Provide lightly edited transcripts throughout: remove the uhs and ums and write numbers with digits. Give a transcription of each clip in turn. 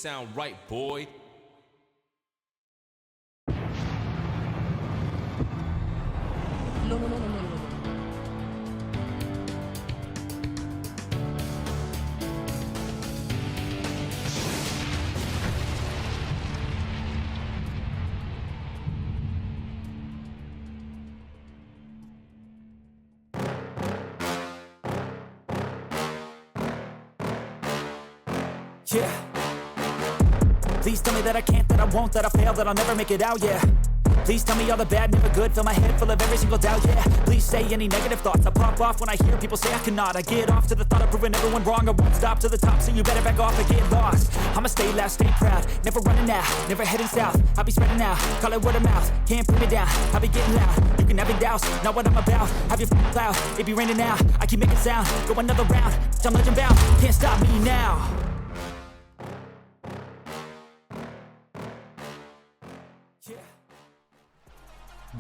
sound right, boy. Yeah. Please tell me that I can't, that I won't, that I fail, that I'll never make it out, yeah. Please tell me all the bad, never good, fill my head full of every single doubt, yeah. Please say any negative thoughts, I pop off when I hear people say I cannot. I get off to the thought of proving everyone wrong, I won't stop to the top, so you better back off and get lost. I'ma stay loud, stay proud, never running out, never heading south. I'll be spreading out, call it word of mouth, can't put me down, I'll be getting loud. You can have your doubts, not what I'm about, have your cloud, it be raining now. I keep making sound, go another round, I'm legend bound, can't stop me now.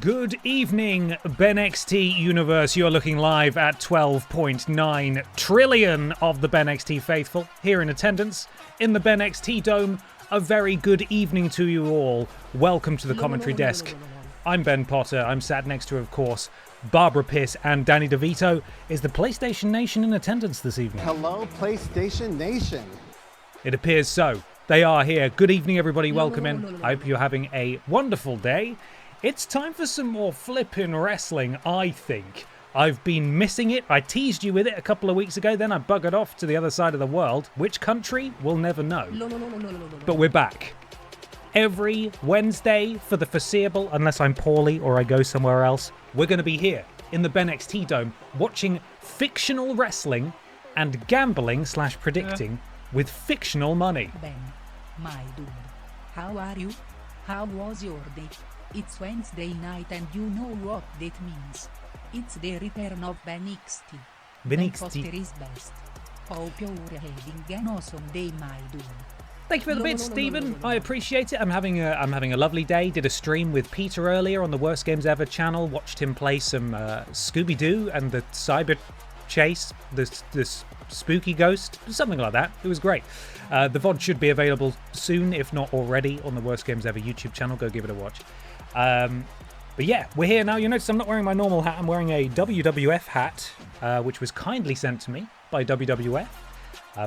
Good evening, BENXT universe. You're looking live at 12.9 trillion of the BENXT faithful here in attendance in the BENXT Dome. A very good evening to you all. Welcome to the commentary desk. I'm Ben Potter. I'm sat next to, of course, Barbara Piss and Danny DeVito. Is the PlayStation Nation in attendance this evening? Hello, PlayStation Nation. It appears so. They are here. Good evening, everybody. Welcome in. I hope you're having a wonderful day. It's time for some more flippin' wrestling, I think. I've been missing it. I teased you with it a couple of weeks ago, then I buggered off to the other side of the world. Which country? We'll never know. But we're back. Every Wednesday for the foreseeable, unless I'm poorly or I go somewhere else, we're going to be here in the BENXT Dome watching fictional wrestling and gambling/predicting with fictional money. Ben, my dude, how are you? How was your day? It's Wednesday night and you know what that means. It's the return of BENXT. BENXT. Potter is best. Hope you're having an awesome day, my dude. Thank you for the bits, Stephen. I appreciate it. I'm having a lovely day. Did a stream with Peter earlier on the Worst Games Ever channel. Watched him play some Scooby-Doo and the Cyber Chase, the Spooky Ghost, something like that. It was great. The VOD should be available soon, if not already, on the Worst Games Ever YouTube channel. Go give it a watch. But yeah, we're here now. You notice I'm not wearing my normal hat. I'm wearing a WWF hat, which was kindly sent to me by WWF,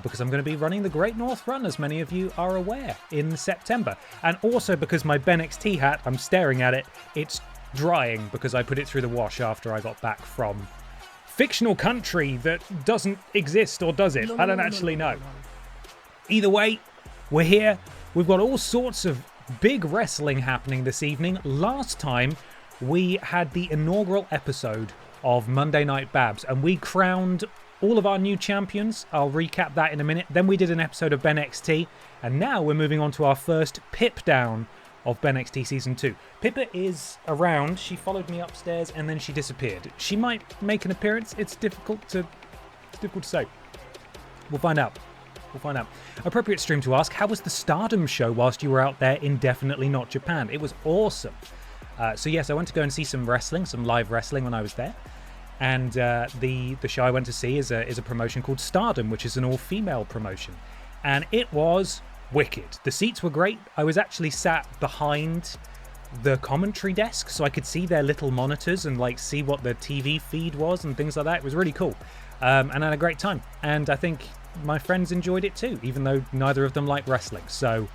because I'm going to be running the Great North Run, as many of you are aware, in September. And also because my BENXT hat, I'm staring at it, it's drying because I put it through the wash after I got back from fictional country that doesn't exist, or does it? I don't actually know. Either way, we're here. We've got all sorts of big wrestling happening this evening. Last time we had the inaugural episode of Monday Night Babs and we crowned all of our new champions. I'll recap that in a minute. Then we did an episode of BENXT, and now we're moving on to our first PIPDOWN of BENXT Season 2. Pippa is around. She followed me upstairs and then she disappeared. She might make an appearance. It's difficult to say. We'll find out. Appropriate stream to ask, how was the Stardom show whilst you were out there in definitely not Japan? It was awesome. So yes, I went to go and see some wrestling, some live wrestling when I was there. And the show I went to see is a promotion called Stardom, which is an all-female promotion. And it was wicked. The seats were great. I was actually sat behind the commentary desk, so I could see their little monitors and like see what the TV feed was and things like that. It was really cool. And I had a great time. And I think my friends enjoyed it too, even though neither of them like wrestling. So,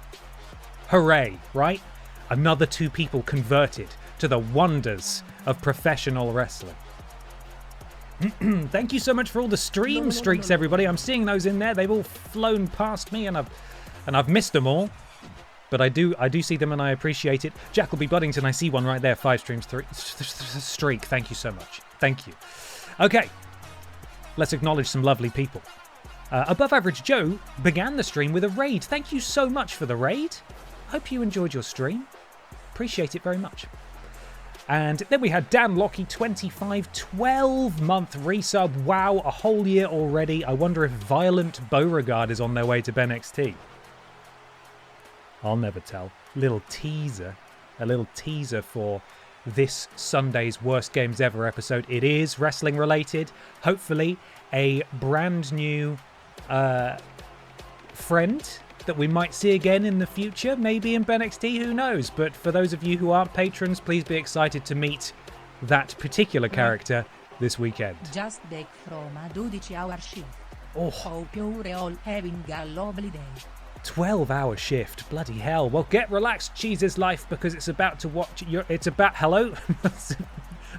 hooray, right? Another two people converted to the wonders of professional wrestling. Thank you so much for all the stream streaks, everybody. I'm seeing those in there. They've all flown past me, and I've missed them all. But I do see them, and I appreciate it. Jackleby Buddington, I see one right there. 5 streams, 3 streak. Thank you so much. Thank you. Okay, let's acknowledge some lovely people. Above Average Joe began the stream with a raid. Thank you so much for the raid. Hope you enjoyed your stream. Appreciate it very much. And then we had Dan Lockie, 25, 12-month resub. Wow, a whole year already. I wonder if Violent Beauregard is on their way to BENXT. I'll never tell. A little teaser for this Sunday's Worst Games Ever episode. It is wrestling related. Hopefully a brand new friend that we might see again in the future, maybe in BENXT, who knows? But for those of you who aren't patrons, please be excited to meet that particular character this weekend. Just back from a 12-hour shift. Oh, Hope you're all having a lovely day. 12-hour shift, bloody hell. Well, get relaxed, Jesus Life, because it's about to watch it's about, hello?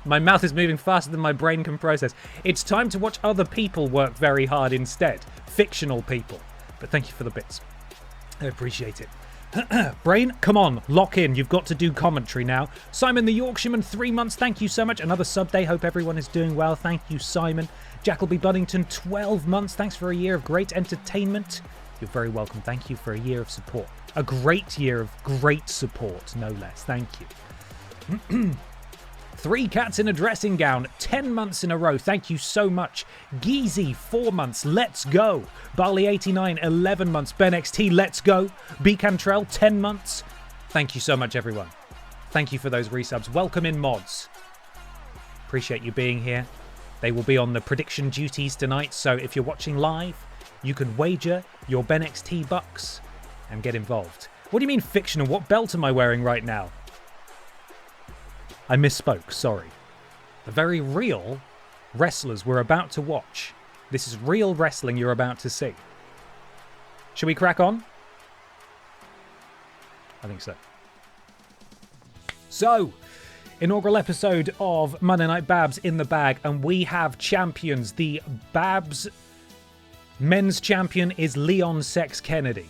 My mouth is moving faster than my brain can process. It's time to watch other people work very hard instead. Fictional people. But thank you for the bits. I appreciate it. Brain, come on, lock in. You've got to do commentary now. Simon the Yorkshireman, 3 months. Thank you so much. Another sub day. Hope everyone is doing well. Thank you, Simon. Jackalby Buddington, 12 months. Thanks for a year of great entertainment. You're very welcome. Thank you for a year of support. A great year of great support, no less. Thank you. 3 cats in a dressing gown, 10 months in a row. Thank you so much. Geezy, 4 months. Let's go. Barley89, 11 months. BENXT, let's go. B Cantrell, 10 months. Thank you so much, everyone. Thank you for those resubs. Welcome in, mods. Appreciate you being here. They will be on the prediction duties tonight, so if you're watching live, you can wager your BENXT bucks and get involved. What do you mean fictional? What belt am I wearing right now? I misspoke, sorry. The very real wrestlers we're about to watch. This is real wrestling you're about to see. Shall we crack on? I think so. So, inaugural episode of Monday Night Babs in the bag, and we have champions. The Babs men's champion is Leon Sex Kennedy.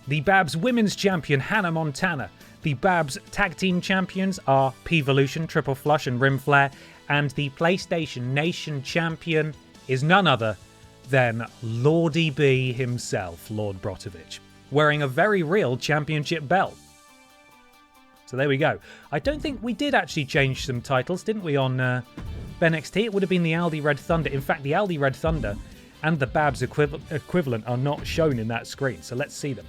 The Babs women's champion, Hannah Montana. The Babs tag team champions are P-Volution, Triple Flush and Rim Flare. And the PlayStation Nation champion is none other than Lordy B himself, Lord Brotovich, wearing a very real championship belt. So there we go. I don't think we did actually change some titles, didn't we, on BENXT? It would have been the Aldi Red Thunder. In fact, the Aldi Red Thunder and the Babs equivalent are not shown in that screen. So let's see them.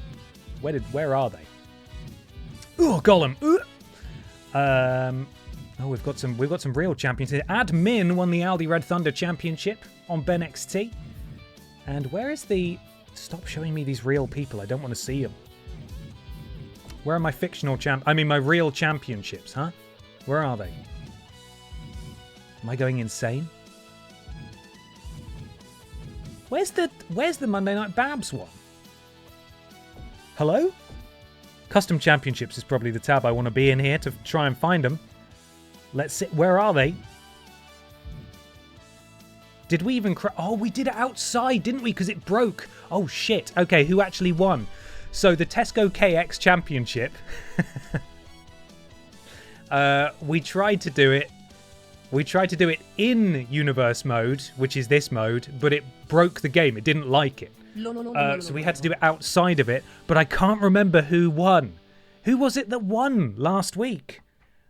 Where are they? Oh, Gollum. Oh, we've got some real champions here. Admin won the Aldi Red Thunder Championship on BENXT. And where is the... Stop showing me these real people. I don't want to see them. Where are my fictional my real championships, huh? Where are they? Am I going insane? Where's the Monday Night Babs one? Hello? Custom Championships is probably the tab I want to be in here to try and find them. Let's see. Where are they? Did we even... Oh, we did it outside, didn't we? Because it broke. Oh, shit. Okay, who actually won? So, the Tesco KX Championship. We tried to do it. We tried to do it in Universe mode, which is this mode, but it broke the game. It didn't like it. So we had to do it outside of it, but I can't remember who won. Who was it that won last week?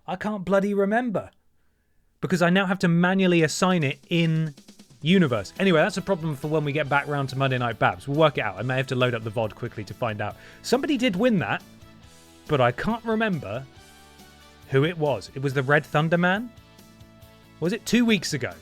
I can't bloody remember. Because I now have to manually assign it in Universe. Anyway, that's a problem for when we get back round to Monday Night Babs. We'll work it out. I may have to load up the VOD quickly to find out. Somebody did win that, but I can't remember who it was. It was the Red Thunder Man? Was it 2 weeks ago?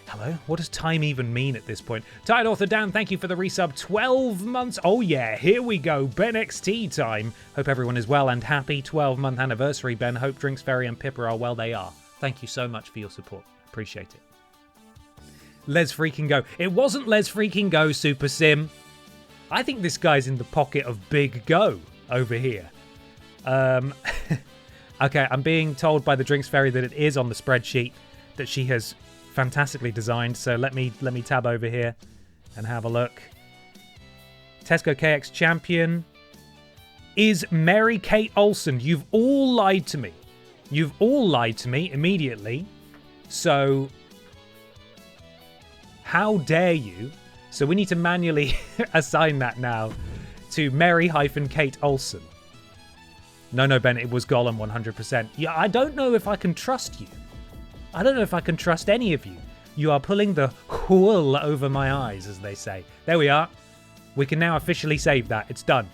Hello? What does time even mean at this point? Tired Author Dan, thank you for the resub. 12 months. Oh yeah, here we go. BENXT time. Hope everyone is well and happy. 12-month anniversary, Ben. Hope Drinks Fairy and Pippa are well. They are. Thank you so much for your support. Appreciate it. Les freaking go. It wasn't Les freaking go, Super Sim. I think this guy's in the pocket of Big Go over here. Okay, I'm being told by the Drinks Fairy that it is on the spreadsheet that she has fantastically designed, so let me tab over here and have a look. Tesco KX champion is Mary Kate Olsen. You've all lied to me. You've all lied to me immediately. So how dare you? So we need to manually assign that now to Mary-Kate Olsen. No, Ben, it was Gollum 100%. Yeah, I don't know if I can trust you. I don't know if I can trust any of you. You are pulling the wool over my eyes, as they say. There we are. We can now officially save that. It's done.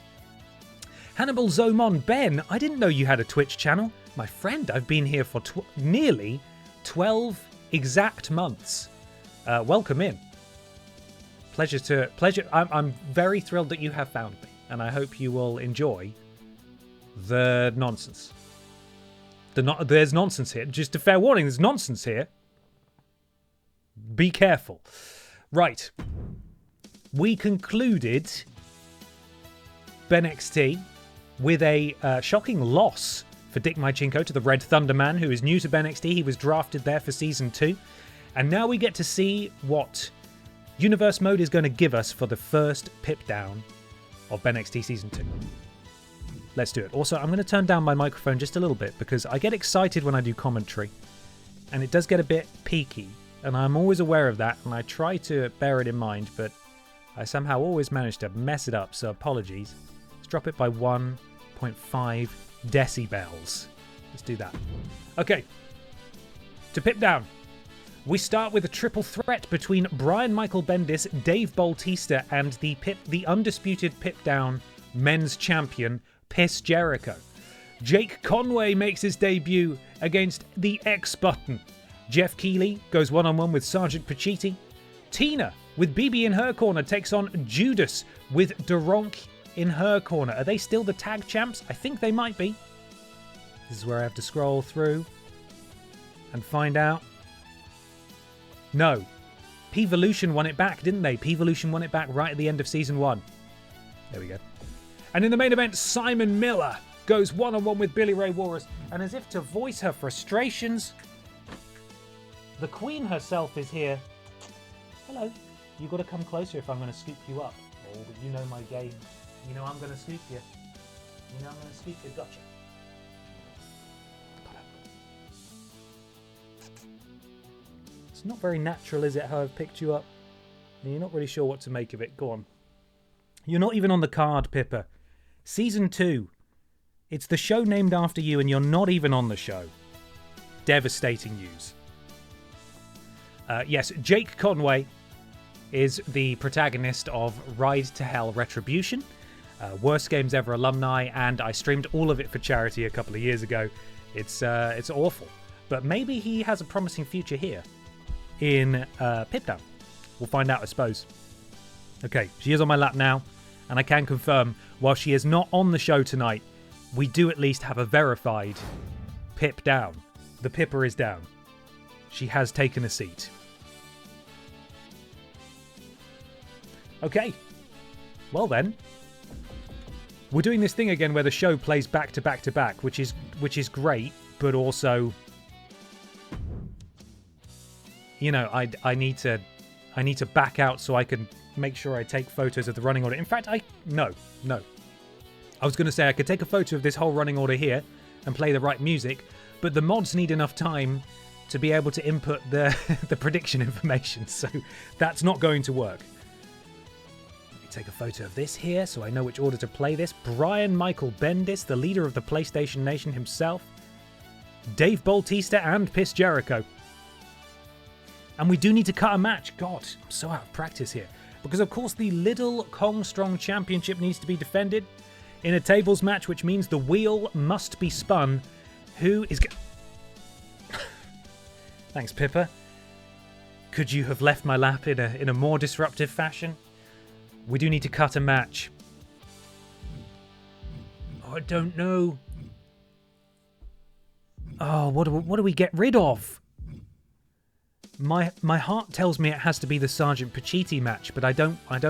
Hannibal Zomon. Ben, I didn't know you had a Twitch channel. My friend, I've been here for nearly 12 exact months. Welcome in. I'm very thrilled that you have found me, and I hope you will enjoy the nonsense. There's nonsense here. Just a fair warning, there's nonsense here. Be careful. Right. We concluded BENXT with a shocking loss for Dick Mychinko to the Red Thunder Man, who is new to BENXT. He was drafted there for Season 2. And now we get to see what Universe Mode is going to give us for the first PIPDOWN of BENXT Season 2. Let's do it. Also, I'm going to turn down my microphone just a little bit because I get excited when I do commentary. And it does get a bit peaky. And I'm always aware of that, and I try to bear it in mind, but I somehow always manage to mess it up, so apologies. Let's drop it by 1.5 decibels. Let's do that. Okay. To PIPDOWN. We start with a triple threat between Brian Michael Bendis, Dave Bautista, and the undisputed PIPDOWN men's champion, Chris Jericho. Jake Conway makes his debut against the X Button. Jeff Keighley goes one-on-one with Sergeant Pacitti. Tina, with BB in her corner, takes on Judas with Duronk in her corner. Are they still the tag champs? I think they might be. This is where I have to scroll through and find out. No. P-Volution won it back, didn't they? P-Volution won it back right at the end of Season 1. There we go. And in the main event, Simon Miller goes one-on-one with Billy Ray Walrus. And as if to voice her frustrations, the Queen herself is here. Hello. You've got to come closer if I'm going to scoop you up. Oh, but you know my game. You know I'm going to scoop you. You know I'm going to scoop you. Gotcha. It's not very natural, is it, how I've picked you up? And you're not really sure what to make of it. Go on. You're not even on the card, Pippa. Season 2. It's the show named after you and you're not even on the show. Devastating news. Yes, Jake Conway is the protagonist of Ride to Hell Retribution, Worst Games Ever alumni, and I streamed all of it for charity a couple of years ago. It's awful, but maybe he has a promising future here in PIPDOWN. We'll find out, I suppose. Okay, she is on my lap now, and I can confirm, while she is not on the show tonight, we do at least have a verified PIPDOWN. The Pippa is down. She has taken a seat. Okay. Well then. We're doing this thing again where the show plays back to back to back, which is great, but also, you know, I need to back out so I can make sure I take photos of the running order. In fact, no. I was going to say I could take a photo of this whole running order here and play the right music, but the mods need enough time to be able to input the prediction information, so that's not going to work. Let me take a photo of this here so I know which order to play this. Brian Michael Bendis, the leader of the PlayStation Nation himself. Dave Bautista and Chris Jericho. And we do need to cut a match. God, I'm so out of practice here. Because of course the Lidl Kong Strong Championship needs to be defended in a tables match, which means the wheel must be spun. Who is... Thanks, Pippa. Could you have left my lap in a more disruptive fashion? We do need to cut a match. Oh, I don't know. Oh, what do we get rid of? My heart tells me it has to be the Sergeant Pacitti match, but I don't want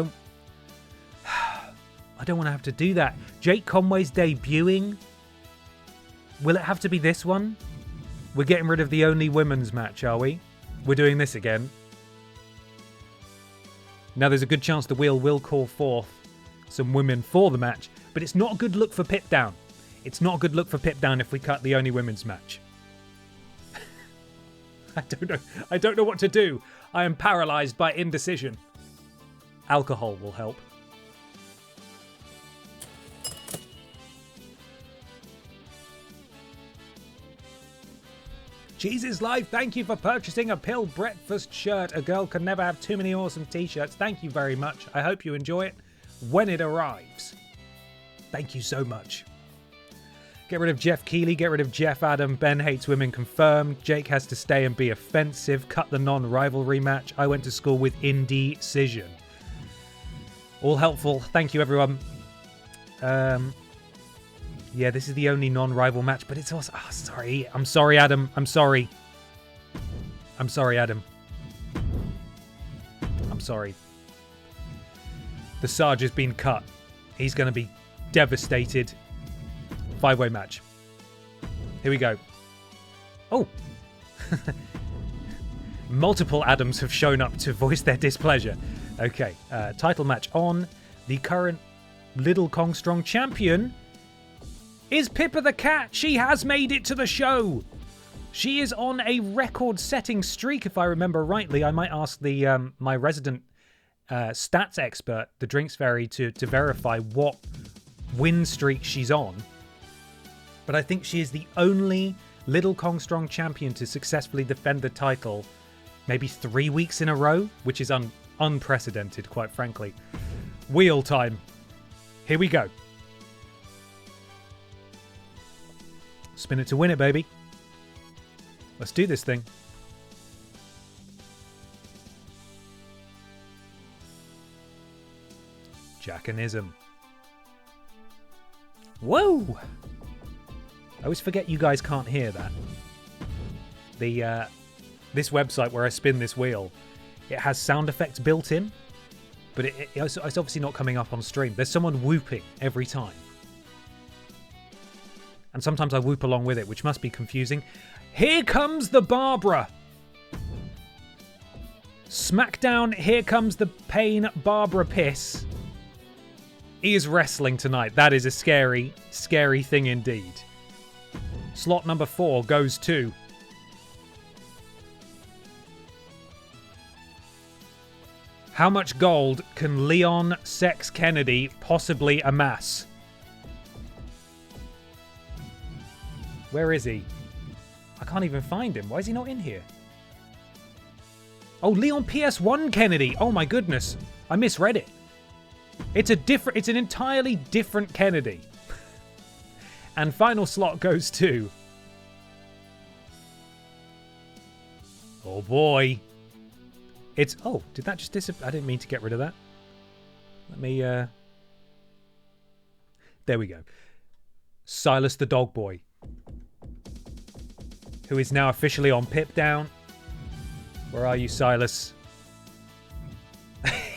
to have to do that. Jake Conway's debuting. Will it have to be this one? We're getting rid of the only women's match, are we? We're doing this again. Now, there's a good chance the wheel will call forth some women for the match, but it's not a good look for PIPDOWN. It's not a good look for PIPDOWN if we cut the only women's match. I don't know what to do. I am paralyzed by indecision. Alcohol will help. Jesus Life, thank you for purchasing a pill breakfast shirt. A girl can never have too many awesome t-shirts. Thank you very much. I hope you enjoy it when it arrives. Thank you so much. Get rid of Jeff Keighley. Get rid of Jeff Adam. Ben hates women confirmed. Jake has to stay and be offensive. Cut the non-rivalry match. I went to school with indecision. All helpful. Thank you, everyone. Yeah, this is the only non-rival match, but it's also... Oh, sorry. I'm sorry, Adam. I'm sorry. I'm sorry, Adam. I'm sorry. The Sarge has been cut. He's going to be devastated. 5-way match. Here we go. Oh. Multiple Adams have shown up to voice their displeasure. Okay. Title match on. The current Little Kong Strong champion is Pippa the Cat. She has made it to the show. She is on a record-setting streak, if I remember rightly. I might ask the my resident stats expert, the Drinks Fairy, to verify what win streak she's on. But I think she is the only Little Kong Strong champion to successfully defend the title maybe 3 weeks in a row, which is unprecedented, quite frankly. Wheel time. Here we go. Spin it to win it, baby. Let's do this thing. Jackanism. Whoa! I always forget you guys can't hear that. This website where I spin this wheel, it has sound effects built in, but it's obviously not coming up on stream. There's someone whooping every time. And sometimes I whoop along with it, which must be confusing. Here comes the Barbara. SmackDown, here comes the pain, Barbara Piss. He is wrestling tonight. That is a scary, scary thing indeed. Slot number 4 goes to... How much gold can Leon Sex Kennedy possibly amass? Where is he? I can't even find him. Why is he not in here? Oh, Leon PS1 Kennedy. Oh my goodness. I misread it. It's an entirely different Kennedy. And final slot goes to... Oh boy. It's... Oh, did that just disappear? I didn't mean to get rid of that. Let me... There we go. Silas the Dog Boy. Who is now officially on PIPDOWN. Where are you, Silas?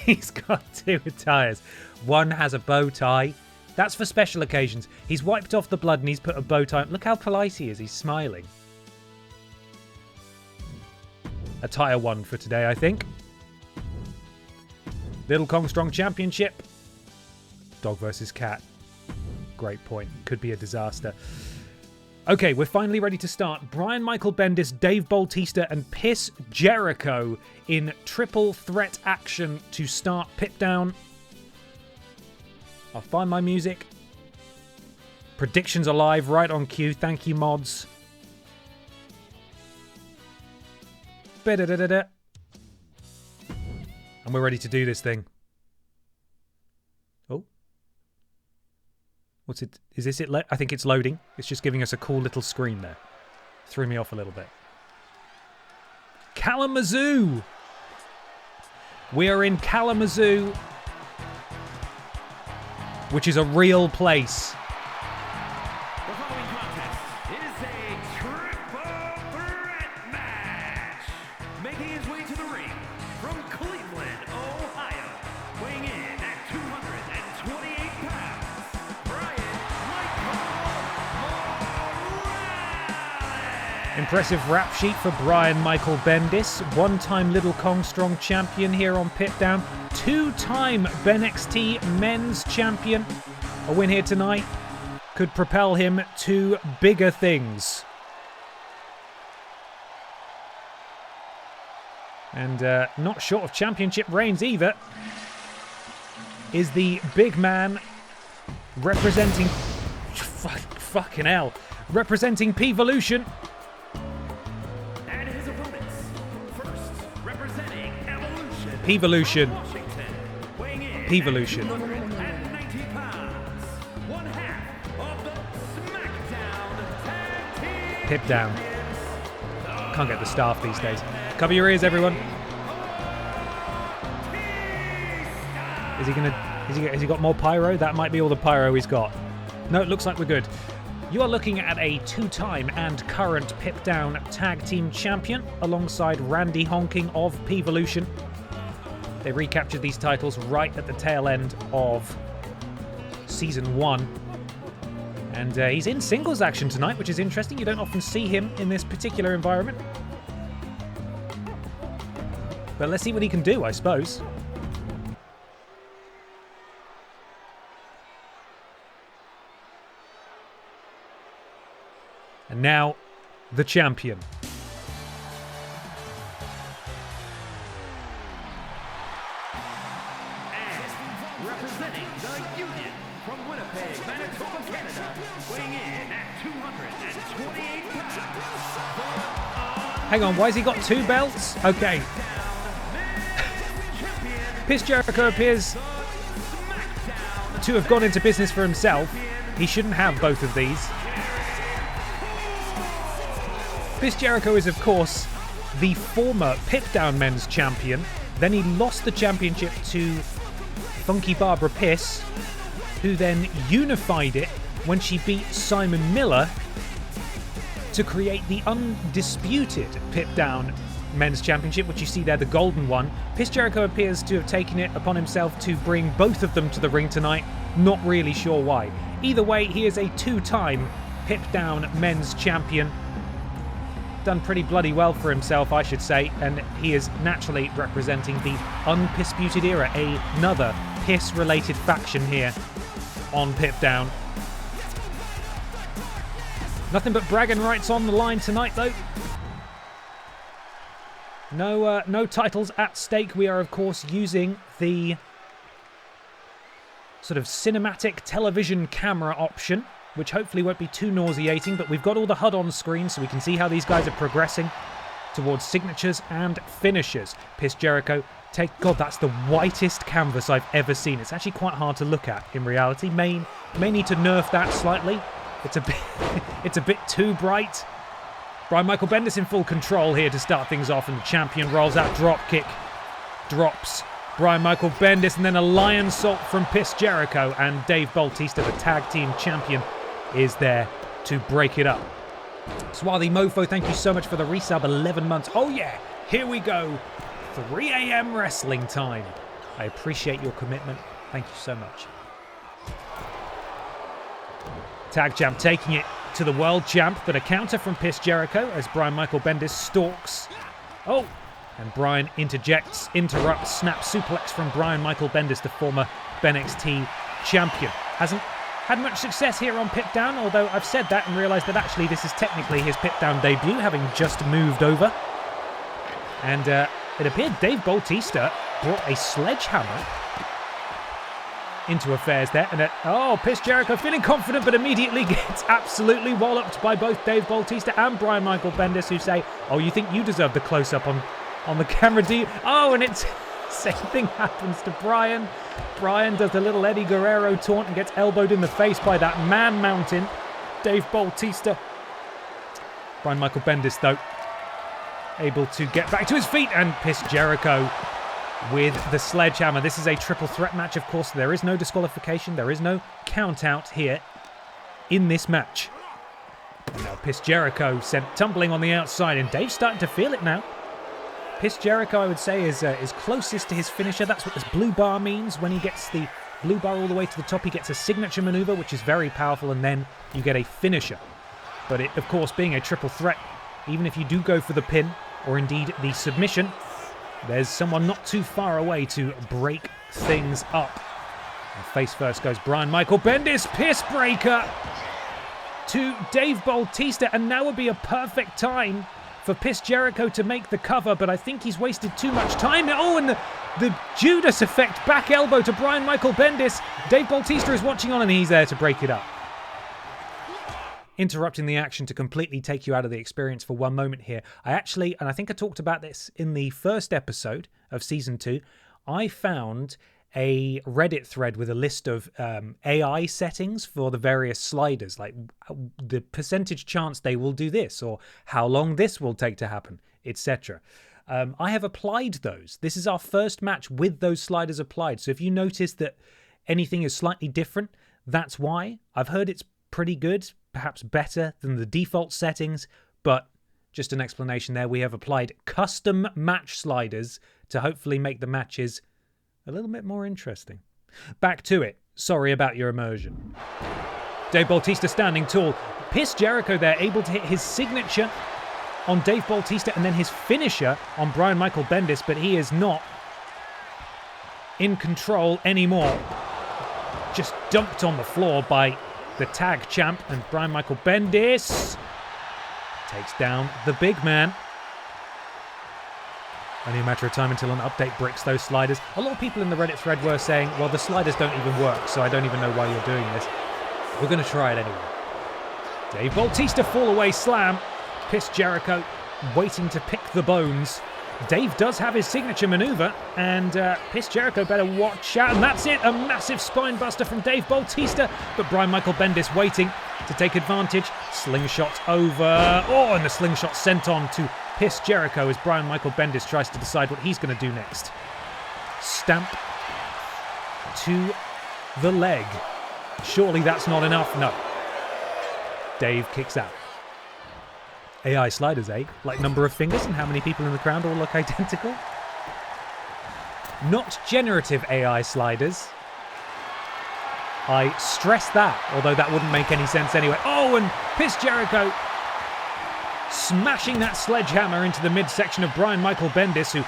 He's got 2 attires. One has a bow tie. That's for special occasions. He's wiped off the blood and he's put a bow tie. Look how polite he is. He's smiling. Attire 1 for today, I think. Little Kong Strong Championship. Dog versus cat. Great point. Could be a disaster. Okay, we're finally ready to start. Brian Michael Bendis, Dave Bautista, and Piss Jericho in triple threat action to start PIPDOWN. I'll find my music. Predictions are live, right on cue. Thank you, mods. Ba-da-da-da-da. And we're ready to do this thing. Oh. What's it? Is this it? I think it's loading. It's just giving us a cool little screen there. Threw me off a little bit. Kalamazoo! We are in Kalamazoo, which is a real place. The following contest is a triple threat match. Making his way to the ring from Cleveland, Ohio, weighing in at 228 pounds, Brian Michael Morales. Impressive rap sheet for Brian Michael Bendis. One-time Little Kong Strong champion here on PIPDOWN. Two-time BENXT men's champion. A win here tonight could propel him to bigger things. And not short of championship reigns either is the big man representing... Fucking hell. Representing P-Volution. And his opponents, first representing Evolution. P-Volution. Washington, weighing in P-Volution. at 290 pounds, one half of the SmackDown Tag Team PIPDOWN. Can't get the staff these days. Cover your ears, everyone. Is he gonna... Has he got more pyro? That might be all the pyro he's got. No, it looks like we're good. You are looking at a two-time and current PIPDOWN Tag Team Champion alongside Randy Honking of P-Volution. They recaptured these titles right at the tail end of Season 1. And he's in singles action tonight, which is interesting. You don't often see him in this particular environment. But let's see what he can do, I suppose. And now, the champion. And representing the Union from Winnipeg, Manitoba, Canada, weighing in at 228 pounds. Hang on, why has he got two belts? Okay. Chris Jericho appears to have gone into business for himself. He shouldn't have both of these. Chris Jericho is, of course, the former PIPDOWN Men's Champion. Then he lost the championship to Funky Barbara Piss, who then unified it when she beat Simon Miller to create the undisputed PIPDOWN Men's Championship, which you see there, the golden one. Chris Jericho appears to have taken it upon himself to bring both of them to the ring tonight. Not really sure why. Either way, he is a two-time PIPDOWN Men's Champion. Done pretty bloody well for himself, I should say, and he is naturally representing the undisputed era, another piss-related faction here on PIPDOWN. Nothing but bragging rights on the line tonight, though. No titles at stake. We are, of course, using the sort of cinematic television camera option, which hopefully won't be too nauseating, but we've got all the HUD on screen so we can see how these guys are progressing towards signatures and finishes. Piss Jericho, God, that's the whitest canvas I've ever seen. It's actually quite hard to look at in reality. May need to nerf that slightly. It's a bit too bright. Brian Michael Bendis in full control here to start things off, and the champion rolls out drop kick. Drops Brian Michael Bendis, and then a lion salt from Piss Jericho, and Dave Bautista, the tag team champion, is there to break it up. Swarthy Mofo, thank you so much for the resub, 11 months. Oh yeah, here we go. 3 a.m. wrestling time. I appreciate your commitment. Thank you so much. Tag champ taking it to the world champ, but a counter from Piss Jericho as Brian Michael Bendis stalks. Oh, and Brian interjects, interrupts, snap suplex from Brian Michael Bendis, the former BENXT champion. Hasn't had much success here on PIPDOWN, although I've said that and realised that actually this is technically his PIPDOWN debut, having just moved over. And it appeared Dave Bautista brought a sledgehammer into affairs there. And Piss Jericho feeling confident, but immediately gets absolutely walloped by both Dave Bautista and Brian Michael Bendis, who say, oh, you think you deserve the close-up on the camera, do you? Oh, and it's same thing happens to Brian. Brian does the little Eddie Guerrero taunt and gets elbowed in the face by that man mountain, Dave Bautista. Brian Michael Bendis, though, able to get back to his feet, and Piss Jericho with the sledgehammer. This is a triple threat match, of course. There is no disqualification. There is no count out here in this match. And now Piss Jericho sent tumbling on the outside, and Dave's starting to feel it now. Piss Jericho, I would say, is closest to his finisher. That's what this blue bar means. When he gets the blue bar all the way to the top, he gets a signature maneuver, which is very powerful, and then you get a finisher. But it, of course, being a triple threat, even if you do go for the pin, or indeed the submission, there's someone not too far away to break things up. And face first goes Brian Michael Bendis, piss breaker to Dave Bautista, and now would be a perfect time for Piss Jericho to make the cover, but I think he's wasted too much time. Oh, and the Judas effect back elbow to Brian Michael Bendis. Dave Bautista is watching on, and he's there to break it up. Interrupting the action to completely take you out of the experience for one moment here. I think I talked about this in the first episode of Season 2, I found a Reddit thread with a list of AI settings for the various sliders, like the percentage chance they will do this, or how long this will take to happen, etc. I have applied those. This is our first match with those sliders applied. So if you notice that anything is slightly different, that's why. I've heard it's pretty good, perhaps better than the default settings, but just an explanation there. We have applied custom match sliders to hopefully make the matches a little bit more interesting. Back to it. Sorry about your immersion. Dave Bautista standing tall. Piss Jericho there, able to hit his signature on Dave Bautista and then his finisher on Brian Michael Bendis, but he is not in control anymore. Just dumped on the floor by the tag champ, and Brian Michael Bendis takes down the big man. Only a matter of time until an update bricks those sliders. A lot of people in the Reddit thread were saying, well, the sliders don't even work, so I don't even know why you're doing this. We're going to try it anyway. Dave Bautista fall away slam. Piss Jericho waiting to pick the bones. Dave does have his signature maneuver, and Piss Jericho better watch out. And that's it, a massive spine buster from Dave Bautista, but Brian Michael Bendis waiting to take advantage. Slingshot over. Oh, and the slingshot sent on to Piss Jericho as Brian Michael Bendis tries to decide what he's going to do next. Stamp to the leg. Surely that's not enough. No. Dave kicks out. AI sliders, eh? Like number of fingers and how many people in the crowd all look identical? Not generative AI sliders. I stress that, although that wouldn't make any sense anyway. Oh, and Piss Jericho smashing that sledgehammer into the midsection of Brian Michael Bendis, who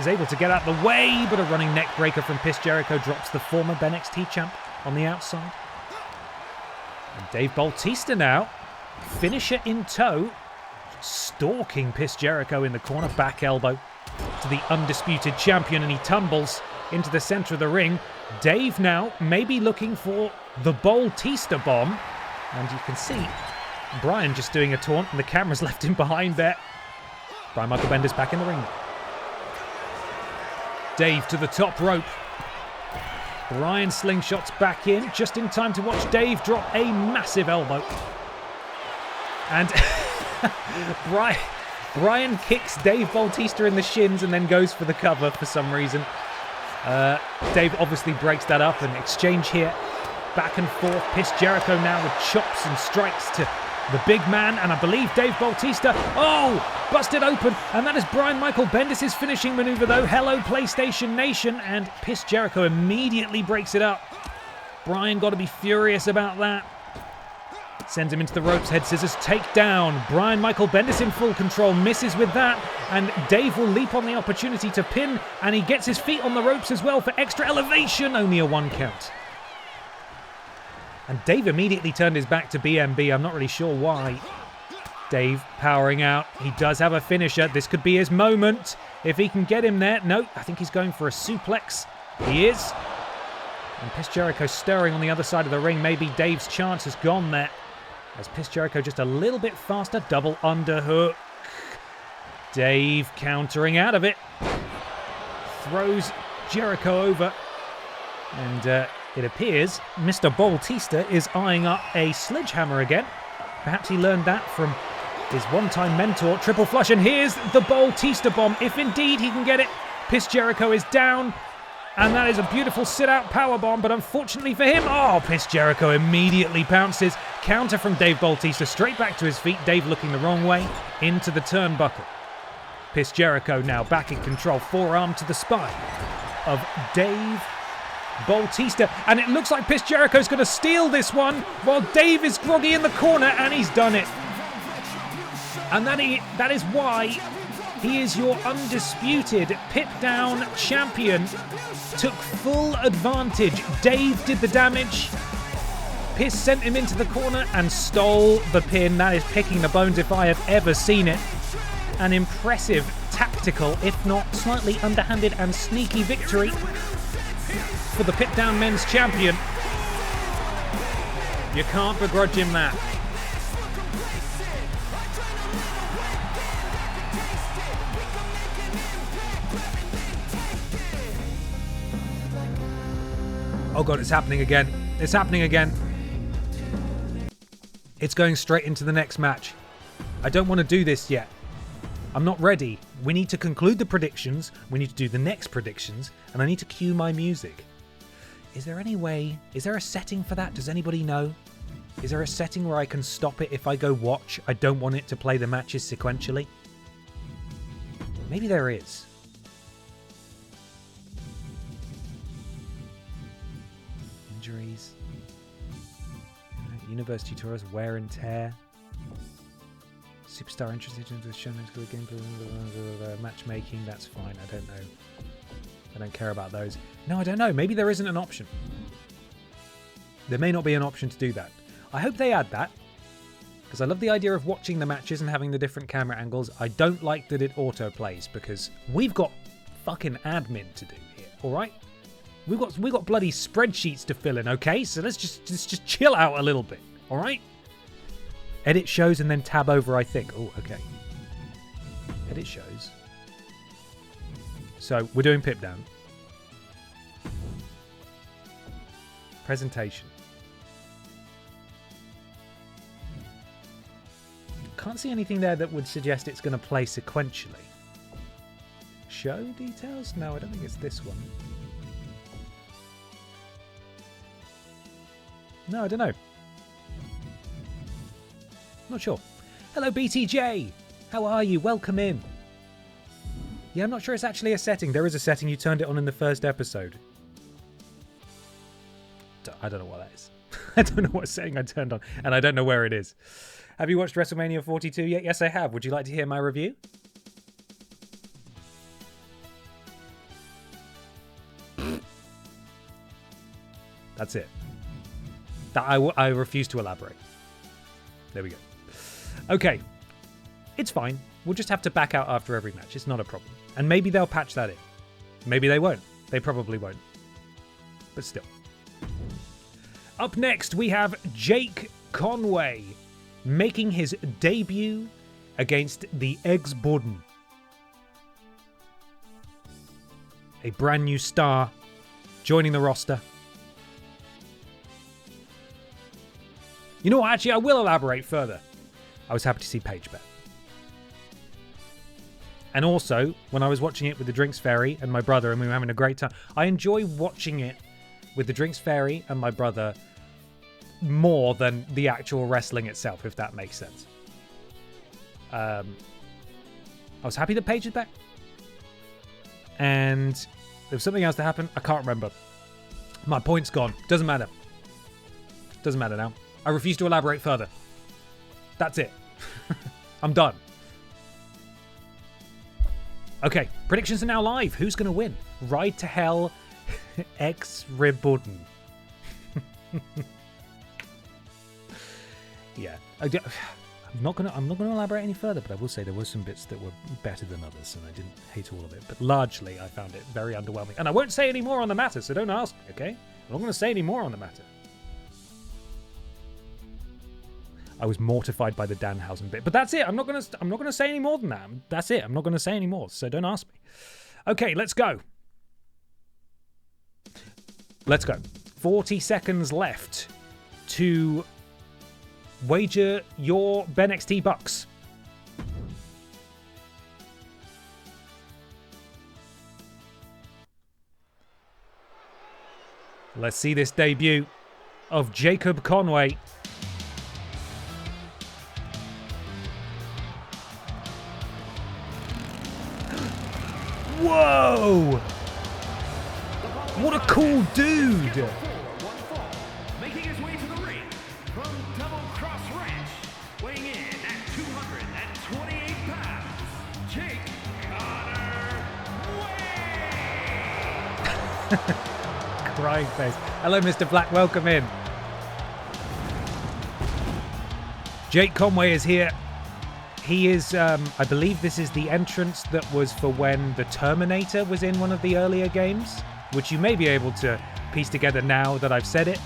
is able to get out the way, but a running neck breaker from Piss Jericho drops the former BENXT champ on the outside. And Dave Bautista now, finisher in tow, stalking Piss Jericho in the corner, back elbow to the undisputed champion, and he tumbles into the center of the ring. Dave now maybe looking for the Bautista bomb, and you can see Brian just doing a taunt, and the camera's left him behind there. Brian Michael Bendis back in the ring. Dave to the top rope. Brian slingshots back in, just in time to watch Dave drop a massive elbow. And Brian kicks Dave Bautista in the shins and then goes for the cover for some reason. Dave obviously breaks that up, and exchange here. Back and forth. Piss Jericho now with chops and strikes to the big man, and I believe Dave Bautista. Oh! Busted open, and that is Brian Michael Bendis' finishing maneuver though. Hello PlayStation Nation, and Piss Jericho immediately breaks it up. Brian got to be furious about that. Sends him into the ropes, head scissors, takedown. Brian Michael Bendis in full control, misses with that, and Dave will leap on the opportunity to pin, and he gets his feet on the ropes as well for extra elevation, only a 1 count. And Dave immediately turned his back to BMB, I'm not really sure why. Dave powering out, he does have a finisher, this could be his moment, if he can get him there. No, I think he's going for a suplex, he is. And Piss Jericho stirring on the other side of the ring, maybe Dave's chance has gone there. As Piss Jericho just a little bit faster, double underhook. Dave countering out of it. Throws Jericho over. And it appears Mr. Bautista is eyeing up a sledgehammer again. Perhaps he learned that from his one-time mentor, Triple Flush. And here's the Bautista bomb, if indeed he can get it. Piss Jericho is down. And that is a beautiful sit-out powerbomb, but unfortunately for him, oh, Piss Jericho immediately pounces. Counter from Dave Bautista, straight back to his feet. Dave looking the wrong way, into the turnbuckle. Piss Jericho now back in control, forearm to the spine of Dave Bautista. And it looks like Piss Jericho's going to steal this one, while Dave is groggy in the corner, and he's done it. And that is why he is your undisputed PIPDOWN champion. Took full advantage. Dave did the damage. Piss sent him into the corner and stole the pin. That is picking the bones if I have ever seen it. An impressive, tactical, if not slightly underhanded and sneaky victory for the PIPDOWN men's champion. You can't begrudge him that. Oh god, it's happening again. It's happening again. It's going straight into the next match. I don't want to do this yet. I'm not ready. We need to conclude the predictions. We need to do the next predictions. And I need to cue my music. Is there any way? Is there a setting for that? Does anybody know? Is there a setting where I can stop it if I go watch? I don't want it to play the matches sequentially. Maybe there is. Injuries. University tours, wear and tear. Superstar interested in the show notes for the game. Matchmaking, that's fine. I don't know. I don't care about those. No, I don't know. Maybe there isn't an option. There may not be an option to do that. I hope they add that, because I love the idea of watching the matches and having the different camera angles. I don't like that it auto-plays, because we've got fucking admin to do here, alright? We've got bloody spreadsheets to fill in, okay? So let's just chill out a little bit, alright? Edit shows and then tab over, I think. Oh, okay. Edit shows. So, we're doing PIPDOWN. Presentation. Can't see anything there that would suggest it's going to play sequentially. Show details? No, I don't think it's this one. No, I don't know. Not sure. Hello, BTJ! How are you? Welcome in. Yeah, I'm not sure it's actually a setting. There is a setting. You turned it on in the first episode. I don't know what that is. I don't know what setting I turned on, and I don't know where it is. Have you watched WrestleMania 42 yet? Yes, I have. Would you like to hear my review? That's it. I refuse to elaborate. There we go. Okay. It's fine. We'll just have to back out after every match. It's not a problem. And maybe they'll patch that in. Maybe they won't. They probably won't. But still. Up next, we have Jake Conway making his debut against the Ex-Borden. A brand new star joining the roster. You know what? Actually, I will elaborate further. I was happy to see Paige back. And also, when I was watching it with the Drinks Fairy and my brother, and we were having a great time, I enjoy watching it with the Drinks Fairy and my brother more than the actual wrestling itself, if that makes sense. I was happy that Paige is back. And there was something else that happened. I can't remember. My point's gone. Doesn't matter. Doesn't matter now. I refuse to elaborate further. That's it. I'm done. Okay, predictions are now live. Who's going to win? Ride to Hell, Ex-Borden. Yeah, I'm not going to elaborate any further, but I will say there were some bits that were better than others, and I didn't hate all of it. But largely, I found it very underwhelming. And I won't say any more on the matter, so don't ask me, okay? I'm not going to say any more on the matter. I was mortified by the Danhausen bit, but that's it. I'm not gonna say any more than that. That's it. I'm not gonna say any more. So don't ask me. Okay, let's go. Let's go. 40 seconds left to wager your BENXT bucks. Let's see this debut of Jacob Conway. Whoa! What a cool dude! Making his way to the ring from Double Cross Ranch, weighing in at 228 pounds, Jake Conway! Crying face. Hello, Mr. Black. Welcome in. Jake Conway is here. He is, I believe this is the entrance that was for when the Terminator was in one of the earlier games, which you may be able to piece together now that I've said it.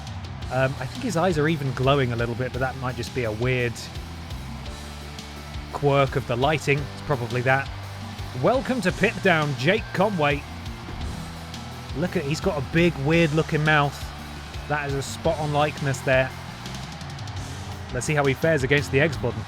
I think his eyes are even glowing a little bit, but that might just be a weird quirk of the lighting. It's probably that. Welcome to PIPDOWN, Jake Conway. Look at, he's got a big, weird-looking mouth. That is a spot-on likeness there. Let's see how he fares against the Ex-Borden.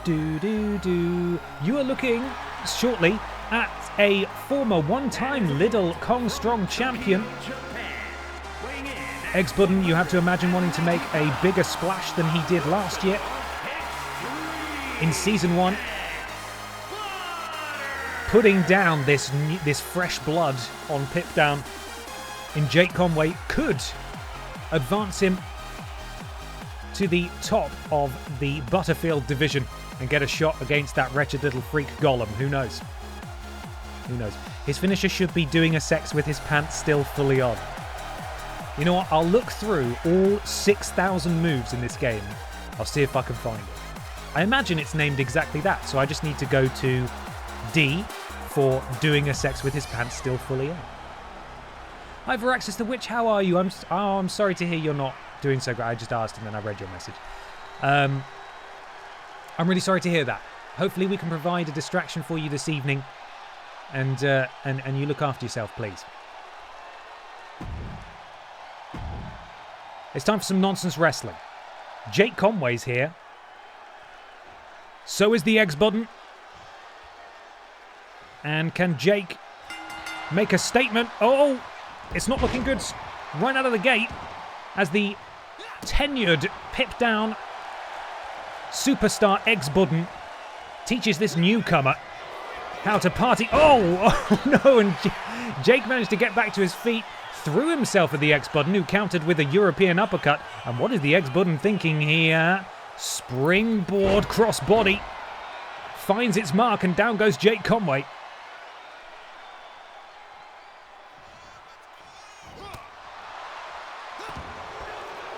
You are looking shortly at a former one-time Little Kong Strong champion. Eggsbudden, you have to imagine wanting to make a bigger splash than he did last year in Season 1. Putting down this fresh blood on PIPDOWN in Jake Conway could advance him to the top of the Butterfield division and get a shot against that wretched little freak Golem. Who knows? Who knows? His finisher should be doing a sex with his pants still fully on. You know what? I'll look through all 6,000 moves in this game. I'll see if I can find it. I imagine it's named exactly that, so I just need to go to D for doing a sex with his pants still fully on. Hi, Veraxis the Witch, how are you? I'm sorry to hear you're not doing so great. I just asked and then I read your message. I'm really sorry to hear that. Hopefully we can provide a distraction for you this evening, and you look after yourself, please. It's time for some nonsense wrestling. Jake Conway's here. So is the Eggsbudden. And can Jake make a statement? Oh, it's not looking good right out of the gate as the tenured PIPDOWN superstar Eggsbudden teaches this newcomer how to party. Oh no, and Jake managed to get back to his feet, threw himself at the Eggsbudden, who countered with a European uppercut. And what is the Eggsbudden thinking here? Springboard crossbody. Finds its mark and down goes Jake Conway.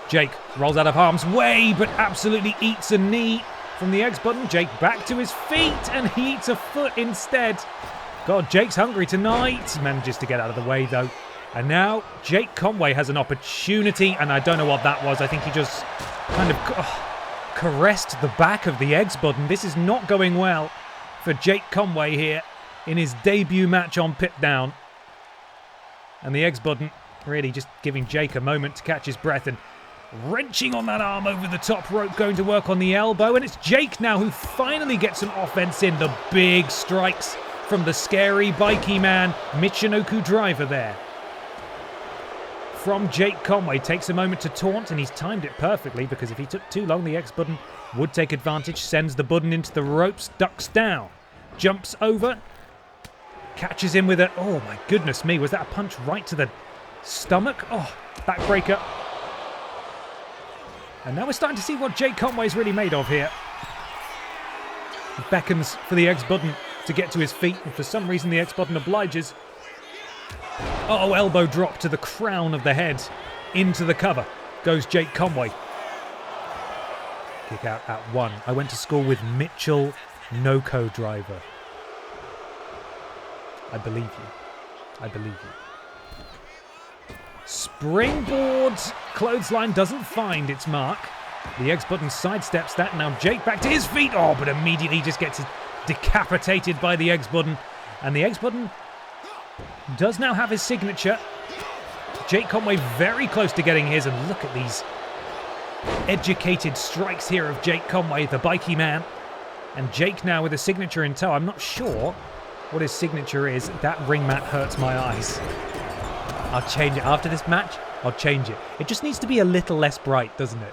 Jake rolls out of harm's way, but absolutely eats a knee from the Eggsbudden. Jake back to his feet, and he eats a foot instead. God, Jake's hungry tonight. Manages to get out of the way, though. And now Jake Conway has an opportunity, and I don't know what that was. I think he just kind of caressed the back of the Eggsbudden. This is not going well for Jake Conway here in his debut match on PIPDOWN. And the Eggsbudden really just giving Jake a moment to catch his breath and wrenching on that arm over the top rope, going to work on the elbow. And it's Jake now who finally gets some offense in. The big strikes from the scary bikey man, Michinoku driver there. From Jake Conway, takes a moment to taunt, and he's timed it perfectly, because if he took too long, the Eggsbudden would take advantage. Sends the Budden into the ropes, ducks down, jumps over, catches him with a... Oh my goodness me, was that a punch right to the stomach? Oh, backbreaker. And now we're starting to see what Jake Conway's really made of here. He beckons for the Eggsbudden to get to his feet, and for some reason the Eggsbudden obliges. Oh, elbow drop to the crown of the head. Into the cover goes Jake Conway. Kick out at 1. I went to school with Mitchell Noko driver. I believe you. I believe you. Springboard clothesline doesn't find its mark. The Eggsbudden sidesteps that. Now Jake back to his feet. Oh, but immediately just gets decapitated by the Eggsbudden. And the Eggsbudden does now have his signature. Jake Conway very close to getting his. And look at these educated strikes here of Jake Conway, the bikey man. And Jake now with a signature in tow. I'm not sure what his signature is. That ring mat hurts my eyes. I'll change it after this match. I'll change it. It just needs to be a little less bright, doesn't it?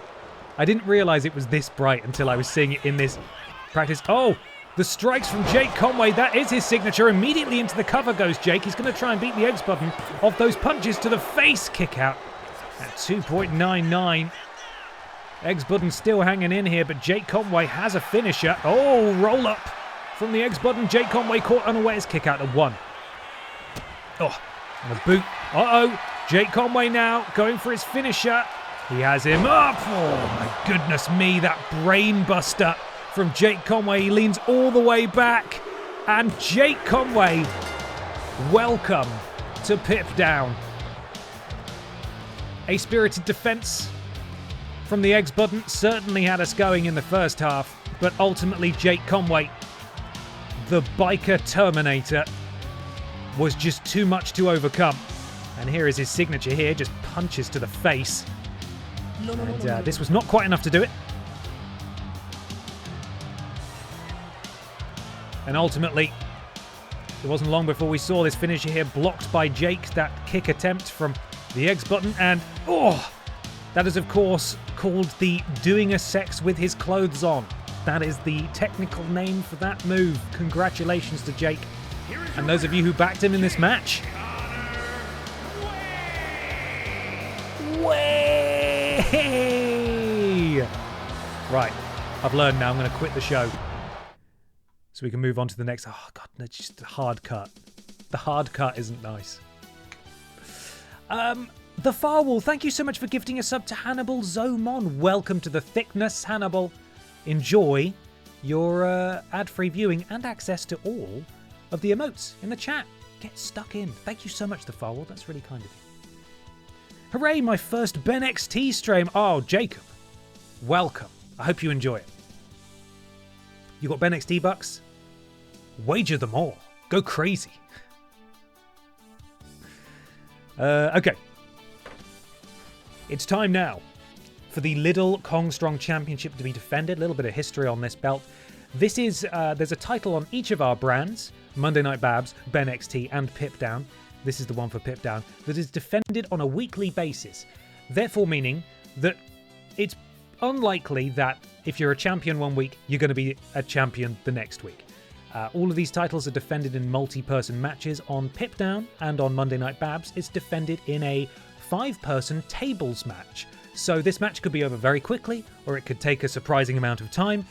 I didn't realise it was this bright until I was seeing it in this practice. Oh, the strikes from Jake Conway. That is his signature. Immediately into the cover goes Jake. He's going to try and beat the Eggsbudden off those punches to the face. Kick out at 2.99. Eggsbudden still hanging in here, but Jake Conway has a finisher. Oh, roll up from the Eggsbudden. Jake Conway caught unawares. Kick out at 1. Oh, and a boot. Uh-oh. Jake Conway now going for his finisher. He has him up. Oh, my goodness me. That brain buster from Jake Conway. He leans all the way back. And Jake Conway, welcome to PIPDOWN. A spirited defense from the Eggsbudden certainly had us going in the first half. But ultimately, Jake Conway, the biker Terminator, was just too much to overcome. And here is his signature here, just punches to the face. And this was not quite enough to do it. And ultimately, it wasn't long before we saw this finisher here blocked by Jake, that kick attempt from the X button, and that is of course called the doing a sex with his clothes on. That is the technical name for that move. Congratulations to Jake and those of you who backed him in this match. Way! Right, I've learned now. I'm going to quit the show so we can move on to the next. Oh god, no, just the hard cut. The hard cut isn't nice. The Firewall, thank you so much for gifting a sub to Hannibal Zomon. Welcome to the thickness, Hannibal. Enjoy your ad-free viewing and access to all of the emotes in the chat. Get stuck in. Thank you so much, The Firewall. That's really kind of you. Hooray, my first BENXT stream. Oh, Jacob, welcome. I hope you enjoy it. You got BENXT bucks? Wager them all. Go crazy. Okay. It's time now for the Lidl Kong Strong Championship to be defended. A little bit of history on this belt. This is, there's a title on each of our brands, Monday Night Babs, BENXT, and PIPDOWN. This is the one for PIPDOWN, that is defended on a weekly basis. Therefore meaning that it's unlikely that if you're a champion one week, you're going to be a champion the next week. All of these titles are defended in multi-person matches on PIPDOWN, and on Monday Night Babs, it's defended in a 5-person tables match. So this match could be over very quickly, or it could take a surprising amount of time.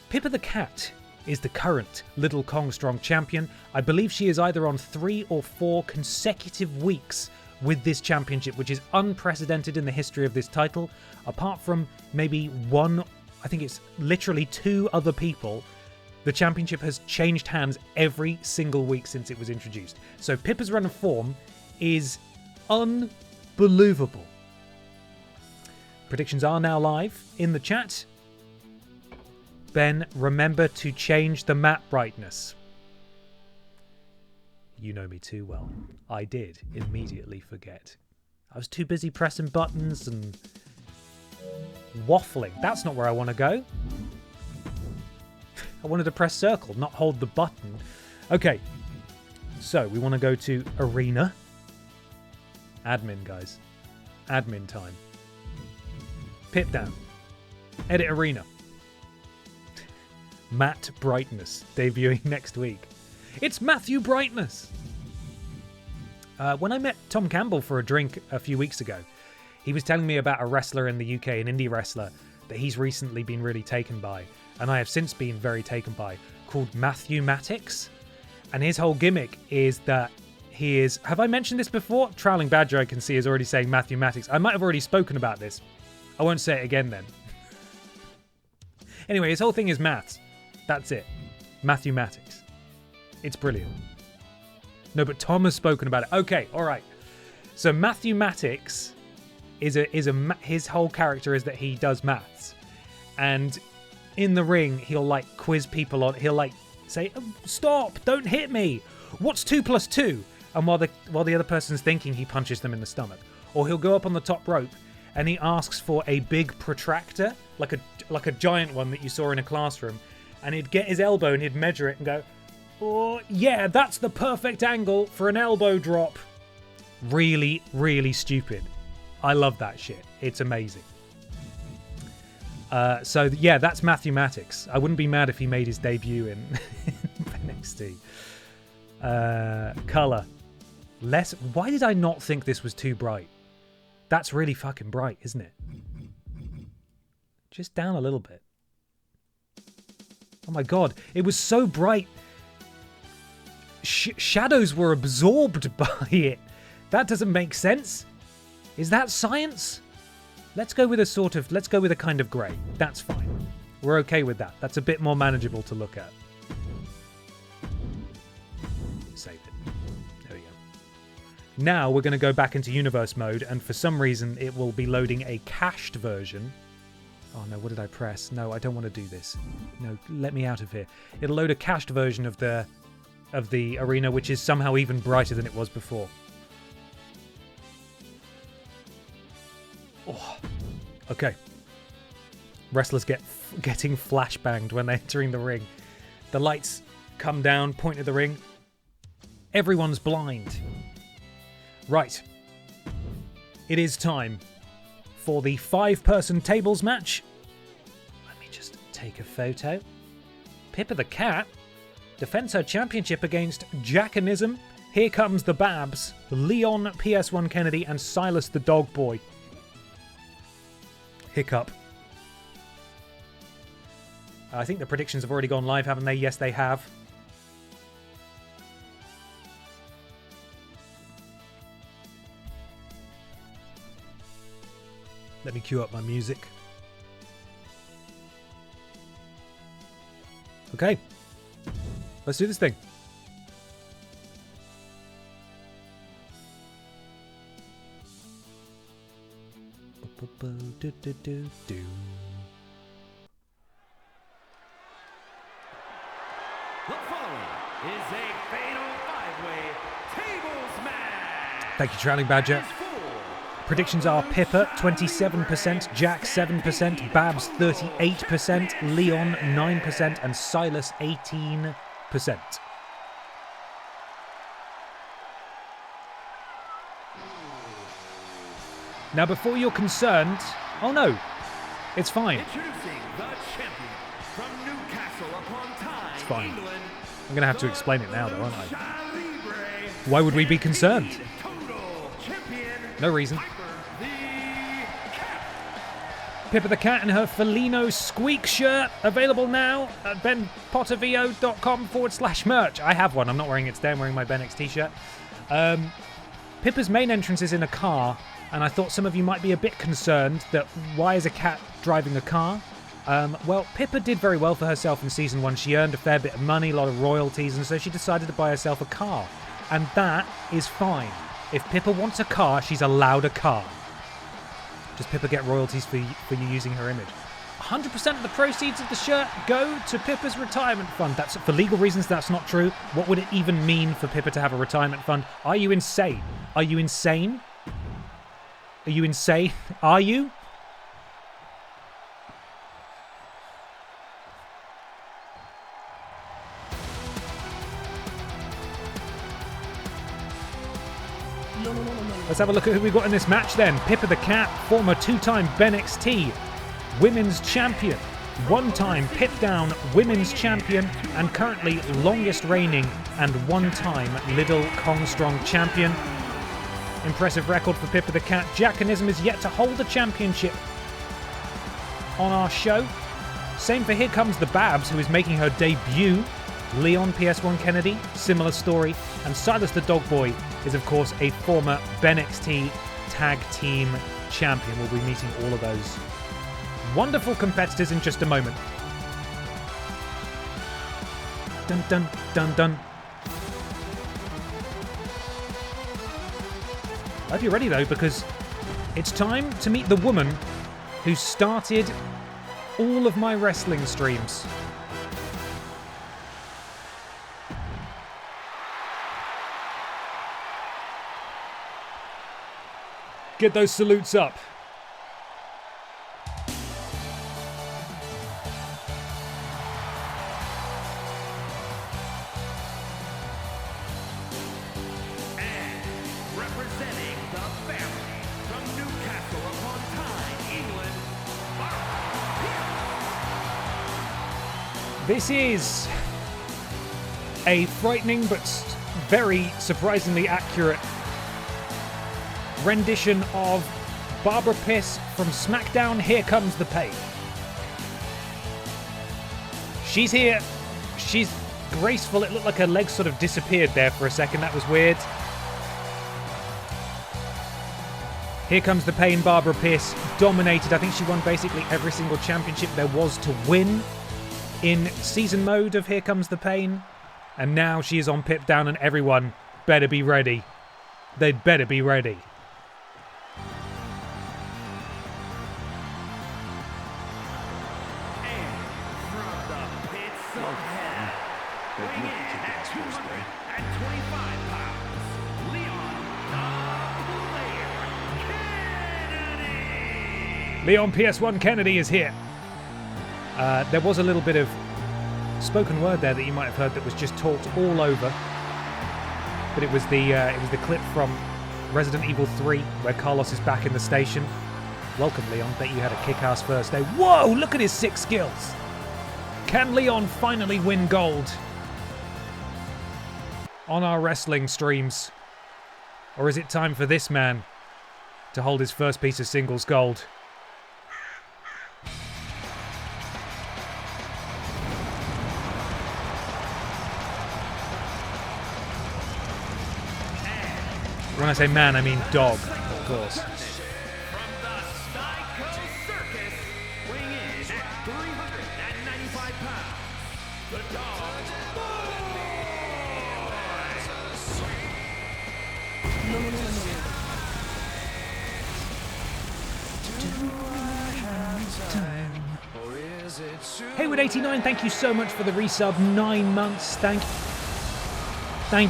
Pippa the Cat is the current Lidl Kong Strong champion. I believe she is either on 3 or 4 consecutive weeks with this championship, which is unprecedented in the history of this title. Apart from maybe one, I think it's literally 2 other people, the championship has changed hands every single week since it was introduced. So Pippa's run of form is unbelievable. Predictions are now live in the chat. Ben, remember to change the map brightness. You know me too well. I did immediately forget. I was too busy pressing buttons and waffling. That's not where I want to go. I wanted to press circle, not hold the button. Okay, so we want to go to Arena. Admin, guys. Admin time. PIPDOWN. Edit Arena. Matt Brightness, debuting next week. It's Matthew Brightness! When I met Tom Campbell for a drink a few weeks ago, he was telling me about a wrestler in the UK, an indie wrestler, that he's recently been really taken by, and I have since been very taken by, called Matthew Matix. And his whole gimmick is that he is... Have I mentioned this before? Trowling Badger, I can see, is already saying Matthew Matix. I might have already spoken about this. I won't say it again then. Anyway, his whole thing is maths. That's it. Matthew Matix. It's brilliant. No, but Tom has spoken about it. Okay, all right. So Matthew Matix his whole character is that he does maths, and in the ring he'll like quiz people on. He'll like say, oh, "Stop! Don't hit me! What's 2 + 2?" And while the other person's thinking, he punches them in the stomach. Or he'll go up on the top rope and he asks for a big protractor, like a giant one that you saw in a classroom. And he'd get his elbow and he'd measure it and go, "Oh, yeah, that's the perfect angle for an elbow drop." Really, really stupid. I love that shit. It's amazing. So, yeah, that's Matthew Matix. I wouldn't be mad if he made his debut in NXT. Colour. Less. Why did I not think this was too bright? That's really fucking bright, isn't it? Just down a little bit. Oh my god, it was so bright. Shadows were absorbed by it. That doesn't make sense. Is that science? Let's go with a kind of grey. That's fine. We're okay with that. That's a bit more manageable to look at. Save it. There we go. Now we're going to go back into universe mode, and for some reason it will be loading a cached version. Oh no, what did I press? No, I don't want to do this. No, let me out of here. It'll load a cached version of the arena, which is somehow even brighter than it was before. Oh, okay. Wrestlers getting flashbanged when they're entering the ring. The lights come down, point of the ring. Everyone's blind. Right. It is time for the 5-person tables match. Let me just take a photo. Pippa the Cat defends her championship against Jackanism. Here comes the Babs, Leon PS1 Kennedy, and Silas the Dog Boy. Hiccup. I think the predictions have already gone live, haven't they? Yes, they have. Let me cue up my music. Okay. Let's do this thing. The following is a fatal 5-way tables match. Thank you, Trailing Badger. Predictions are Pippa 27%, Jack 7%, Babs 38%, Leon 9%, and Silas 18%. Now, before you're concerned, oh no, it's fine. Introducing the champion from Newcastle upon Tyne, It's fine. England. I'm going to have to explain it now, though, aren't I? Why would we be concerned? Total champion. No reason. Piper the Cat. Pippa the Cat in her Felino squeak shirt, available now at benpottervo.com/merch. I have one. I'm not wearing it today. I'm wearing my BENXT t-shirt. Pippa's main entrance is in a car, and I thought some of you might be a bit concerned that why is a cat driving a car? Well, Pippa did very well for herself in Season 1. She earned a fair bit of money, a lot of royalties, and so she decided to buy herself a car. And that is fine. If Pippa wants a car, she's allowed a car. Does Pippa get royalties for you using her image? 100% of the proceeds of the shirt go to Pippa's retirement fund. That's for legal reasons. That's not true. What would it even mean for Pippa to have a retirement fund? Are you insane? Are you insane? Are you insane? Are you? Let's have a look at who we've got in this match then. Pippa the Cat, former 2-time BENXT Women's Champion, 1-time PIPDOWN Women's Champion, and currently longest reigning and 1-time Little Kong Strong Champion. Impressive record for Pippa the Cat. Jackanism is yet to hold the championship on our show. Same for Here Comes the Babs, who is making her debut. Leon PS1 Kennedy, similar story. And Silas the Dog Boy is, of course, a former BENXT Tag Team Champion. We'll be meeting all of those wonderful competitors in just a moment. Dun dun dun dun. I hope you're ready though, because it's time to meet the woman who started all of my wrestling streams. Get those salutes up. Representing the family from Newcastle upon Tyne, England. This is a frightening but very surprisingly accurate rendition of Barbara Piss from SmackDown. Here Comes the Pain. She's here. She's graceful. It looked like her legs sort of disappeared there for a second. That was weird. Here Comes the Pain. Barbara Pierce dominated. I think she won basically every single championship there was to win in season mode of Here Comes the Pain. And now she is on PIPDOWN, and everyone better be ready. They'd better be ready. And from the pits of hell, weighing in at 225 pounds, Leon the Player Kennedy. Leon PS1 Kennedy is here. There was a little bit of spoken word there that you might have heard that was just talked all over. But it was the clip from Resident Evil 3 where Carlos is back in the station. Welcome, Leon. Bet you had a kick-ass first day. Whoa, look at his 6 skills. Can Leon finally win gold on our wrestling streams? Or is it time for this man to hold his first piece of singles gold? When I say man, I mean dog, of course. From the Psycho Circus, weighing in at 395 pounds, the Dog Haywood89, thank you so much for the resub. 9 months, thank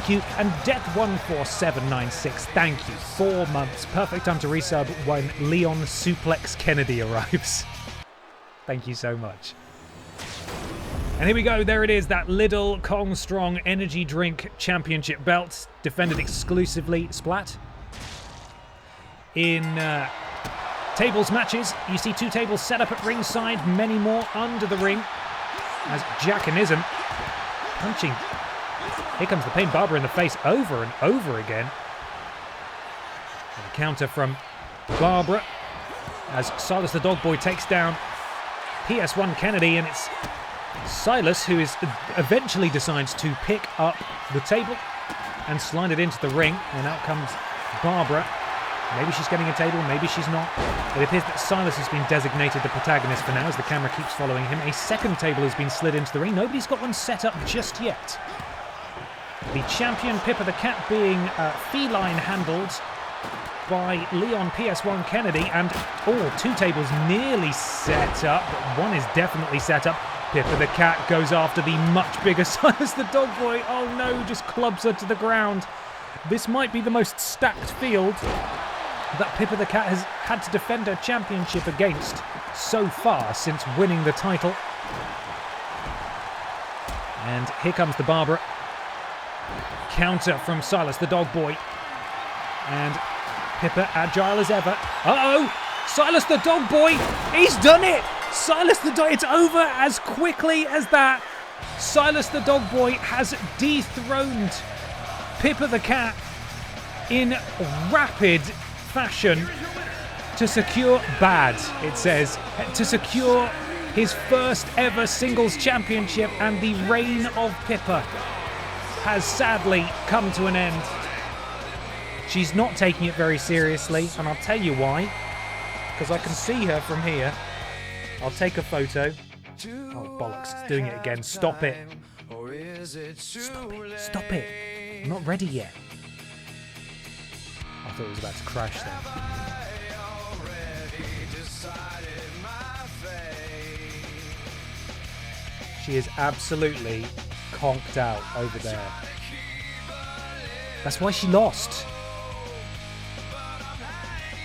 you. And Death14796, thank you. 4 months. Perfect time to resub when Leon Suplex Kennedy arrives. Thank you so much. And here we go. There it is. That Lidl Kong Strong Energy Drink Championship belt. Defended exclusively, Splat. In tables matches, you see 2 tables set up at ringside. Many more under the ring. As Jackanism punching. Here comes the Pain Barber in the face over and over again. And a counter from Barbara as Silas the Dog Boy takes down PS1 Kennedy, and it's Silas who eventually decides to pick up the table and slide it into the ring, and out comes Barbara. Maybe she's getting a table, maybe she's not. It appears that Silas has been designated the protagonist for now as the camera keeps following him. A second table has been slid into the ring. Nobody's got one set up just yet. The champion Pippa the Cat being feline handled by Leon PS1 Kennedy, and 2 tables nearly set up, but one is definitely set up. Pippa the Cat goes after the much bigger Silas the Dog Boy. Oh no, just clubs her to the ground. This might be the most stacked field that Pippa the Cat has had to defend her championship against so far since winning the title. And here comes the Barbara. Counter from Silas the Dog Boy. And Pippa agile as ever. Uh-oh! Silas the Dog Boy! He's done it! Silas the Dog... It's over as quickly as that. Silas the Dog Boy has dethroned Pippa the Cat in rapid fashion to secure it says, to secure his first ever singles championship, and the reign of Pippa has sadly come to an end. She's not taking it very seriously, and I'll tell you why. Because I can see her from here. I'll take a photo. Oh, bollocks. It's doing it again. Stop it. Stop it. Stop it. I'm not ready yet. I thought it was about to crash then. She is absolutely conked out over there. That's why she lost.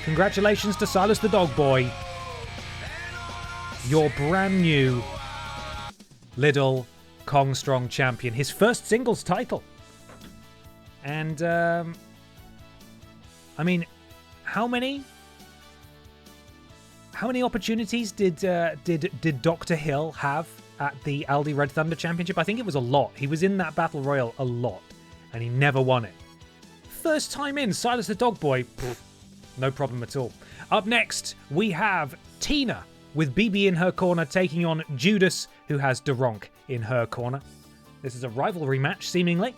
Congratulations to Silas the Dog Boy. Your brand new Lidl Kong Strong champion. His first singles title. And, I mean, how many opportunities did Dr. Hill have at the Aldi Red Thunder Championship? I think it was a lot. He was in that Battle Royal a lot, and he never won it. First time in, Silas the Dog Boy, no problem at all. Up next, we have Tina with BB in her corner taking on Judas, who has Duronk in her corner. This is a rivalry match, seemingly.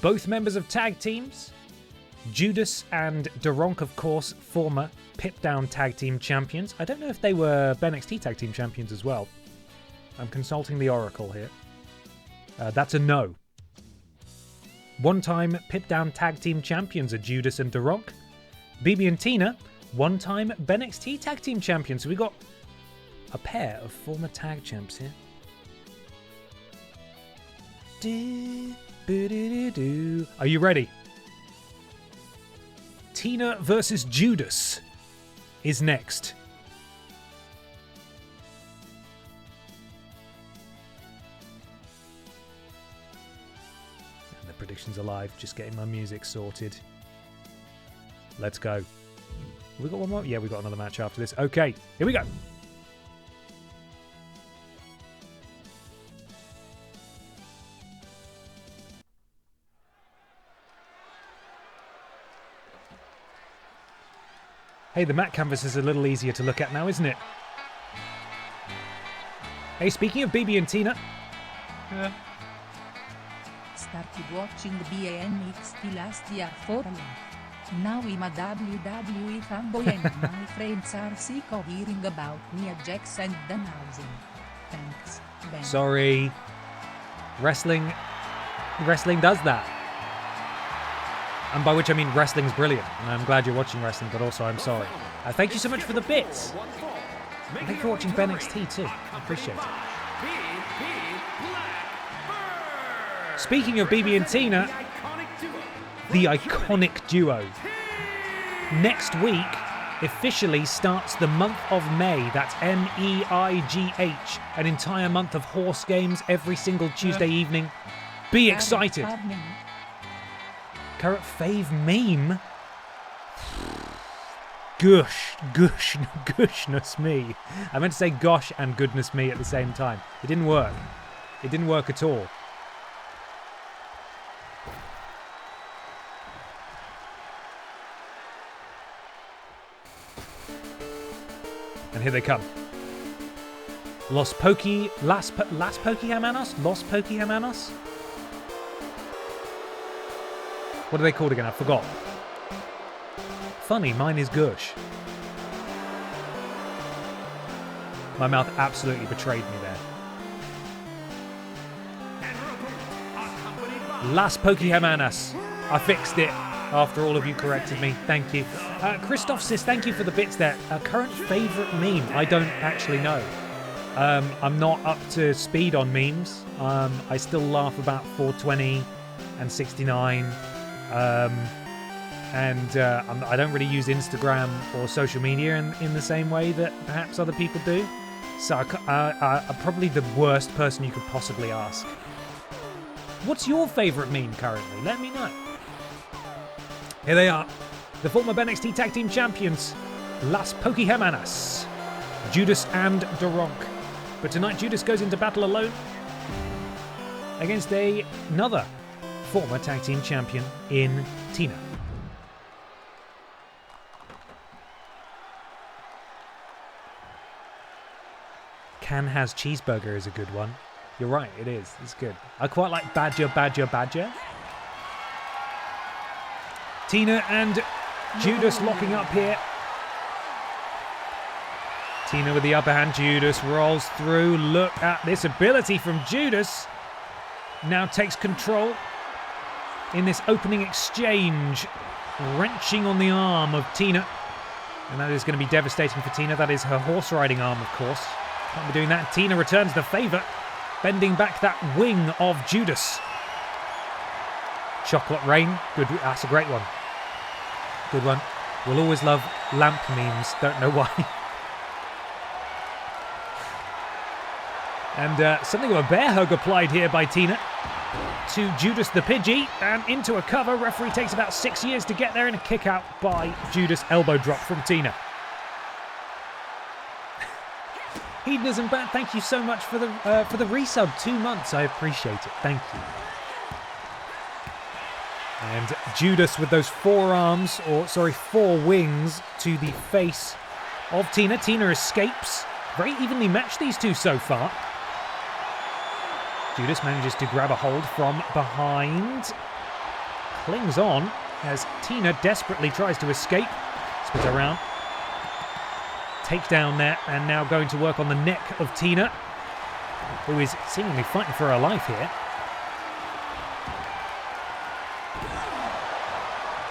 Both members of tag teams. Judas and Duronk, of course, former PIPDOWN tag team champions. I don't know if they were BENXT tag team champions as well. I'm consulting the Oracle here. That's a no. One-time PIPDOWN tag team champions are Judas and Duronk. BB and Tina, one-time BENXT tag team champions. So we got a pair of former tag champs here. Are you ready? Tina versus Judas is next. Station's alive. Just getting my music sorted. Let's go. Have we got one more? Yeah, we got another match after this. Okay, here we go. Hey, the mat canvas is a little easier to look at now, isn't it? Hey, speaking of BB and Tina. Started watching BENXT last year for a laugh. Now I'm a WWE fanboy and my friends are sick of hearing about Nia Jax and Danhausen. Thanks, Ben. Sorry. Wrestling does that. And by which I mean wrestling's brilliant. And I'm glad you're watching wrestling, but also I'm sorry. Thank you so much for the bits. Thank you for watching BENXT too. I appreciate it. Speaking of BB and Tina, the iconic duo. Next week officially starts the month of May. That's MEIGH. An entire month of horse games every single Tuesday evening. Be excited. Current fave meme? Gooshness me. I meant to say gosh and goodness me at the same time. It didn't work. It didn't work at all. And here they come. Las Pokehamanos? What are they called again? I forgot. Funny, mine is gush. My mouth absolutely betrayed me there. Las Pokehamanos. I fixed it after all of you corrected me. Thank you. Christoph says, thank you for the bits there. Current favourite meme? I don't actually know. I'm not up to speed on memes. I still laugh about 420 and 69. I don't really use Instagram or social media in the same way that perhaps other people do. So I'm probably the worst person you could possibly ask. What's your favourite meme currently? Let me know. Here they are, the former BENXT Tag Team Champions, Las Pokehamanos, Judas and Doronk. But tonight Judas goes into battle alone against another former Tag Team Champion in Tina. Can Has Cheeseburger is a good one. You're right, it is. It's good. I quite like Badger. Tina and Judas locking up here. Tina with the upper hand. Judas rolls through. Look at this ability from Judas. Now takes control in this opening exchange. Wrenching on the arm of Tina. And that is going to be devastating for Tina. That is her horse riding arm, of course. Can't be doing that. Tina returns the favour. Bending back that wing of Judas. Chocolate Rain. Good. That's a great one. Good one. We'll always love lamp memes. Don't know why. And something of a bear hug applied here by Tina to Judas the Pidgey. And into a cover. Referee takes about 6 years to get there, and a kick out by Judas. Elbow drop from Tina. Hedonism Bat, thank you so much for the resub. 2 months. I appreciate it. Thank you. And Judas with those four wings to the face of Tina. Tina escapes. Very evenly matched, these two so far. Judas manages to grab a hold from behind. Clings on as Tina desperately tries to escape. Spins around. Takedown there, and now going to work on the neck of Tina, who is seemingly fighting for her life here.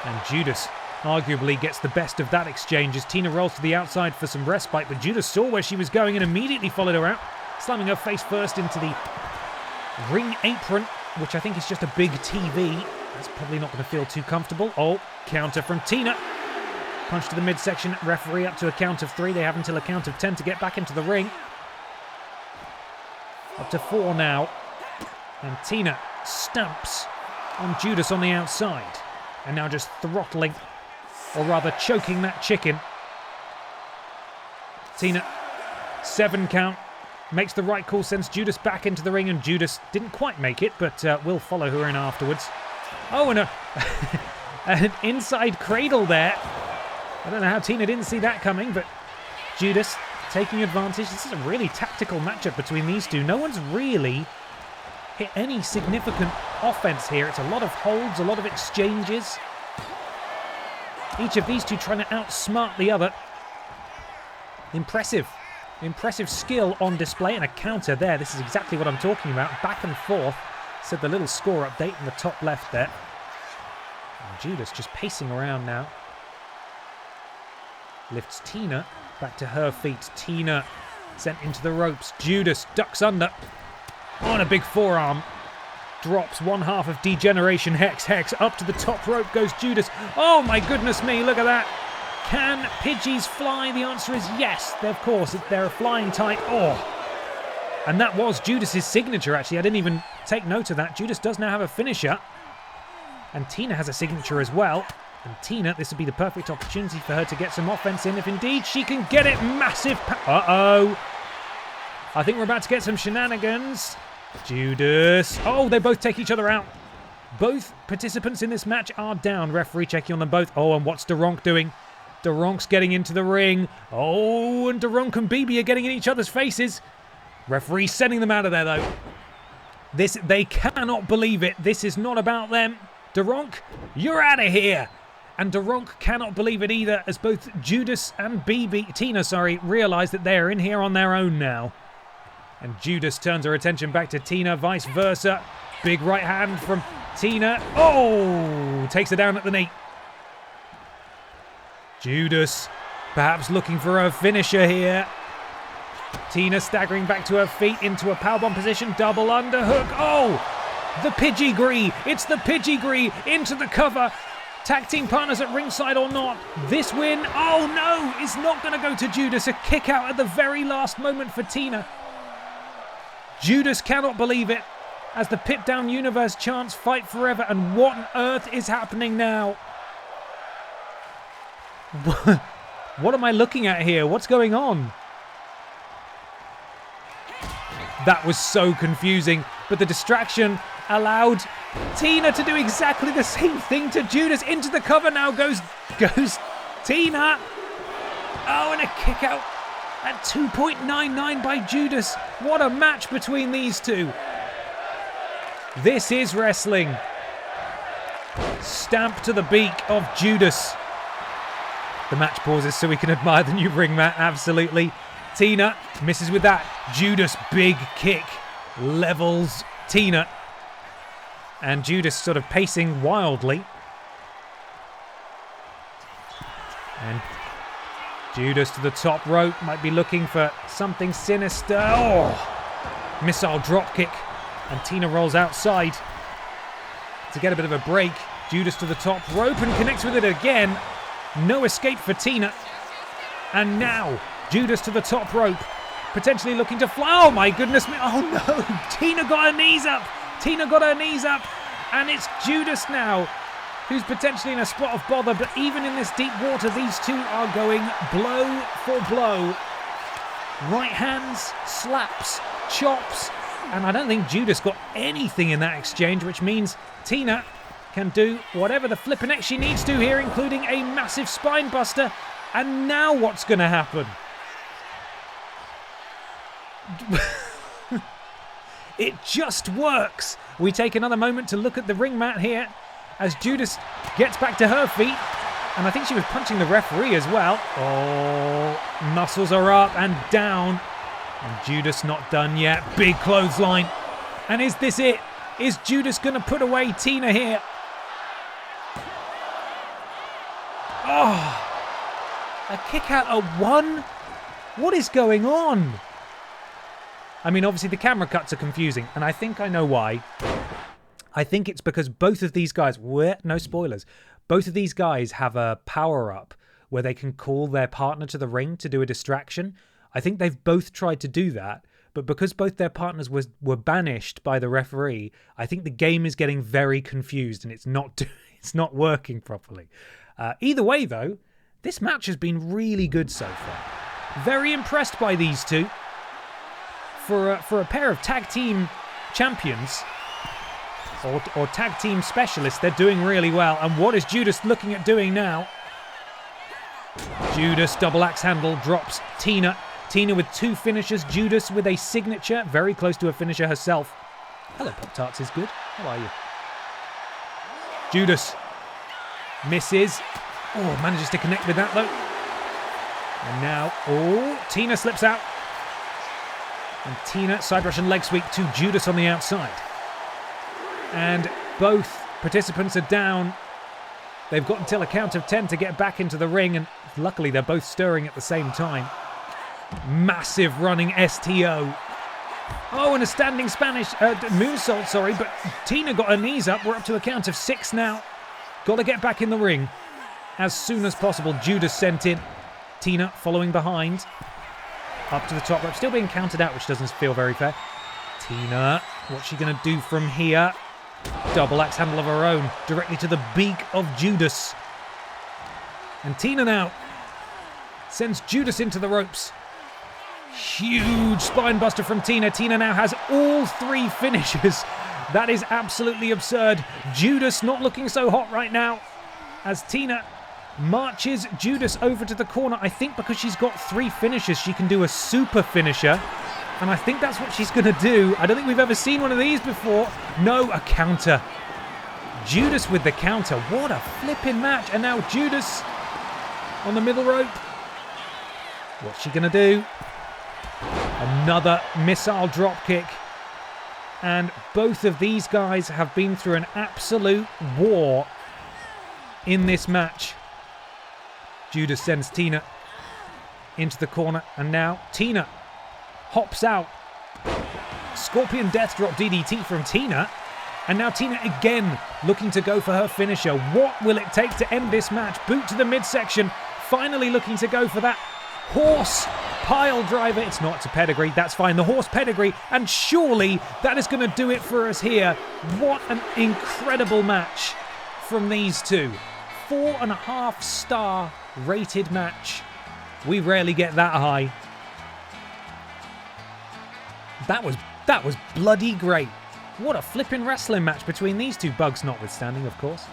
And Judas arguably gets the best of that exchange as Tina rolls to the outside for some respite, but Judas saw where she was going and immediately followed her out, slamming her face first into the ring apron, which I think is just a big TV. That's probably not going to feel too comfortable. Oh, counter from Tina. Punch to the midsection, referee up to a count of 3. They have until a count of 10 to get back into the ring. Up to 4 now. And Tina stamps on Judas on the outside. And now just throttling, or rather choking that chicken. Tina, 7 count, makes the right call, sends Judas back into the ring, and Judas didn't quite make it, but will follow her in afterwards. Oh, and an inside cradle there. I don't know how Tina didn't see that coming, but Judas taking advantage. This is a really tactical matchup between these two. No one's really hit any significant offense here. It's a lot of holds, a lot of exchanges. Each of these two trying to outsmart the other. Impressive skill on display, and a counter there. This is exactly what I'm talking about. Back and forth, said the little score update in the top left there. And Judas just pacing around now. Lifts Tina back to her feet. Tina sent into the ropes. Judas ducks under on a big forearm. Drops one half of Degeneration Hex. Up to the top rope goes Judas. Oh my goodness me, look at that. Can Pidgeys fly? The answer is yes. Of course, they're a flying type. Oh. And that was Judas's signature, actually. I didn't even take note of that. Judas does now have a finisher. And Tina has a signature as well. And Tina, this would be the perfect opportunity for her to get some offense in, if indeed she can get it. Massive uh-oh. I think we're about to get some shenanigans. Judas. Oh, they both take each other out. Both participants in this match are down. Referee checking on them both. Oh, and what's Daronk doing? Daronk's getting into the ring. Oh, and Daronk and BB are getting in each other's faces. Referee sending them out of there, though. They cannot believe it. This is not about them. Daronk, you're out of here. And Daronk cannot believe it either, as both Judas and Tina, realise that they are in here on their own now. And Judas turns her attention back to Tina, vice versa. Big right hand from Tina. Oh, takes her down at the knee. Judas perhaps looking for her finisher here. Tina staggering back to her feet into a powerbomb position. Double underhook. Oh, the Pidgey-gree. It's the Pidgey-gree into the cover. Tag team partners at ringside or not. This win, oh no, is not going to go to Judas. A kick out at the very last moment for Tina. Judas cannot believe it as the PIPDOWN universe chants fight forever. And what on earth is happening now? What am I looking at here? What's going on? That was so confusing, but the distraction allowed Tina to do exactly the same thing to Judas. Into the cover now goes Tina. Oh, and a kick out at 2.99 by Judas. What a match between these two. This is wrestling. Stamp to the beak of Judas. The match pauses so we can admire the new ring mat, absolutely. Tina misses with that. Judas, big kick, levels Tina. And Judas sort of pacing wildly. And Judas to the top rope, might be looking for something sinister. Oh, missile drop kick. And Tina rolls outside to get a bit of a break. Judas to the top rope and connects with it again. No escape for Tina. And now, Judas to the top rope. Potentially looking to fly. Oh my goodness me. Oh no. Tina got her knees up. And it's Judas now, who's potentially in a spot of bother. But even in this deep water, these two are going blow for blow. Right hands, slaps, chops. And I don't think Judas got anything in that exchange, which means Tina can do whatever the flippin' X she needs to here, including a massive spine buster. And now what's going to happen? It just works. We take another moment to look at the ring mat here as Judas gets back to her feet. And I think she was punching the referee as well. Oh, muscles are up and down. And Judas not done yet. Big clothesline. And is this it? Is Judas going to put away Tina here? Oh, a kick out at 1? What is going on? I mean, obviously the camera cuts are confusing, and I think I know why. I think it's because both of these guys, no spoilers, both of these guys have a power-up where they can call their partner to the ring to do a distraction. I think they've both tried to do that, but because both their partners were banished by the referee, I think the game is getting very confused and it's not working properly. Either way, though, this match has been really good so far. Very impressed by these two. For a pair of tag team champions, or tag team specialists, they're doing really well. And what is Judas looking at doing now? Judas, double axe handle, drops Tina. Tina with 2 finishes. Judas with a signature, very close to a finisher herself. Hello, Pop-Tarts is good. How are you? Judas misses. Oh, manages to connect with that, though. And now, Tina slips out. And Tina, side rush and leg sweep to Judas on the outside. And both participants are down. They've got until a count of 10 to get back into the ring, and luckily they're both stirring at the same time. Massive running STO. Oh, and a standing Spanish moonsault, sorry, but Tina got her knees up. We're up to a count of 6 now. Got to get back in the ring as soon as possible. Judas sent in. Tina following behind. Up to the top rope, still being counted out, which doesn't feel very fair. Tina, what's she going to do from here? Double axe handle of her own, directly to the beak of Judas. And Tina now sends Judas into the ropes. Huge spine buster from Tina. Tina now has all 3 finishes. That is absolutely absurd. Judas not looking so hot right now as Tina marches Judas over to the corner. I think because she's got 3 finishes, she can do a super finisher. And I think that's what she's going to do. I don't think we've ever seen one of these before. No, a counter. Judas with the counter. What a flipping match. And now Judas on the middle rope. What's she going to do? Another missile drop kick. And both of these guys have been through an absolute war in this match. Judas sends Tina into the corner. And now Tina hops out. Scorpion Death Drop DDT from Tina. And now Tina again looking to go for her finisher. What will it take to end this match? Boot to the midsection. Finally looking to go for that horse pile driver. It's not, it's a pedigree. That's fine. The horse pedigree. And surely that is going to do it for us here. What an incredible match from these two. 4.5 star rated match. We rarely get that high. That was bloody great. What a flipping wrestling match between these two, bugs notwithstanding, of course.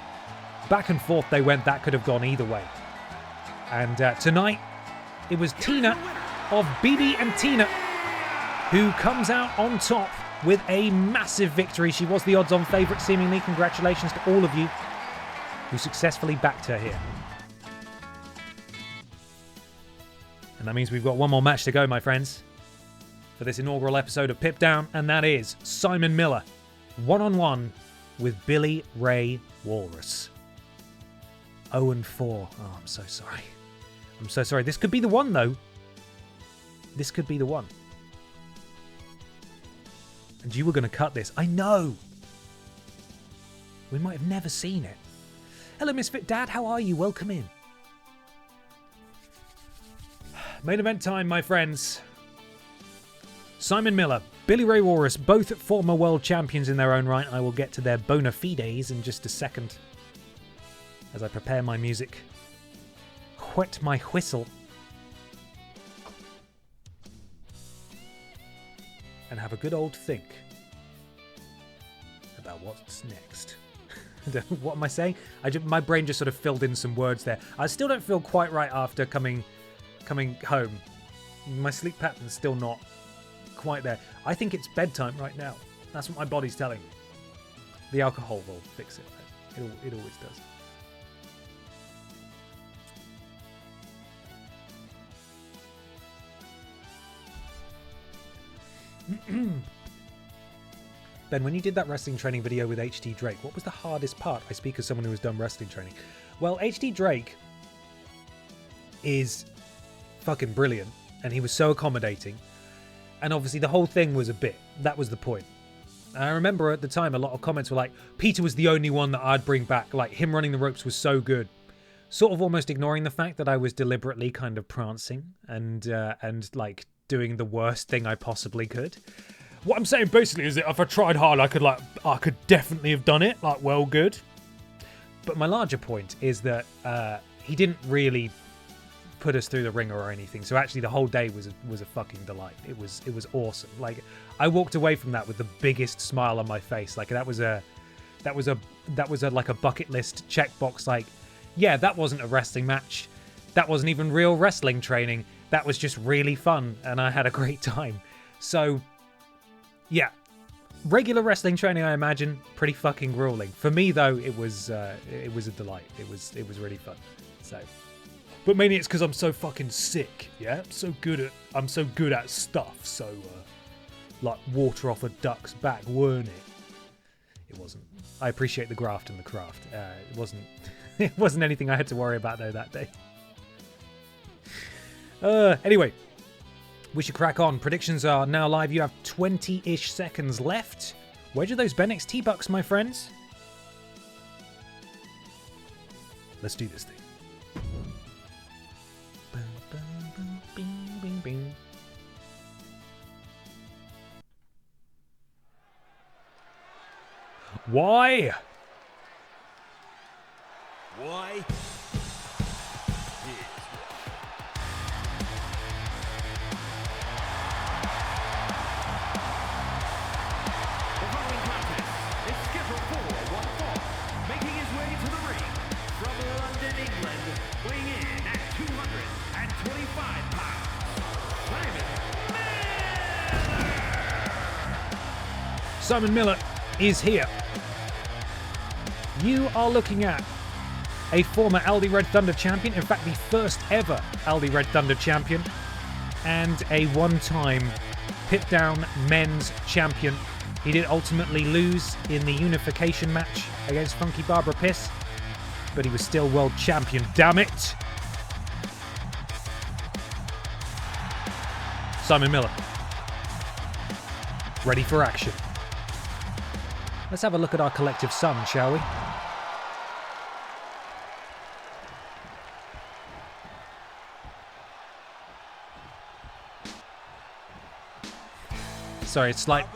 Back and forth they went. That could have gone either way. And tonight, it was Tina of BB and Tina who comes out on top with a massive victory. She was the odds-on favourite, seemingly. Congratulations to all of you who successfully backed her here. And that means we've got one more match to go, my friends, for this inaugural episode of PIPDOWN, and that is Simon Miller, one-on-one with Billy Ray Walrus. 0-4. Oh, I'm so sorry. I'm so sorry. This could be the one, though. This could be the one. And you were going to cut this. I know. We might have never seen it. Hello, Misfit Dad. How are you? Welcome in. Main event time, my friends. Simon Miller, Billy Ray Walrus, both former world champions in their own right. I will get to their bona fides in just a second as I prepare my music. Whet my whistle. And have a good old think about what's next. What am I saying? My brain just sort of filled in some words there. I still don't feel quite right after coming home. My sleep pattern's still not quite there. I think it's bedtime right now. That's what my body's telling me. The alcohol will fix it. It always does. Ben, when you did that wrestling training video with HD Drake, what was the hardest part? I speak as someone who has done wrestling training. Well, HD Drake is fucking brilliant, and he was so accommodating. And obviously the whole thing was a bit. That was the point. And I remember at the time a lot of comments were like, Peter was the only one that I'd bring back. Like, him running the ropes was so good. Sort of almost ignoring the fact that I was deliberately kind of prancing and like doing the worst thing I possibly could. What I'm saying basically is that if I tried hard, I could definitely have done it, like, well, good. But my larger point is that he didn't really put us through the ringer or anything. So actually, the whole day was a fucking delight. It was awesome. Like, I walked away from that with the biggest smile on my face. Like, that was like a bucket list checkbox. Like, yeah, that wasn't a wrestling match. That wasn't even real wrestling training. That was just really fun, and I had a great time. So, yeah, regular wrestling training, I imagine, pretty fucking grueling. For me, though, it was a delight. It was really fun. So, but mainly it's because I'm so fucking sick. Yeah, I'm so good at stuff. So, like water off a duck's back, weren't it? It wasn't. I appreciate the graft and the craft. It wasn't. It wasn't anything I had to worry about though that day. Anyway, we should crack on. Predictions are now live. You have 20-ish seconds left. Where do those BENXT bucks, my friends? Let's do this thing. Why? Why? Simon Miller is here. You are looking at a former Aldi Red Thunder champion, in fact the first ever Aldi Red Thunder champion, and a one-time PIPDOWN men's champion. He did ultimately lose in the unification match against Funky Barbara Piss, but he was still world champion, damn it! Simon Miller. Ready for action. Let's have a look at our collective sum, shall we? Sorry, slight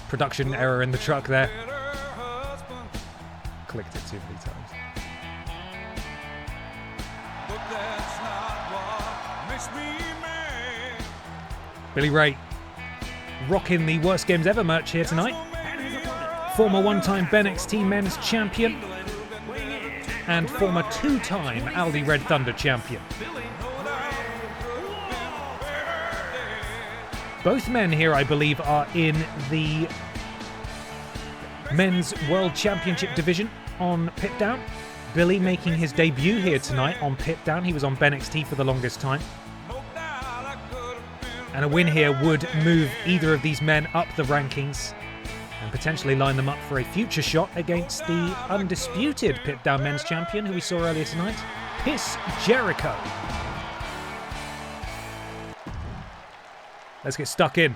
production error in the truck there. Clicked it too many times. Billy Ray rocking the Worst Games Ever merch here tonight. Former one-time BENXT men's champion and former two-time Aldi Red Thunder champion. Both men here, I believe, are in the men's World Championship division on PIPDOWN. Billy making his debut here tonight on PIPDOWN. He was on BENXT for the longest time. And a win here would move either of these men up the rankings and potentially line them up for a future shot against the undisputed PIPDOWN men's champion, who we saw earlier tonight, Piss Jericho. Let's get stuck in.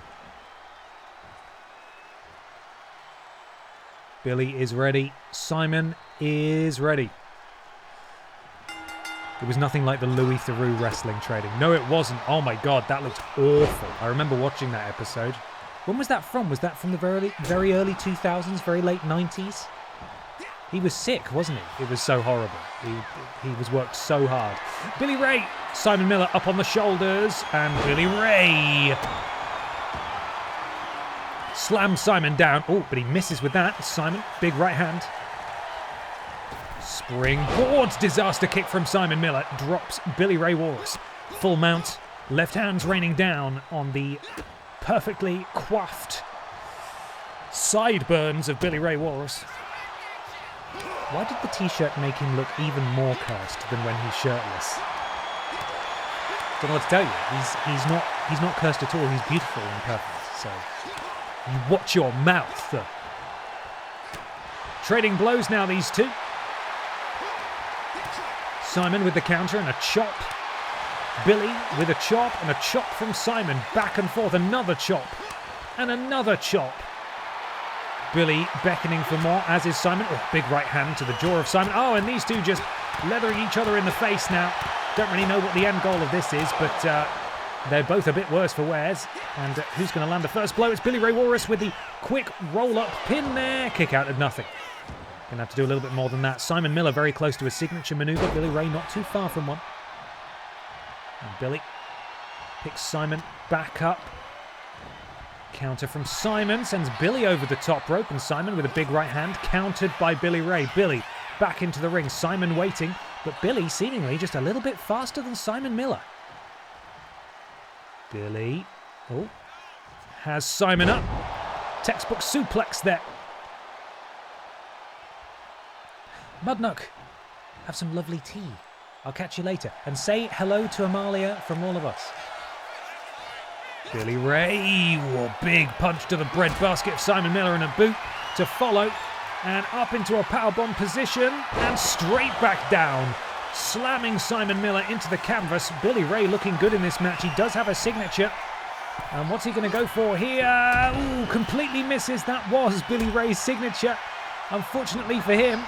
Billy is ready. Simon is ready. It was nothing like the Louis Theroux wrestling training. No, it wasn't. Oh my god, that looked awful. I remember watching that episode. When was that from? Was that from the very early 2000s, very late 90s? He was sick, wasn't he? It was so horrible. He was worked so hard. Billy Ray! Simon Miller up on the shoulders, and Billy Ray slams Simon down. Oh, but he misses with that. Simon, big right hand. Springboards, disaster kick from Simon Miller. Drops Billy Ray Walrus. Full mount, left hands raining down on the perfectly coiffed sideburns of Billy Ray Walrus. Why did the t-shirt make him look even more cursed than when he's shirtless? Don't know what to tell you. He's not cursed at all. He's beautiful and perfect. So you watch your mouth. Trading blows now, these two. Simon with the counter and a chop. Billy with a chop and a chop from Simon. Back and forth, another chop and another chop. Billy beckoning for more, as is Simon. Oh, big right hand to the jaw of Simon. Oh, and these two just leathering each other in the face now. Don't really know what the end goal of this is, but They're both a bit worse for wears. And who's going to land the first blow? It's Billy Ray Walrus with the quick roll-up pin there. Kick out of nothing. Going to have to do a little bit more than that. Simon Miller very close to a signature maneuver. Billy Ray not too far from one. And Billy picks Simon back up. Counter from Simon sends Billy over the top rope, and Simon with a big right hand countered by Billy Ray. Billy back into the ring. Simon waiting, but Billy seemingly just a little bit faster than Simon Miller. Billy has Simon up. Textbook suplex there. Mudnook, have some lovely tea. I'll catch you later. And say hello to Amalia from all of us. Billy Ray, big punch to the breadbasket of Simon Miller and a boot to follow. And up into a powerbomb position and straight back down. Slamming Simon Miller into the canvas. Billy Ray looking good in this match. He does have a signature. And what's he going to go for here? Ooh, completely misses. That was Billy Ray's signature. Unfortunately for him,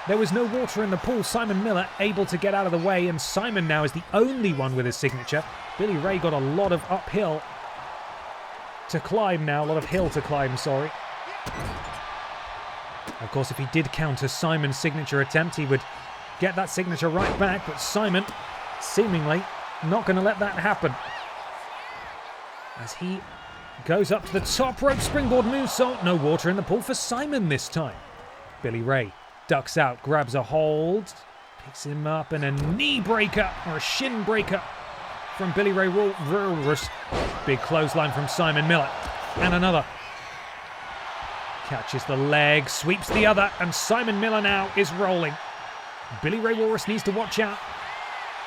there was no water in the pool. Simon Miller able to get out of the way, and Simon now is the only one with his signature. Billy Ray got a lot of uphill to climb now. A lot of hill to climb, sorry. Of course, if he did counter Simon's signature attempt, he would get that signature right back, but Simon seemingly not going to let that happen. As he goes up to the top rope, springboard moonsault. No water in the pool for Simon this time. Billy Ray ducks out, grabs a hold, picks him up, and a knee breaker, or a shin breaker from Billy Ray Walrus. Big clothesline from Simon Miller. And another. Catches the leg, sweeps the other, and Simon Miller now is rolling. Billy Ray Walrus needs to watch out.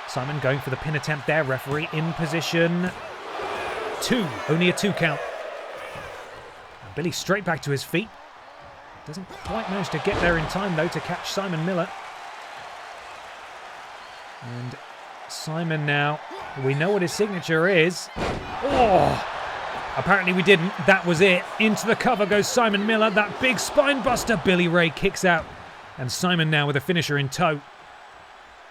Simon going for the pin attempt there. Referee in position 2. Only a 2 count. And Billy straight back to his feet. Doesn't quite manage to get there in time, though, to catch Simon Miller. And Simon now, we know what his signature is. Oh! Apparently we didn't. That was it. Into the cover goes Simon Miller. That big spine buster. Billy Ray kicks out. And Simon now with a finisher in tow.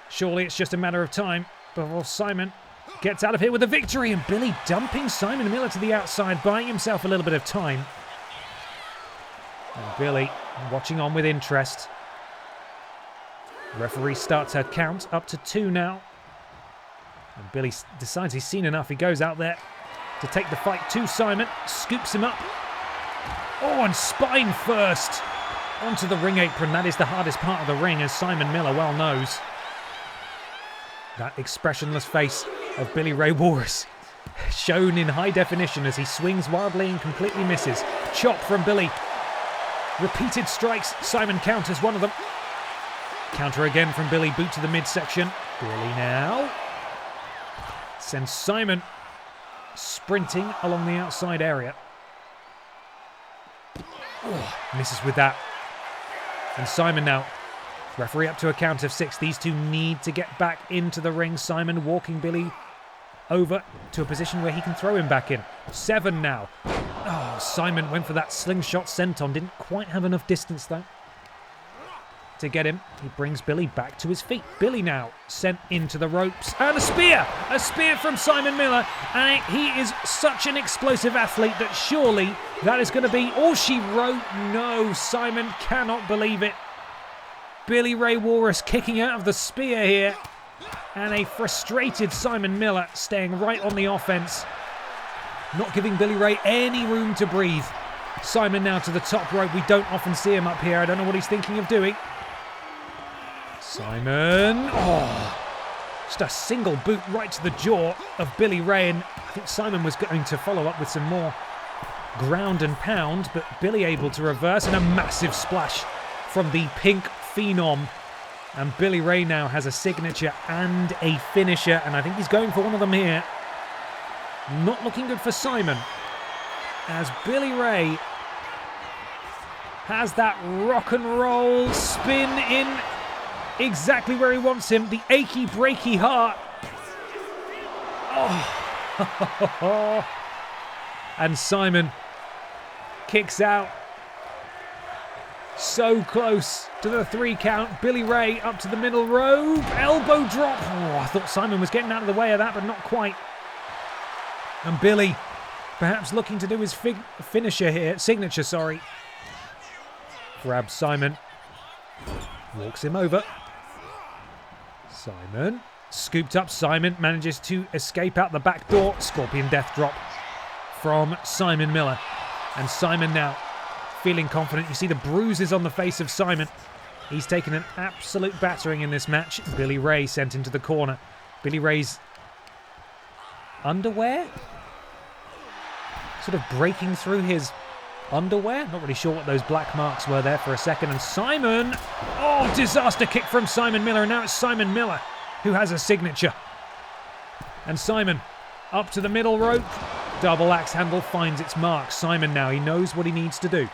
Surely it's just a matter of time before Simon gets out of here with a victory. And Billy dumping Simon Miller to the outside, buying himself a little bit of time. And Billy watching on with interest. Referee starts her count up to 2 now. And Billy decides he's seen enough. He goes out there to take the fight to Simon. Scoops him up. Oh, and spine first. Onto the ring apron. That is the hardest part of the ring, as Simon Miller well knows. That expressionless face of Billy Ray Walrus shown in high definition as he swings wildly and completely misses. Chop from Billy. Repeated strikes. Simon counters one of them. Counter again from Billy. Boot to the midsection. Billy now sends Simon sprinting along the outside area. Oh, misses with that. And Simon now, referee up to a count of 6. These two need to get back into the ring. Simon walking Billy over to a position where he can throw him back in. 7 now. Oh, Simon went for that slingshot senton. Didn't quite have enough distance though to get him. He brings Billy back to his feet. Billy now sent into the ropes. And a spear! A spear from Simon Miller. And he is such an explosive athlete that surely that is going to be all she wrote. No, Simon cannot believe it. Billy Ray Walrus kicking out of the spear here. And a frustrated Simon Miller staying right on the offense. Not giving Billy Ray any room to breathe. Simon now to the top rope. We don't often see him up here. I don't know what he's thinking of doing. Simon. Oh, just a single boot right to the jaw of Billy Ray. And I think Simon was going to follow up with some more ground and pound, but Billy able to reverse, and a massive splash from the pink phenom. And Billy Ray now has a signature and a finisher, and I think he's going for one of them here. Not looking good for Simon, as Billy Ray has that rock and roll spin in exactly where he wants him. The achy, breaky heart. Oh. And Simon kicks out. So close to the 3 count. Billy Ray up to the middle rope. Elbow drop. Oh, I thought Simon was getting out of the way of that, but not quite. And Billy, perhaps looking to do his signature, sorry. Grabs Simon. Walks him over. Simon. Scooped up. Simon manages to escape out the back door. Scorpion death drop from Simon Miller. And Simon now feeling confident. You see the bruises on the face of Simon. He's taken an absolute battering in this match. Billy Ray sent into the corner. Billy Ray's underwear? Sort of breaking through his underwear. Not really sure what those black marks were there for a second. And Simon, oh, disaster kick from Simon Miller. And now it's Simon Miller who has a signature. And Simon up to the middle rope. Double axe handle finds its mark. Simon now, he knows what he needs to do.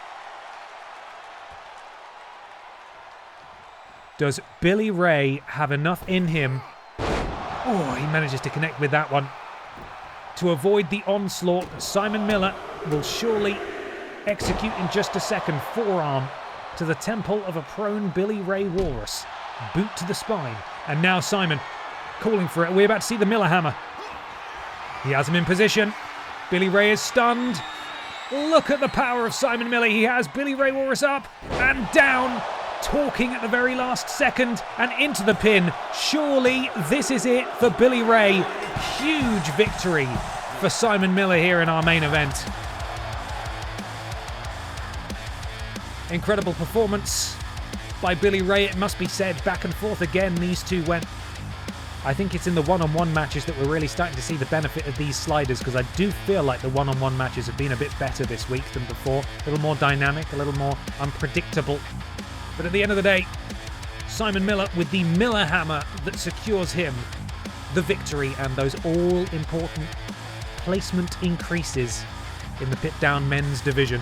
Does Billy Ray have enough in him? Oh, he manages to connect with that one. To avoid the onslaught, Simon Miller will surely execute in just a second. Forearm to the temple of a prone Billy Ray Walrus. Boot to the spine. And now Simon calling for it. We're about to see the Miller hammer. He has him in position. Billy Ray is stunned. Look at the power of Simon Miller. He has Billy Ray Walrus up and down. Talking at the very last second and into the pin. Surely this is it for Billy Ray. Huge victory for Simon Miller here in our main event. Incredible performance by Billy Ray, it must be said. Back and forth again, these two went. I think it's in the one-on-one matches that we're really starting to see the benefit of these sliders, because I do feel like the one-on-one matches have been a bit better this week than before. A little more dynamic, a little more unpredictable. But at the end of the day, Simon Miller with the Miller hammer that secures him the victory and those all-important placement increases in the PIPDOWN men's division.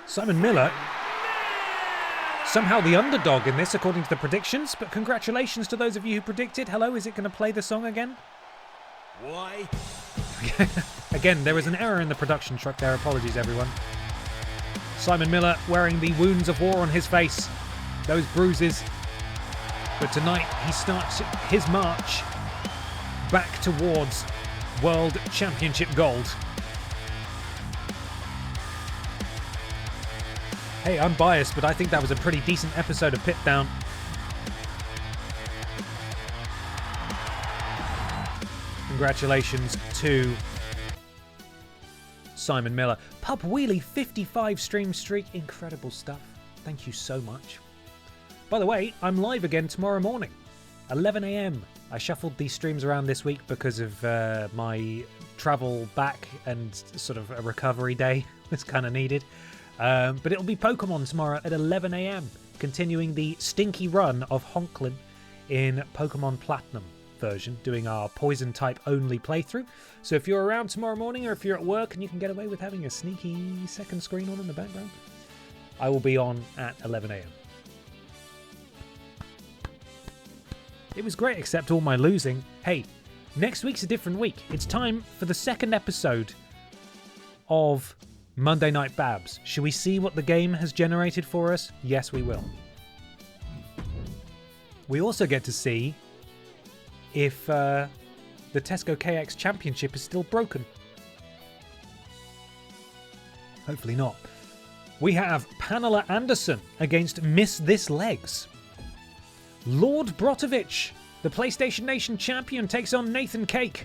Simon Miller, somehow the underdog in this according to the predictions, but congratulations to those of you who predicted. Hello, is it going to play the song again? Why? Again, there was an error in the production truck there. Apologies, everyone. Simon Miller wearing the wounds of war on his face, those bruises. But tonight he starts his march back towards World Championship gold. Hey, I'm biased, but I think that was a pretty decent episode of PIPDOWN. Congratulations to Simon Miller. Pub Wheelie, 55 stream streak. Incredible stuff. Thank you so much. By the way, I'm live again tomorrow morning, 11 a.m. I shuffled these streams around this week because of my travel back and sort of a recovery day was kind of needed. But it'll be Pokémon tomorrow at 11 a.m, continuing the stinky run of Honklin in Pokémon Platinum version, doing our poison type only playthrough. So if you're around tomorrow morning, or if you're at work and you can get away with having a sneaky second screen on in the background, I will be on at 11 a.m. It was great, except all my losing. Hey, next week's a different week. It's time for the second episode of Monday Night Babs. Shall we see what the game has generated for us? Yes, we will. We also get to see if the Tesco KX Championship is still broken. Hopefully not. We have Pamela Anderson against Miss This Legs. Lord Brotovich, the PlayStation Nation champion, takes on Nathan Cake.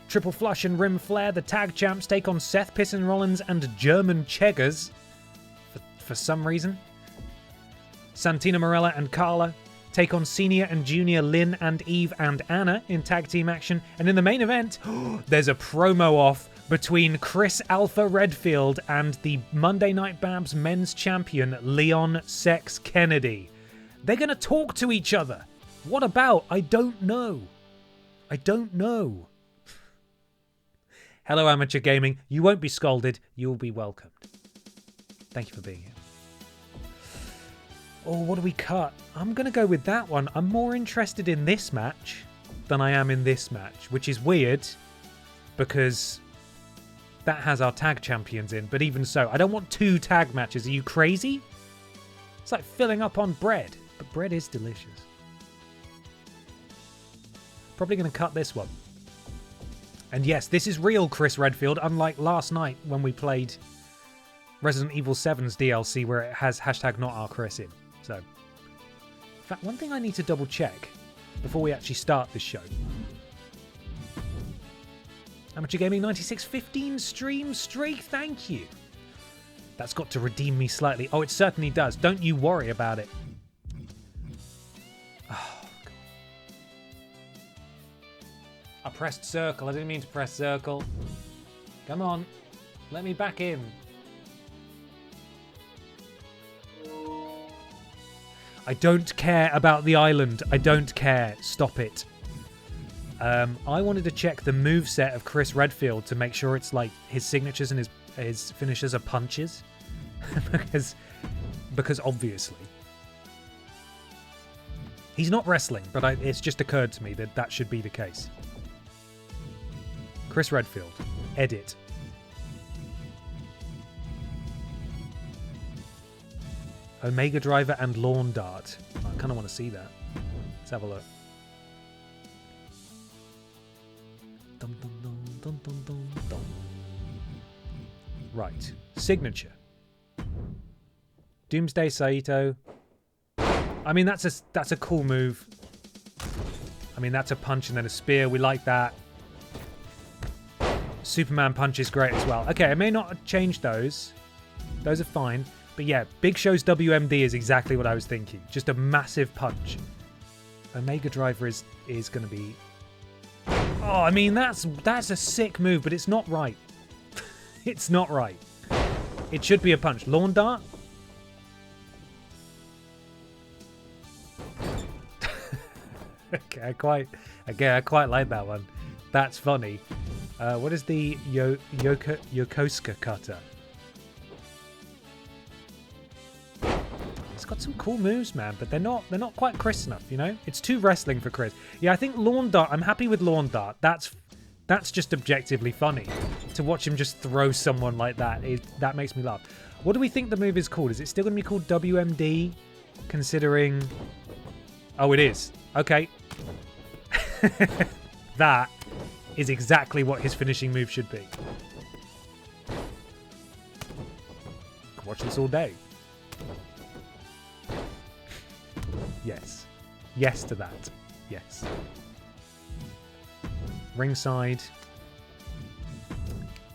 Triple Flush and Rim Flare, the tag champs, take on Seth Pisson Rollins and German Cheggers. For some reason. Santina Morella and Carla take on Senior and Junior Lynn and Eve and Anna in tag team action. And in the main event, there's a promo off between Chris Alpha Redfield and the Monday Night Babs men's champion, Leon Sex Kennedy. They're going to talk to each other. What about? I don't know. I don't know. Hello, Amateur Gaming. You won't be scolded. You will be welcomed. Thank you for being here. Oh, what do we cut? I'm going to go with that one. I'm more interested in this match than I am in this match, which is weird because that has our tag champions in. But even so, I don't want 2 tag matches. Are you crazy? It's like filling up on bread, but bread is delicious. Probably going to cut this one. And yes, this is real Chris Redfield, unlike last night when we played Resident Evil 7's DLC where it has #NotOurChris in. So, in fact, one thing I need to double check before we actually start this show. Amateur Gaming 96, 15 stream streak, thank you. That's got to redeem me slightly. Oh, it certainly does. Don't you worry about it. Oh, God. I pressed circle. I didn't mean to press circle. Come on. Let me back in. I don't care about the island. I don't care. Stop it. I wanted to check the moveset of Chris Redfield to make sure it's like his signatures and his finishes are punches. because obviously. He's not wrestling, but it's just occurred to me that should be the case. Chris Redfield. Edit. Omega Driver and Lawn Dart. I kind of want to see that. Let's have a look. Dum, dum, dum, dum, dum, dum, dum. Right. Signature. Doomsday Saito. I mean, that's a cool move. I mean, that's a punch and then a spear. We like that. Superman punch is great as well. Okay, I may not change those. Those are fine. But yeah, Big Show's WMD is exactly what I was thinking. Just a massive punch. Omega Driver is going to be... Oh, I mean, that's a sick move, but it's not right. It's not right. It should be a punch. Lawn Dart? Okay, I quite like that one. That's funny. What is the Yokosuka cutter? It's got some cool moves, man, but they're not quite Chris enough, you know? It's too wrestling for Chris. Yeah, I think Lawn Dart, I'm happy with Lawn Dart. That's just objectively funny. To watch him just throw someone like that, that makes me laugh. What do we think the move is called? Is it still going to be called WMD? Considering... Oh, it is. Okay. That is exactly what his finishing move should be. Could watch this all day. Yes. Yes to that. Yes. Ringside.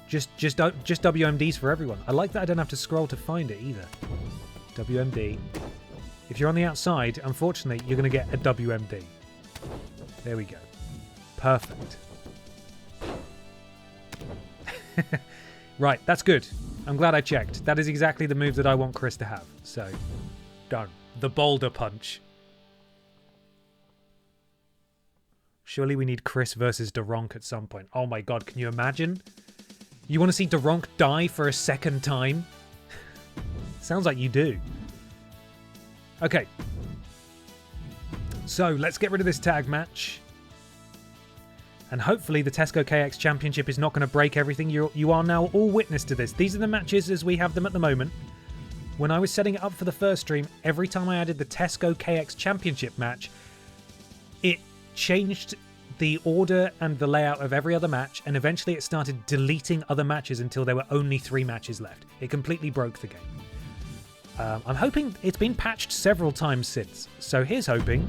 Just WMDs for everyone. I like that I don't have to scroll to find it either. WMD. If you're on the outside, unfortunately, you're going to get a WMD. There we go. Perfect. Right, that's good. I'm glad I checked. That is exactly the move that I want Chris to have. So, done. The boulder punch. Surely we need Chris versus Daronk at some point. Oh my god, can you imagine? You want to see Daronk die for a second time? Sounds like you do. Okay. So, let's get rid of this tag match. And hopefully the Tesco KX Championship is not going to break everything. You are now all witness to this. These are the matches as we have them at the moment. When I was setting it up for the first stream, every time I added the Tesco KX Championship match, it changed the order and the layout of every other match, and eventually it started deleting other matches until there were only 3 matches left. It completely broke the game. I'm hoping it's been patched several times since, so here's hoping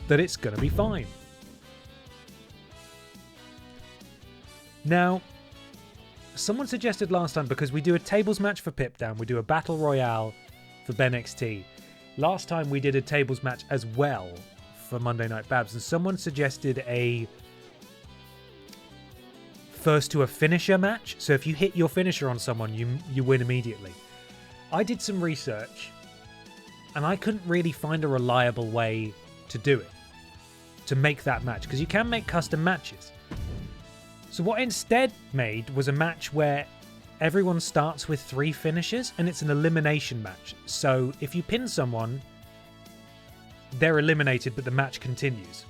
that it's going to be fine. Now, someone suggested last time, because we do a tables match for PIPDOWN, we do a battle royale for BENXT. Last time we did a tables match as well for Monday Night Babs, and someone suggested a first to a finisher match. So if you hit your finisher on someone, you win immediately. I did some research, and I couldn't really find a reliable way to do it, to make that match, because you can make custom matches. So what I instead made was a match where everyone starts with 3 finishers, and it's an elimination match. So if you pin someone, they're eliminated, but the match continues.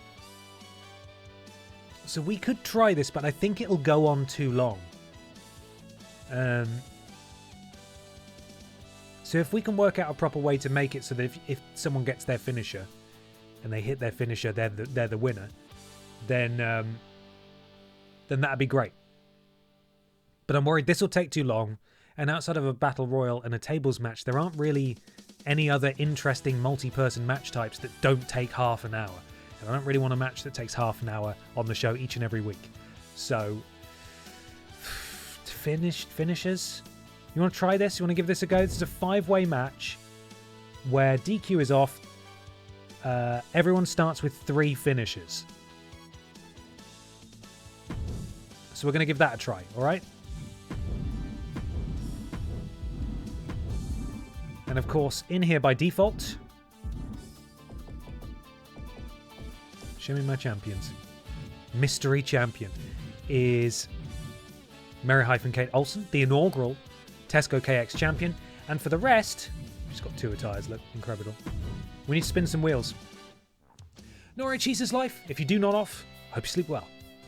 So we could try this, but I think it'll go on too long. So if we can work out a proper way to make it so that if someone gets their finisher and they hit their finisher, they're the winner, then that'd be great. But I'm worried this will take too long, and outside of a battle royal and a tables match, there aren't really any other interesting multi-person match types that don't take half an hour. And I don't really want a match that takes half an hour on the show each and every week. So, finishers? You want to try this? You want to give this a go? This is a 5-way match where DQ is off. Everyone starts with 3 finishers. So we're going to give that a try, all right? And of course, in here by default, show me my champions. Mystery champion is Mary-Kate Olsen, the inaugural Tesco KX champion. And for the rest, she's got 2 attires, look, incredible. We need to spin some wheels. Nora Cheese's life, if you do nod off, hope you sleep well.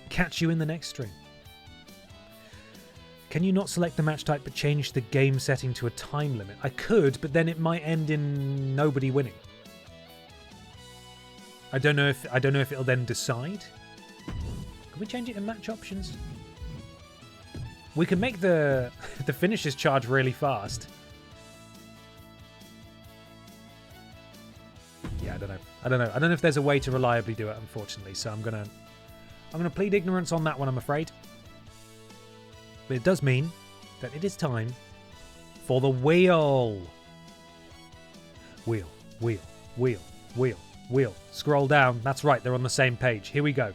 Catch you in the next stream. Can you not select the match type but change the game setting to a time limit? I could, but then it might end in nobody winning. I don't know if it'll then decide. Can we change it in match options? We can make the finishers charge really fast. Yeah, I don't know. I don't know if there's a way to reliably do it, unfortunately. So I'm gonna plead ignorance on that one, I'm afraid. But it does mean that it is time for the wheel. Wheel, wheel, wheel, wheel, wheel. Scroll down. That's right, they're on the same page. Here we go.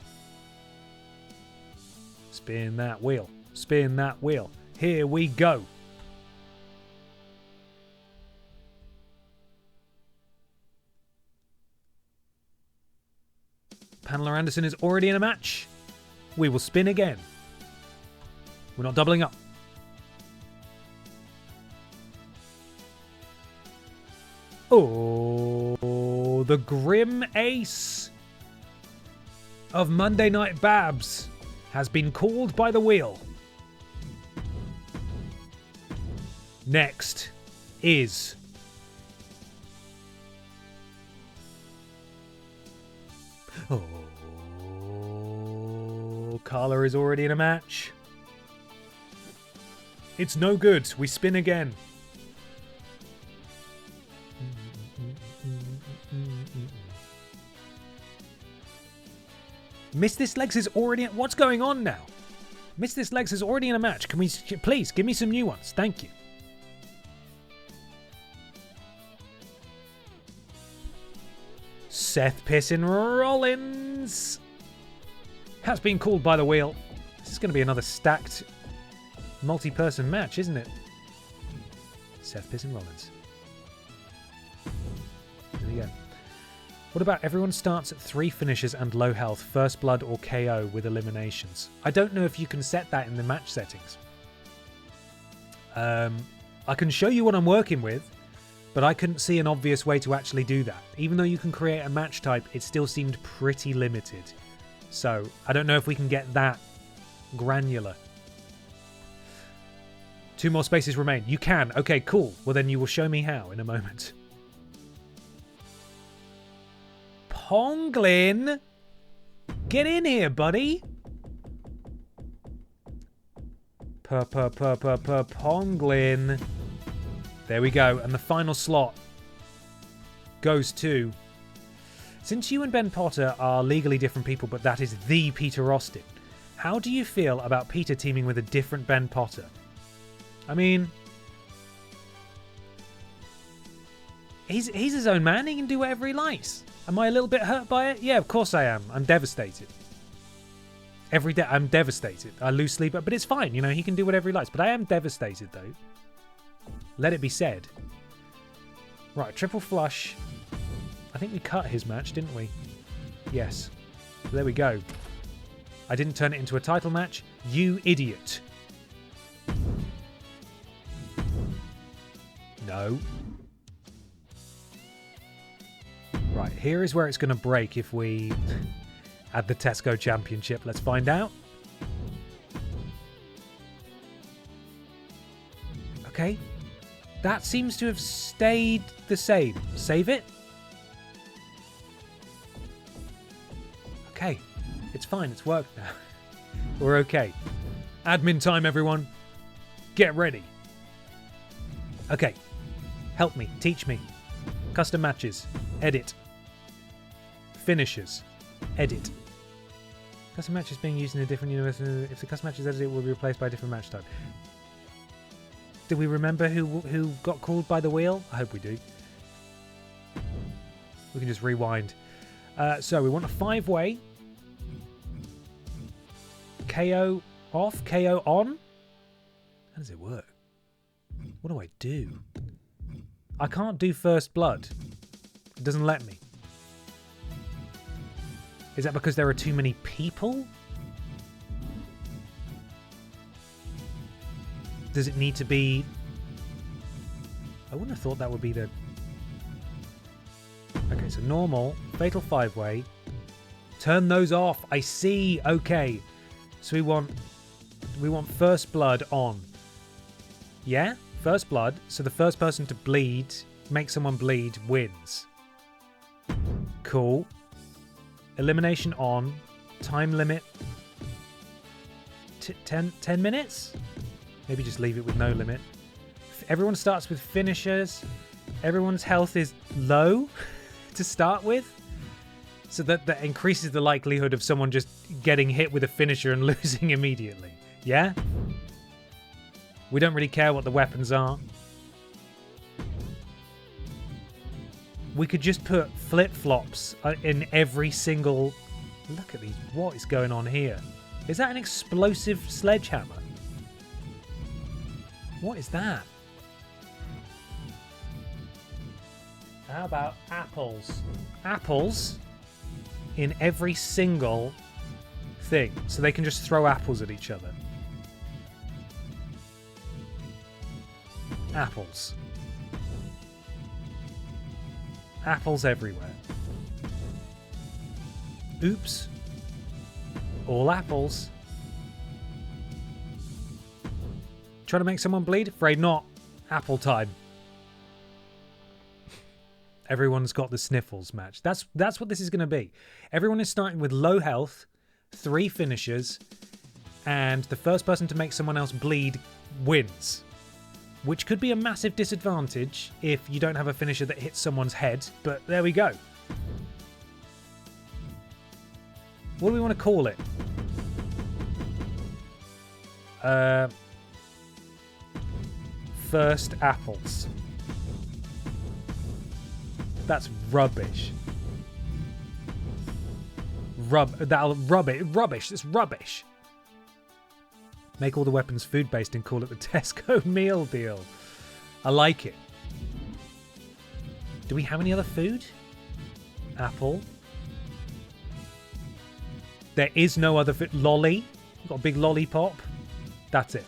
Spin that wheel. Spin that wheel. Here we go. Pamela Anderson is already in a match. We will spin again. We're not doubling up. Oh, the grim ace of Monday Night Babs has been called by the wheel. Next is Carla is already in a match. It's no good. We spin again. Miss This Legs is already... What's going on now? Miss This Legs is already in a match. Can we... Please, give me some new ones. Thank you. Seth Pissin Rollins has been called by the wheel. This is going to be another stacked multi-person match, isn't it? Seth Pissin Rollins. There we go. What about everyone starts at 3 finishes and low health, first blood or KO with eliminations? I don't know if you can set that in the match settings. I can show you what I'm working with, but I couldn't see an obvious way to actually do that. Even though you can create a match type, it still seemed pretty limited. So I don't know if we can get that granular. 2 more spaces remain. You can. Okay, cool. Well, then you will show me how in a moment. Ponglin! Get in here, buddy! Ponglin. There we go. And the final slot goes to... Since you and Ben Potter are legally different people, but that is the Peter Austin, how do you feel about Peter teaming with a different Ben Potter? I mean, he's his own man. He can do whatever he likes. Am I a little bit hurt by it? Yeah, of course I am. I'm devastated. Every day I'm devastated. I lose sleep, but it's fine. You know, he can do whatever he likes. But I am devastated, though. Let it be said. Right, triple flush. I think we cut his match, didn't we? Yes. So there we go. I didn't turn it into a title match. You idiot. No. Right, here is where it's going to break if we add the Tesco Championship. Let's find out. Okay. That seems to have stayed the same. Save it. Okay. It's fine. It's worked now. We're okay. Admin time, everyone. Get ready. Okay. Help me. Teach me. Custom matches. Edit. Finishers. Edit. Custom matches being used in a different universe. If the custom match is edited, it will be replaced by a different match type. Do we remember who got called by the wheel? I hope we do. We can just rewind. So we want a 5-way. KO off, KO on. How does it work? What do I do? I can't do first blood. It doesn't let me. Is that because there are too many people? Does it need to be... I wouldn't have thought that would be the... Okay, so normal, fatal 5-way. Turn those off. I see. Okay. So we want first blood on. Yeah? First blood. So the first person to bleed, make someone bleed, wins. Cool. Elimination on. Time limit. 10 minutes? Maybe just leave it with no limit. Everyone starts with finishers. Everyone's health is low to start with. So that increases the likelihood of someone just getting hit with a finisher and losing immediately. Yeah? We don't really care what the weapons are. We could just put flip-flops in every single... Look at these. What is going on here? Is that an explosive sledgehammer? What is that? How about apples? Apples in every single thing. So they can just throw apples at each other. Apples. Apples everywhere. Oops. All apples. Trying to make someone bleed? Afraid not. Apple time. Everyone's got the sniffles match. That's what this is going to be. Everyone is starting with low health, 3 finishers, and the first person to make someone else bleed wins. Which could be a massive disadvantage if you don't have a finisher that hits someone's head, but there we go. What do we want to call it? First apples. That's rubbish. Rubbish. It's rubbish. Make all the weapons food-based and call it the Tesco meal deal. I like it. Do we have any other food? Apple. There is no other food. Lolly. We've got a big lollipop. That's it.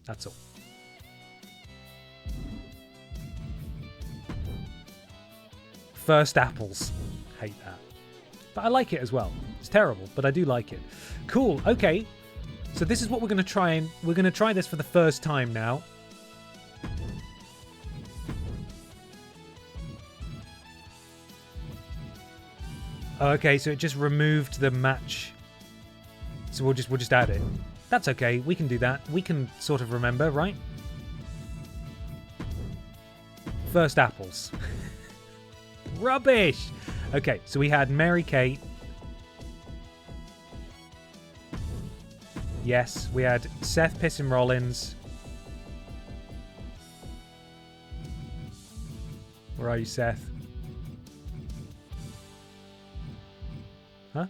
That's all. First apples. Hate that. But I like it as well. It's terrible, but I do like it. Cool. Okay. So this is what we're going to try, and we're going to try this for the first time now. Okay, so it just removed the match. So we'll just add it. That's okay. We can do that. We can sort of remember, right? First apples. Rubbish. Okay, so we had Mary Kate. Yes, we had Seth Pissin Rollins. Where are you, Seth? Huh?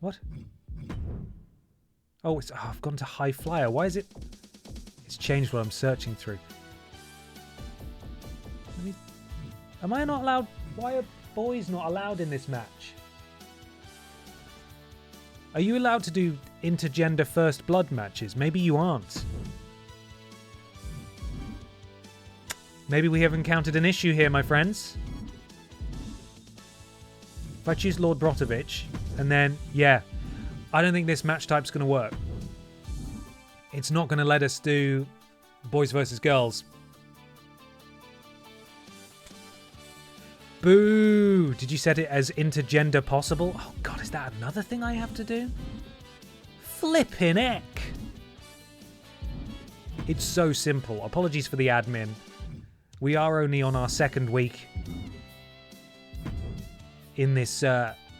What? Oh, I've gone to high flyer. Why is it? It's changed what I'm searching through. Am I not allowed? Why are boys not allowed in this match? Are you allowed to do intergender first blood matches? Maybe you aren't. Maybe we have encountered an issue here, my friends. If I choose Lord Brotovich, and then, yeah, I don't think this match type's going to work. It's not going to let us do boys versus girls. Boo! Did you set it as intergender possible? Oh god, is that another thing I have to do? Flippin' heck! It's so simple. Apologies for the admin. We are only on our second week in this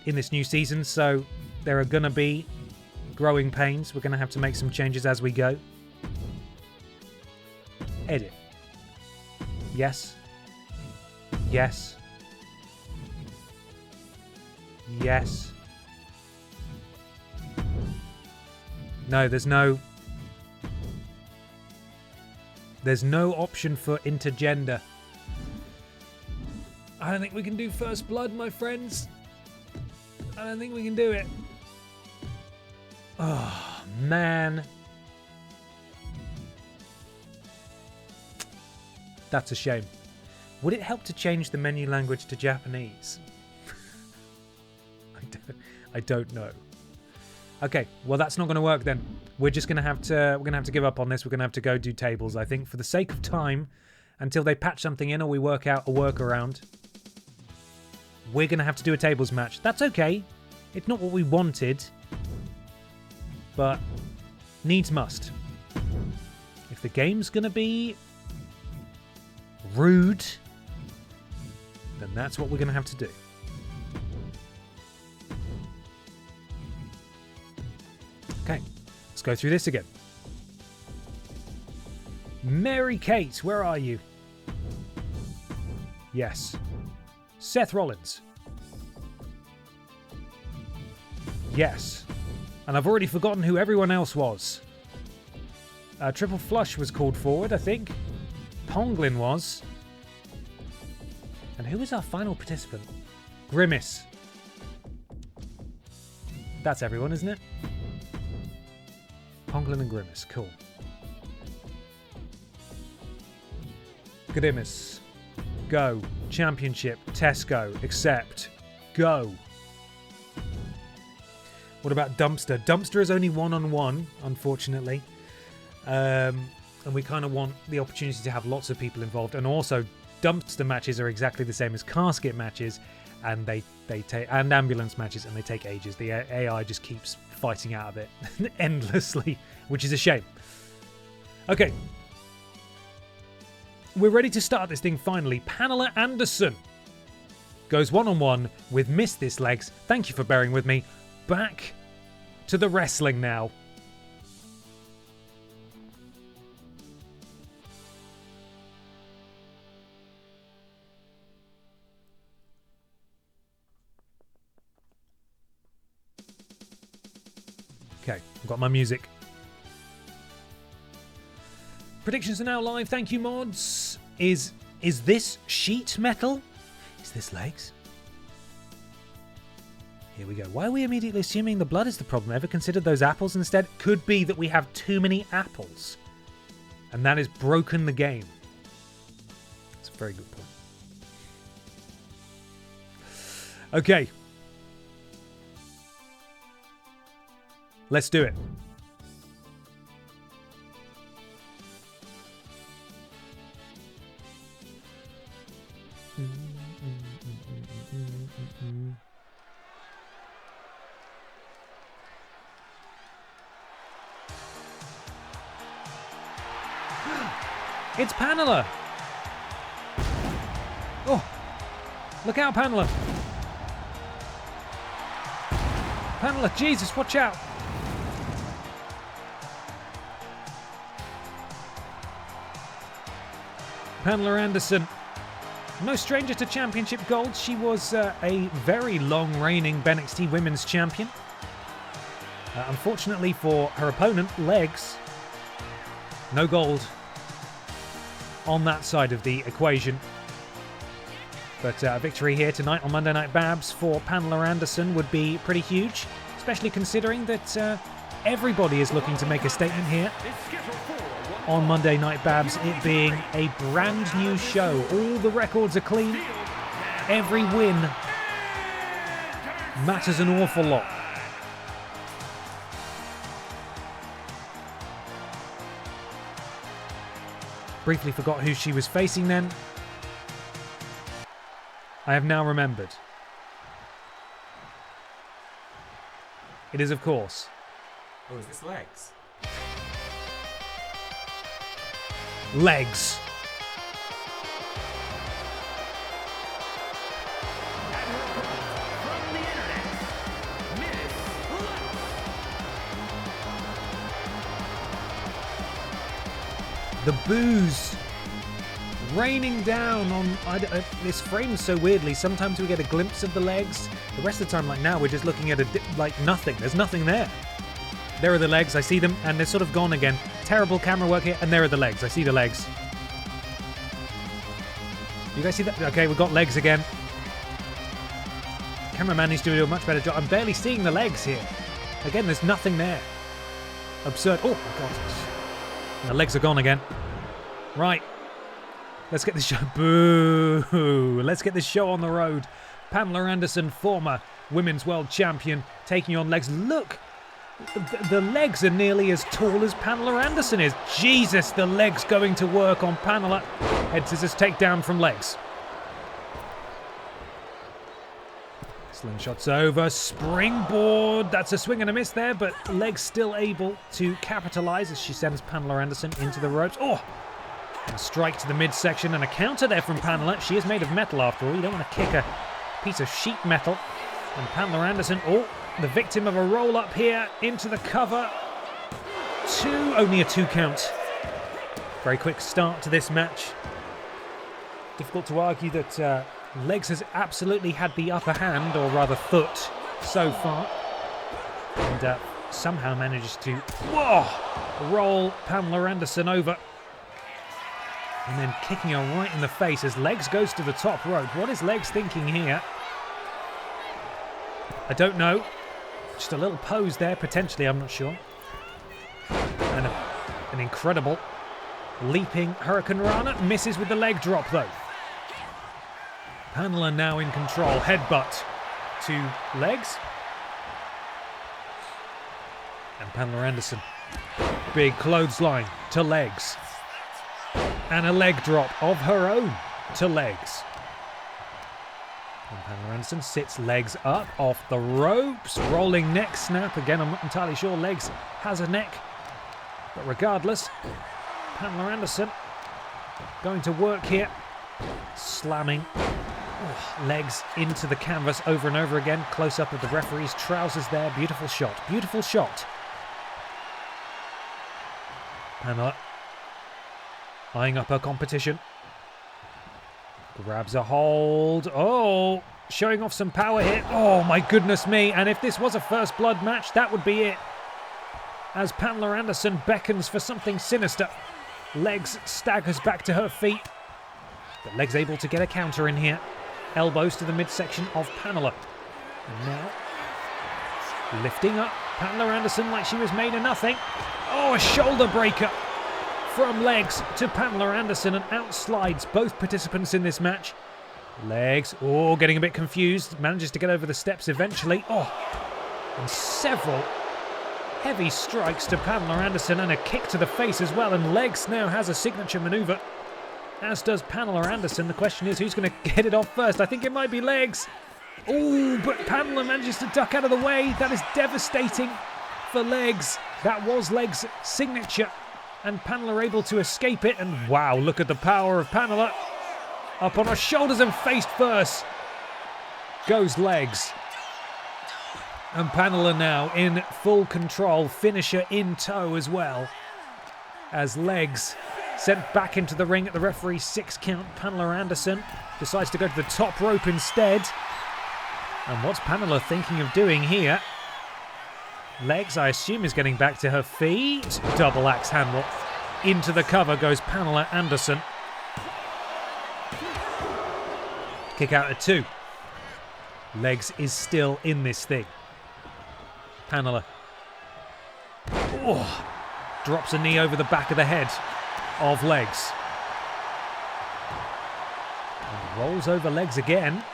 new season, so there are gonna be growing pains. We're gonna have to make some changes as we go. Edit. Yes. Yes. Yes. No, there's no option for intergender. I don't think we can do First Blood, my friends. I don't think we can do it. Oh, man. That's a shame. Would it help to change the menu language to Japanese? I don't know. Okay, well that's not going to work then. We're just going to have to give up on this. We're going to have to go do tables, I think, for the sake of time, until they patch something in or we work out a workaround. We're going to have to do a tables match. That's okay. It's not what we wanted, but needs must. If the game's going to be rude, then that's what we're going to have to do. Okay, let's go through this again. Mary Kate, where are you? Yes. Seth Rollins. Yes. And I've already forgotten who everyone else was. Triple Flush was called forward, I think. Ponglin was. And who was our final participant? Grimace. That's everyone, isn't it? Ponglin and Grimace, cool. Grimace. Go. Championship. Tesco. Accept. Go. What about Dumpster? Dumpster is only one-on-one, unfortunately. And we kind of want the opportunity to have lots of people involved. And also, Dumpster matches are exactly the same as casket matches, and they take, and ambulance matches, and they take ages. The AI just keeps fighting out of it endlessly, which is a shame. Okay. We're ready to start this thing finally. Pamela Anderson goes one-on-one with Miss This Legs. Thank you for bearing with me. Back to the wrestling now. Okay, I've got my music. Predictions are now live. Thank you, mods. Is this sheet metal? Is this legs? Here we go. Why are we immediately assuming the blood is the problem? Ever considered those apples instead? Could be that we have too many apples, and that has broken the game. That's a very good point. Okay. Let's do it. It's Pamela! Oh! Look out, Pamela! Pamela, Jesus, watch out! Pamela Anderson, no stranger to championship gold. She was a very long-reigning BENXT Women's Champion. Unfortunately for her opponent, Legs, no gold on that side of the equation. But a victory here tonight on Monday Night Babs for Pamela Anderson would be pretty huge, especially considering that everybody is looking to make a statement here. Is scheduled for on Monday Night Babs, it being a brand new show. All the records are clean. Every win matters an awful lot. Briefly forgot who she was facing then. I have now remembered. It is, of course... Oh, is this legs? Legs. The boos raining down on... this frames so weirdly. Sometimes we get a glimpse of the legs. The rest of the time, like now, we're just looking at like nothing. There's nothing there. There are the legs. I see them, and they're sort of gone again. Terrible camera work here, and there are the legs. I see the legs. You guys see that? Okay, we've got legs again. Cameraman needs to do a much better job. I'm barely seeing the legs here. Again, there's nothing there. Absurd. Oh, my God. And the legs are gone again. Right. Let's get this show... Boo! Let's get this show on the road. Pamela Anderson, former Women's World Champion, taking on legs. Look! The legs are nearly as tall as Pamela Anderson is. Jesus, the legs going to work on Pamela. Head scissors takedown from legs. Slingshot's over. Springboard. That's a swing and a miss there, but legs still able to capitalise as she sends Pamela Anderson into the ropes. Oh! A strike to the midsection and a counter there from Pamela. She is made of metal after all. You don't want to kick a piece of sheet metal. And Pamela Anderson, the victim of a roll-up here into the cover. Only a 2 count. Very quick start to this match. Difficult to argue that legs has absolutely had the upper hand, or rather foot, so far. And somehow manages to roll Pamela Anderson over. And then kicking her right in the face as legs goes to the top rope. What is legs thinking here? I don't know. Just a little pose there, potentially, I'm not sure. And an incredible leaping Hurricane Rana. Misses with the leg drop, though. Pamela now in control. Headbutt to legs. And Pamela Anderson. Big clothesline to legs. And a leg drop of her own to legs. And Pamela Anderson sits legs up off the ropes. Rolling neck snap. Again, I'm not entirely sure legs has a neck. But regardless, Pamela Anderson going to work here. Slamming legs into the canvas over and over again. Close up of the referee's trousers there. Beautiful shot. Beautiful shot. Pamela eyeing up her competition. Grabs a hold. Oh, showing off some power here. Oh, my goodness me. And if this was a first blood match, that would be it. As Pamela Anderson beckons for something sinister. Legs staggers back to her feet. But legs able to get a counter in here. Elbows to the midsection of Pamela. And now, lifting up Pamela Anderson like she was made of nothing. Oh, a shoulder breaker from legs to Pamela Anderson, and out slides both participants in this match. Legs, getting a bit confused. Manages to get over the steps eventually. And several heavy strikes to Pamela Anderson and a kick to the face as well. And legs now has a signature maneuver, as does Pamela Anderson. The question is, who's going to get it off first? I think it might be legs. But Pamela manages to duck out of the way. That is devastating for legs. That was legs' signature. And Pamela able to escape it. And wow, look at the power of Pamela. Up on her shoulders and face first goes legs. And Pamela now in full control. Finisher in tow as well. As legs sent back into the ring at the referee's 6 count. Pamela Anderson decides to go to the top rope instead. And what's Pamela thinking of doing here? Legs, I assume, is getting back to her feet. Double axe handle. Into the cover goes Pamela Anderson. Kick out at 2. Legs is still in this thing. Pamela. Drops a knee over the back of the head of Legs. And rolls over Legs again.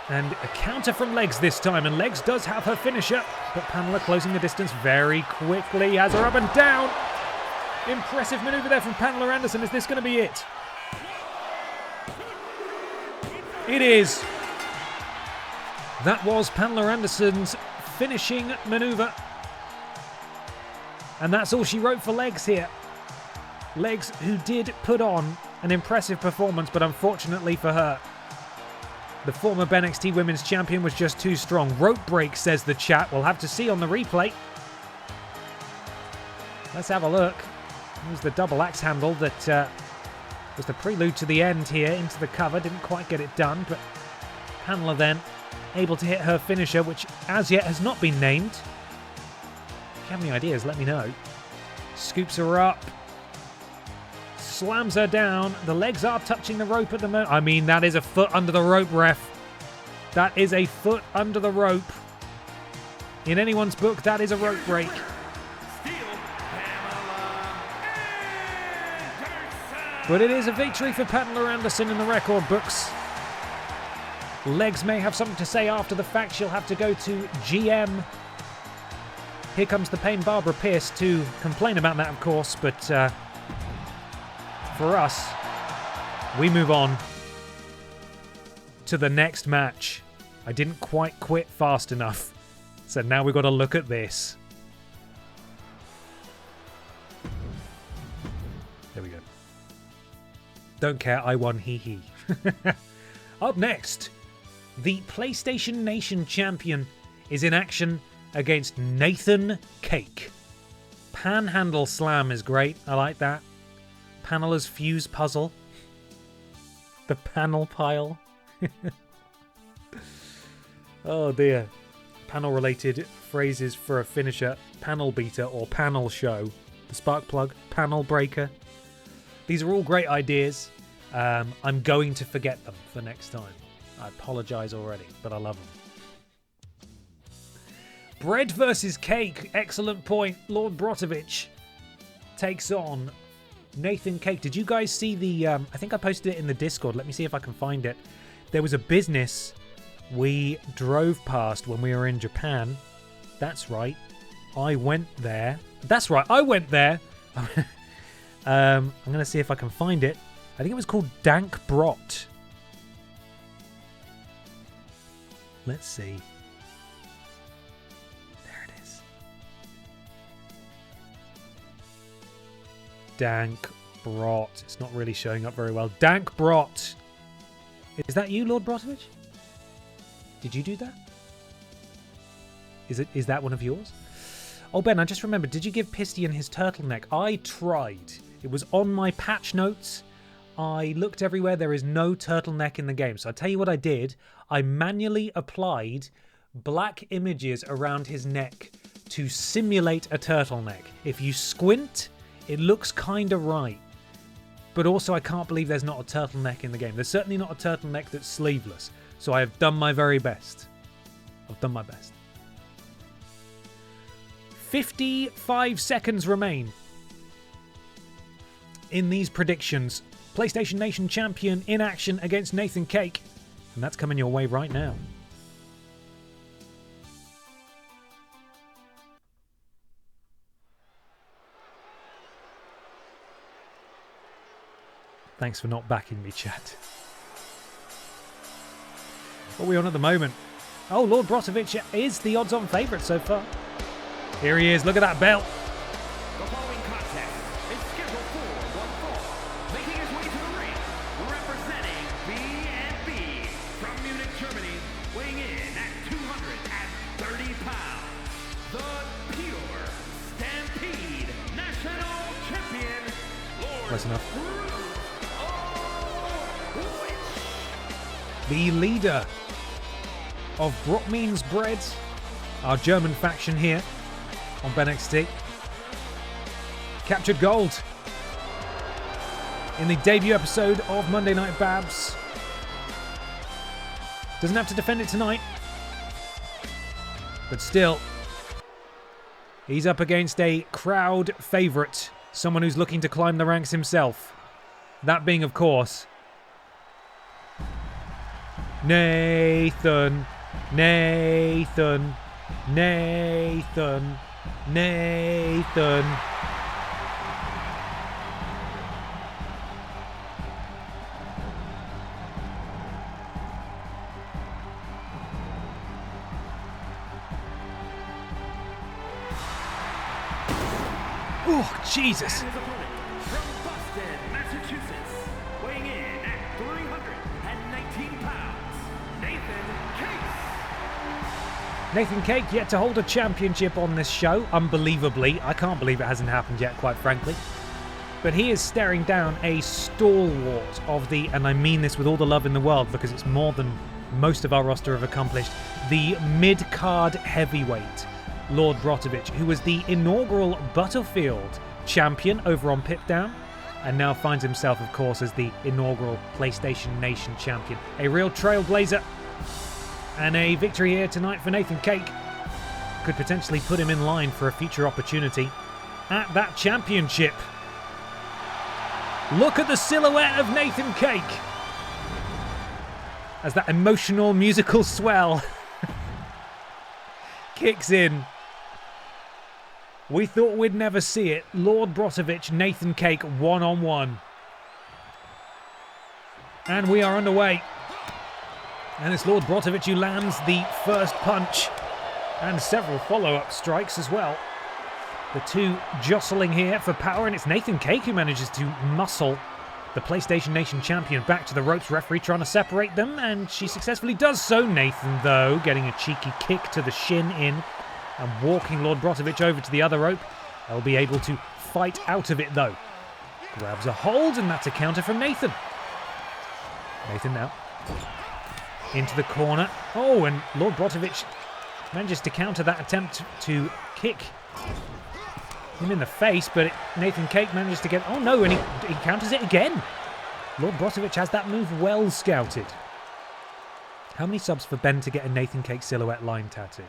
And a counter from Legs this time. And Legs does have her finisher. But Pamela closing the distance very quickly. Has her up and down. Impressive maneuver there from Pamela Anderson. Is this going to be it? It is. That was Pamela Anderson's finishing maneuver. And that's all she wrote for Legs here. Legs, who did put on an impressive performance, but unfortunately for her, the former BENXT Women's Champion was just too strong. Rope break, says the chat. We'll have to see on the replay. Let's have a look. Here's the double axe handle that was the prelude to the end here into the cover. Didn't quite get it done, but Pamela then able to hit her finisher, which as yet has not been named. If you have any ideas, let me know. Scoops her up. Slams her down. The legs are touching the rope at the moment. I mean, that is a foot under the rope, ref. That is a foot under the rope. In anyone's book, that is a rope break. But it is a victory for Pamela Anderson in the record books. Legs may have something to say after the fact. She'll have to go to GM. Here comes the pain Barbara Pierce to complain about that, of course. But for us, we move on to the next match. I didn't quite quit fast enough. So now we've got to look at this. There we go. Don't care, I won, hee hee. Up next, the PlayStation Nation champion is in action against Nathan Cake. Panhandle slam is great, I like that. Pamela's fuse puzzle. The panel pile. Oh dear. Panel related phrases for a finisher. Panel beater or panel show. The spark plug, panel breaker. These are all great ideas. I'm going to forget them for next time. I apologise already, but I love them. Bread versus cake. Excellent point. Lord Brotovich takes on Nathan Cake. Did you guys see the... I think I posted it in the Discord. Let me see if I can find it. There was a business we drove past when we were in Japan. That's right. I went there. That's right. I went there. I'm going to see if I can find it. I think it was called Dank Brot. Let's see. There it is. Dank Brot. It's not really showing up very well. Dank Brot. Is that you, Lord Brotovich? Did you do that? Is that one of yours? Oh, Ben, I just remembered. Did you give Pistian his turtleneck? I tried. It was on my patch notes. I looked everywhere. There is no turtleneck in the game. So I'll tell you what I did. I manually applied black images around his neck to simulate a turtleneck. If you squint, it looks kind of right. But also, I can't believe there's not a turtleneck in the game. There's certainly not a turtleneck that's sleeveless. So I have done my very best. I've done my best. 55 seconds remain in these predictions. PlayStation Nation champion in action against Nathan Cake. And that's coming your way right now. Thanks for not backing me, chat. What are we on at the moment? Oh, Lord Brotovich is the odds-on favourite so far. Here he is. Look at that belt. The following contest is scheduled for one fall. Making his way to the ring, representing BNB from Munich, Germany, weighing in at 230 pounds. The Pure Stampede National Champion, Lord Close enough. Brotovich. The leader of Brot Means Bread, our German faction here on BENXT. Captured gold in the debut episode of Monday Night Babs. Doesn't have to defend it tonight, but still, he's up against a crowd favourite Someone who's looking to climb the ranks himself. That being, of course, Nathan. Nathan. Nathan. Nathan. Oh, Jesus. And his opponent from Boston, Massachusetts, weighing in at 319 pounds, Nathan Case. Nathan Cake yet to hold a championship on this show, unbelievably. I can't believe it hasn't happened yet, quite frankly. But he is staring down a stalwart of the, and I mean this with all the love in the world because it's more than most of our roster have accomplished, the mid-card heavyweight, Lord Brotovich, who was the inaugural Butterfield champion over on PIPDOWN, and now finds himself, of course, as the inaugural PlayStation Nation champion. A real trailblazer, and a victory here tonight for Nathan Cake could potentially put him in line for a future opportunity at that championship. Look at the silhouette of Nathan Cake as that emotional musical swell kicks in. We thought we'd never see it. Lord Brotovich, Nathan Cake, one-on-one. And we are underway. And it's Lord Brotovich who lands the first punch and several follow-up strikes as well. The two jostling here for power, and it's Nathan Cake who manages to muscle the PlayStation Nation champion back to the ropes. Referee trying to separate them, and she successfully does so. Nathan, though, getting a cheeky kick to the shin in and walking Lord Brotovich over to the other rope. They'll be able to fight out of it, though. Grabs a hold, and that's a counter from Nathan. Nathan now into the corner. Oh, and Lord Brotovich manages to counter that attempt to kick him in the face, but Nathan Cake manages to get... Oh, no, and he counters it again. Lord Brotovich has that move well scouted. How many subs for Ben to get a Nathan Cake silhouette line tattoo?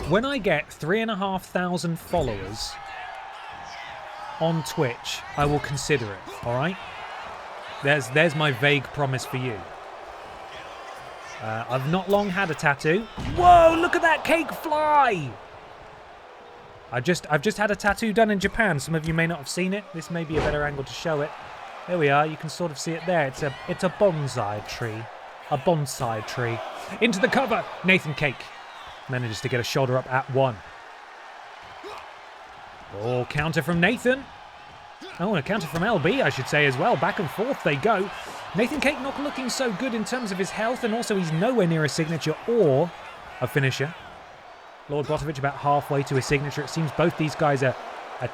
When I get 3,500 followers on Twitch, I will consider it, all right? There's my vague promise for you. I've not long had a tattoo. Whoa, look at that cake fly! I've just had a tattoo done in Japan. Some of you may not have seen it. This may be a better angle to show it. There we are. You can sort of see it there. It's a bonsai tree. A bonsai tree. Into the cover. Nathan Cake manages to get a shoulder up at one. Oh, counter from Nathan. Oh, and a counter from LB, I should say, as well. Back and forth they go. Nathan Cake not looking so good in terms of his health, and also he's nowhere near a signature or a finisher. Lord Brotovich about halfway to his signature. It seems both these guys are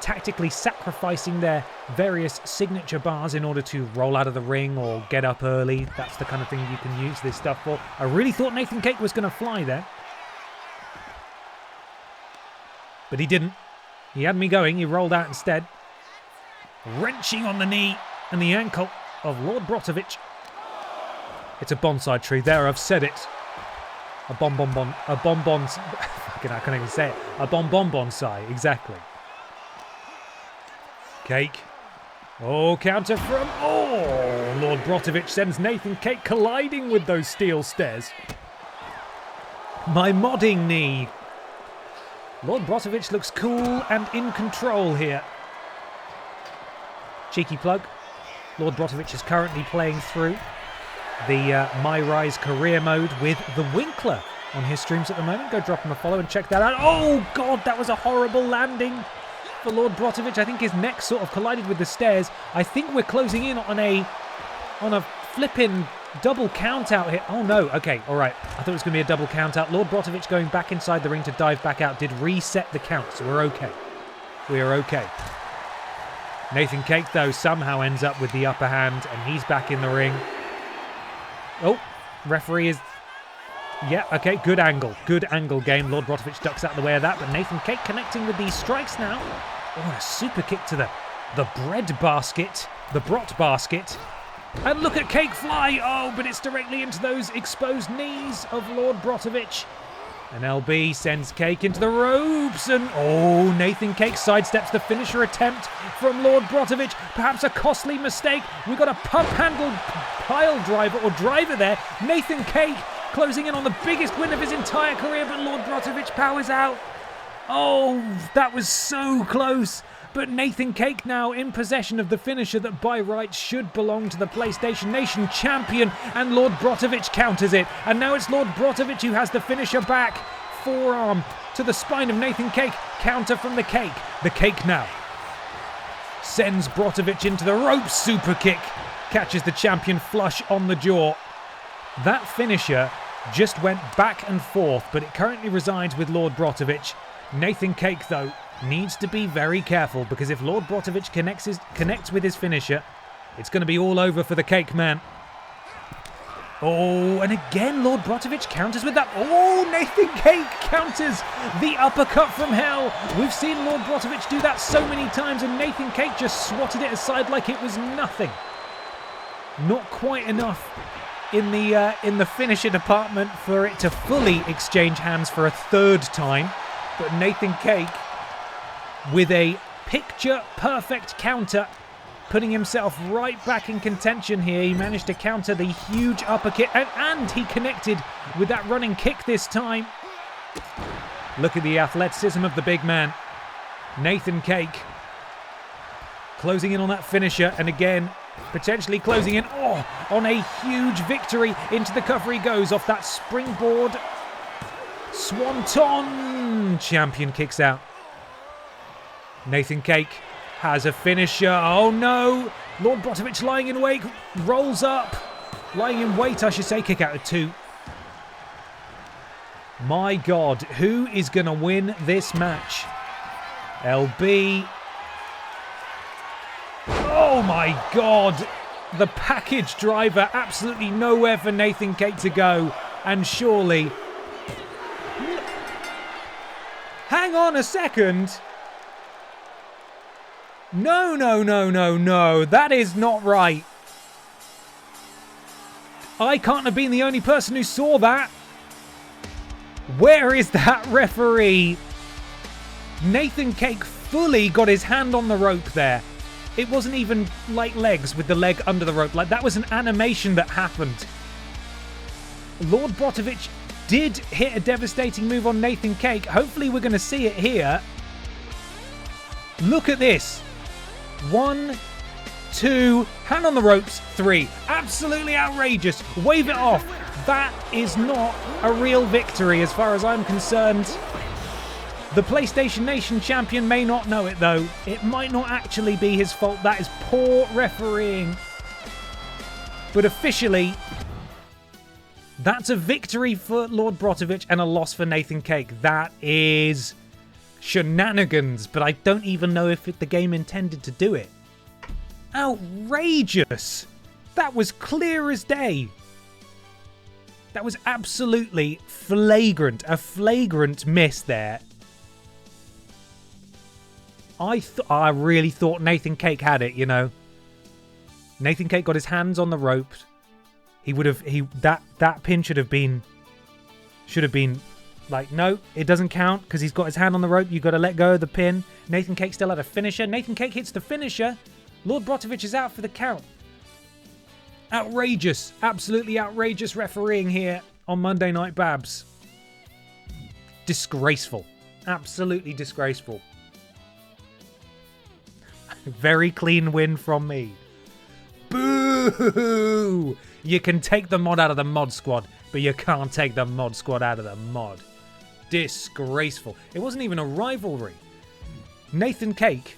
tactically sacrificing their various signature bars in order to roll out of the ring or get up early. That's the kind of thing you can use this stuff for. I really thought Nathan Cake was going to fly there, but he didn't. He had me going. He rolled out instead. Wrenching on the knee and the ankle of Lord Brotovich. It's a bonsai tree. There, I've said it. A bonbon. Fucking, I can't even say it. A bonbon bonsai, exactly. Cake. Oh, counter from... Oh, Lord Brotovich sends Nathan Cake colliding with those steel stairs. My modding knee. Lord Brotovich looks cool and in control here. Cheeky plug. Lord Brotovich is currently playing through the My Rise career mode with the Winkler on his streams at the moment. Go drop him a follow and check that out. Oh, God, that was a horrible landing for Lord Brotovich. I think his neck sort of collided with the stairs. I think we're closing in on a flipping double count out here. Oh, no. Okay, all right. I thought it was going to be a double count out. Lord Brotovich going back inside the ring to dive back out did reset the count, so we're okay. We are okay. Nathan Cake, though, somehow ends up with the upper hand, and he's back in the ring. Oh, referee is... Yeah, okay, good angle. Good angle game. Lord Brotovich ducks out of the way of that, but Nathan Cake connecting with these strikes now. Oh, a super kick to the bread basket, the brot basket. And look at Cake fly. Oh, but it's directly into those exposed knees of Lord Brotovich. And LB sends Cake into the ropes, and oh, Nathan Cake sidesteps the finisher attempt from Lord Brotovich. Perhaps a costly mistake. We got a pump-handled pile driver or driver there. Nathan Cake closing in on the biggest win of his entire career, but Lord Brotovich powers out. Oh, that was so close. But Nathan Cake now in possession of the finisher that by rights should belong to the PlayStation Nation champion, and Lord Brotovich counters it. And now it's Lord Brotovich who has the finisher back. Forearm to the spine of Nathan Cake. Counter from the Cake. The Cake now sends Brotovich into the ropes. Super kick. Catches the champion flush on the jaw. That finisher just went back and forth, but it currently resides with Lord Brotovich. Nathan Cake, though, needs to be very careful, because if Lord Brotovich connects with his finisher, it's going to be all over for the Cake man. Oh, and again Lord Brotovich counters with that. Oh, Nathan Cake counters the uppercut from hell. We've seen Lord Brotovich do that so many times, and Nathan Cake just swatted it aside like it was nothing. Not quite enough in the finisher department for it to fully exchange hands for a third time. But Nathan Cake, with a picture-perfect counter, putting himself right back in contention here. He managed to counter the huge uppercut, and he connected with that running kick this time. Look at the athleticism of the big man. Nathan Cake closing in on that finisher, and again, potentially closing in on a huge victory. Into the cover he goes off that springboard. Swanton! Champion kicks out. Nathan Cake has a finisher. Oh no! Lord Brotovich lying in wait, rolls up. Lying in wait, I should say. Kick out of 2. My God, who is going to win this match? LB. Oh my God! The package driver, absolutely nowhere for Nathan Cake to go. And surely... Hang on a second. No. That is not right. I can't have been the only person who saw that. Where is that referee? Nathan Cake fully got his hand on the rope there. It wasn't even like legs with the leg under the rope. Like, that was an animation that happened. Lord Brotovich did hit a devastating move on Nathan Cake. Hopefully we're going to see it here. Look at this. 1, 2, hand on the ropes, 3. Absolutely outrageous. Wave it off. That is not a real victory as far as I'm concerned. The PlayStation Nation champion may not know it though. It might not actually be his fault. That is poor refereeing. But officially, that's a victory for Lord Brotovich and a loss for Nathan Cake. That is shenanigans, but I don't even know if the game intended to do it. Outrageous! That was clear as day. That was absolutely flagrant. A flagrant miss there. I really thought Nathan Cake had it, you know. Nathan Cake got his hands on the rope. That pin should have been like, no, it doesn't count because he's got his hand on the rope. You've got to let go of the pin. Nathan Cake still had a finisher. Nathan Cake hits the finisher. Lord Brotovich is out for the count. Outrageous. Absolutely outrageous refereeing here on Monday Night Babs. Disgraceful. Absolutely disgraceful. Very clean win from me. Boo! You can take the mod out of the mod squad, but you can't take the mod squad out of the mod. Disgraceful. It wasn't even a rivalry. Nathan Cake,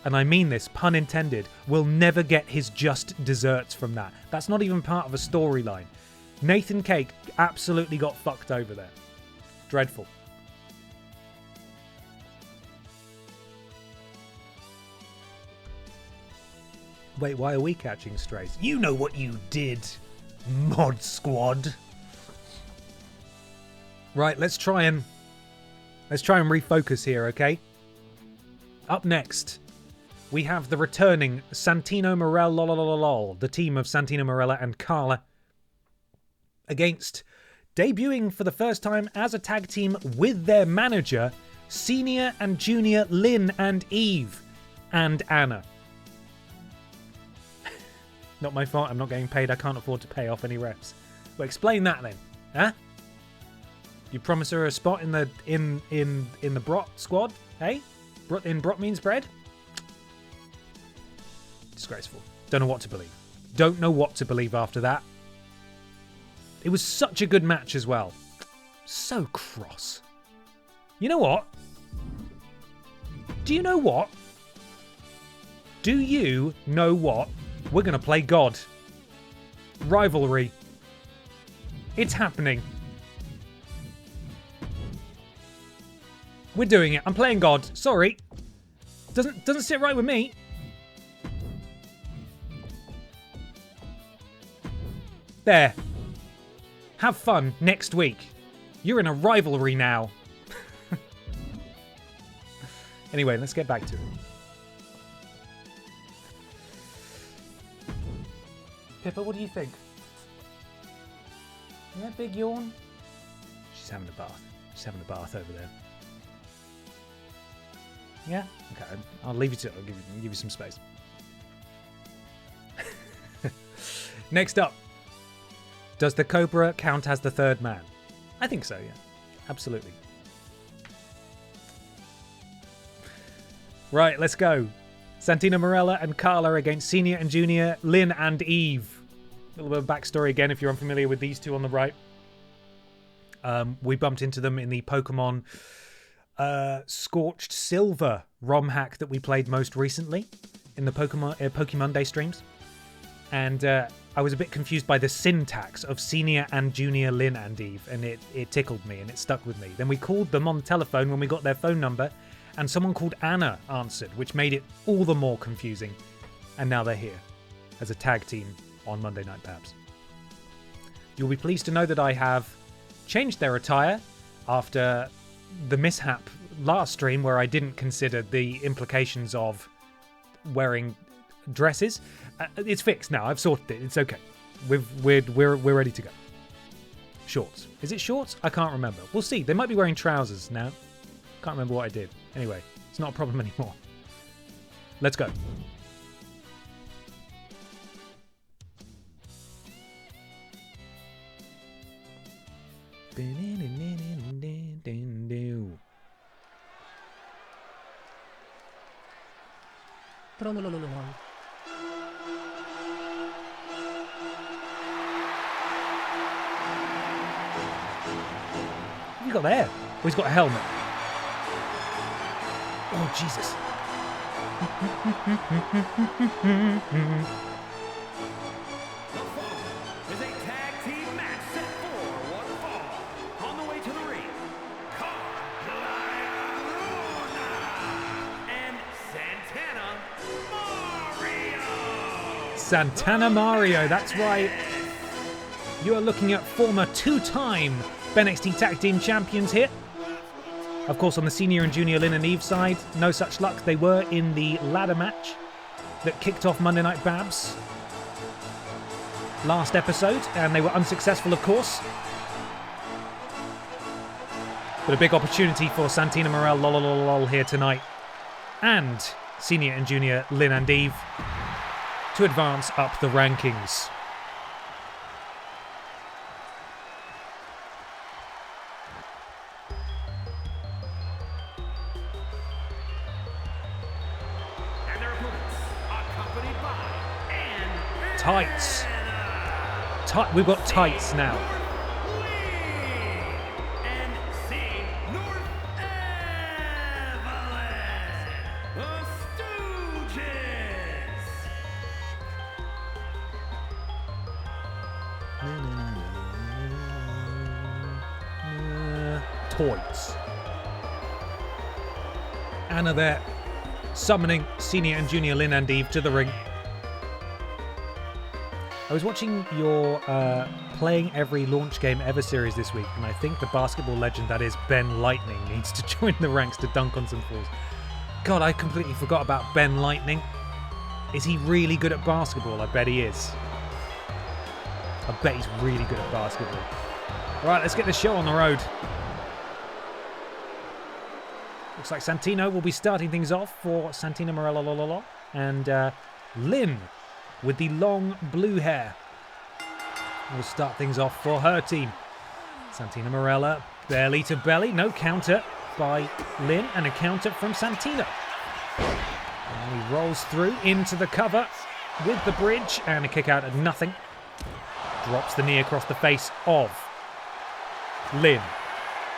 and I mean this, pun intended, will never get his just desserts from that. That's not even part of a storyline. Nathan Cake absolutely got fucked over there. Dreadful. Wait, why are we catching strays? You know what you did, Mod Squad. Right, let's try and refocus here, okay? Up next, we have the returning Santino Marella, the team of Santino Marella and Carla, against debuting for the first time as a tag team with their manager, Senior and Junior Lynn and Eve, and Anna. Not my fault, I'm not getting paid, I can't afford to pay off any reps. Well, explain that then, huh? You promise her a spot in the Brot squad, hey? In Brot means bread? Disgraceful. Don't know what to believe. Don't know what to believe after that. It was such a good match as well. So cross. You know what? Do you know what? Do you know what? We're going to play God. Rivalry. It's happening. We're doing it. I'm playing God. Sorry. Doesn't sit right with me. There. Have fun next week. You're in a rivalry now. Anyway, let's get back to it. Pippa, what do you think? Yeah, big yawn? She's having a bath. She's having a bath over there. Yeah? Okay, I'll leave you to it. I'll give you some space. Next up. Does the Cobra count as the third man? I think so, yeah. Absolutely. Right, let's go. Santina Morella and Carla against Senior and Junior, Lynn and Eve. A little bit of backstory again if you're unfamiliar with these two on the right. We bumped into them in the Pokémon Scorched Silver ROM hack that we played most recently in the Pokemon Day streams. And I was a bit confused by the syntax of Senior and Junior Lynn and Eve, and it tickled me and it stuck with me. Then we called them on telephone when we got their phone number, and someone called Anna answered, which made it all the more confusing. And now they're here as a tag team on Monday Night Babs. You'll be pleased to know that I have changed their attire after the mishap last stream where I didn't consider the implications of wearing dresses. It's fixed now. I've sorted it. It's okay. We're ready to go. Shorts. Is it shorts? I can't remember. We'll see. They might be wearing trousers now. Can't remember what I did. Anyway, it's not a problem anymore. Let's go. What have you got there? Oh, he's got a helmet. Oh, Jesus. The following is a tag team match set for one fall. On the way to the ring, and Santana Mario, that's right. You are looking at former two-time BENXT Tag Team Champions here. Of course, on the Senior and Junior Lynn and Eve side, no such luck. They were in the ladder match that kicked off Monday Night Babs last episode, and they were unsuccessful, of course. But a big opportunity for Santina Morel here tonight, and Senior and Junior Lynn and Eve to advance up the rankings. Tights. We've got tights now. Toys. Anna there, summoning Senior and Junior Lynn and Eve to the ring. I was watching your Playing Every Launch Game Ever series this week, and I think the basketball legend that is Ben Lightning needs to join the ranks to dunk on some fools. God, I completely forgot about Ben Lightning. Is he really good at basketball? I bet he is. I bet he's really good at basketball. Right, let's get the show on the road. Looks like Santino will be starting things off for Santino Marella. And Lynn with the long blue hair will start things off for her team. Santino Marella, belly to belly. No counter by Lynn and a counter from Santino. And he rolls through into the cover with the bridge and a kick out at nothing. Drops the knee across the face of Lynn.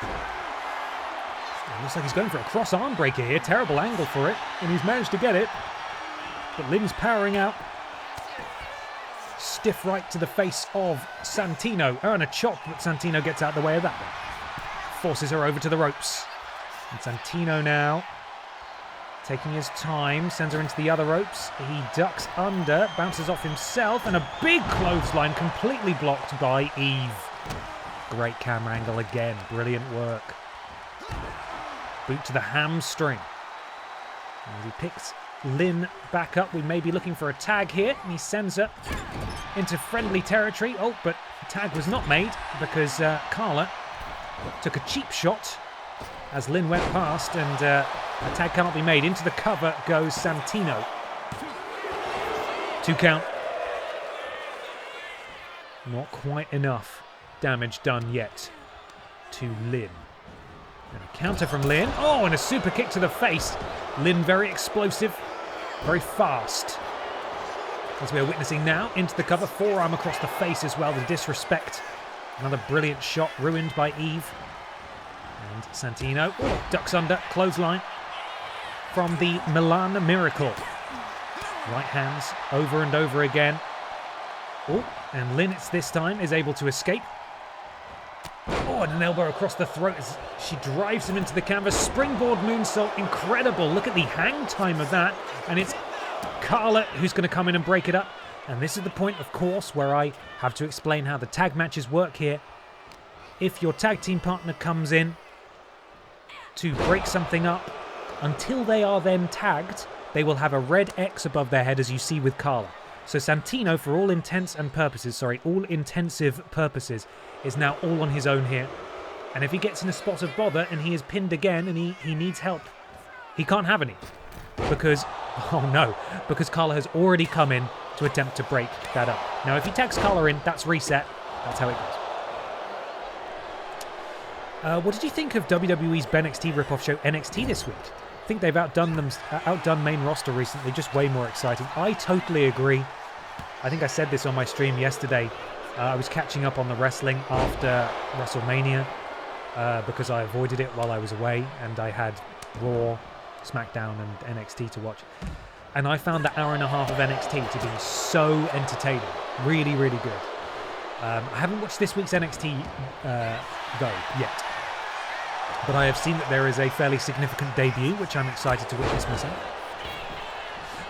It looks like he's going for a cross arm breaker here. Terrible angle for it, and he's managed to get it. But Lynn's powering out. Stiff right to the face of Santino. And a chop, but Santino gets out the way of that one. Forces her over to the ropes. And Santino now taking his time, sends her into the other ropes. He ducks under, bounces off himself, and a big clothesline completely blocked by Eve. Great camera angle again. Brilliant work. Boot to the hamstring. And he picks Lynn back up. We may be looking for a tag here. And he sends her into friendly territory. Oh, but the tag was not made because Carla took a cheap shot as Lynn went past, and a tag cannot be made. Into the cover goes Santino. 2 count. Not quite enough damage done yet to Lynn. And a counter from Lynn. Oh, and a super kick to the face. Lynn very explosive, very fast. As we are witnessing now, into the cover, forearm across the face as well, the disrespect. Another brilliant shot ruined by Eve. And Santino ducks under, clothesline from the Milan Miracle. Right hands over and over again. Oh, and Lynn this time is able to escape. Oh, and an elbow across the throat as she drives him into the canvas. Springboard moonsault, incredible. Look at the hang time of that. And it's Carla who's going to come in and break it up. And this is the point, of course, where I have to explain how the tag matches work here. If your tag team partner comes in to break something up, until they are then tagged, they will have a red X above their head, as you see with Carla. So Santino, for all intents and purposes, all intensive purposes, is now all on his own here. And if he gets in a spot of bother and he is pinned again and he needs help, he can't have any. Because, oh no, because Carla has already come in to attempt to break that up. Now, if he tags Carla in, that's reset. That's how it goes. What did you think of WWE's BENXT ripoff show NXT this week? I think they've outdone main roster recently, just way more exciting. I totally agree. I think I said this on my stream yesterday. I was catching up on the wrestling after WrestleMania because I avoided it while I was away, and I had Raw, SmackDown and NXT to watch. And I found that hour and a half of NXT to be so entertaining. Really, really good. I haven't watched this week's NXT though yet. But I have seen that there is a fairly significant debut, which I'm excited to witness myself.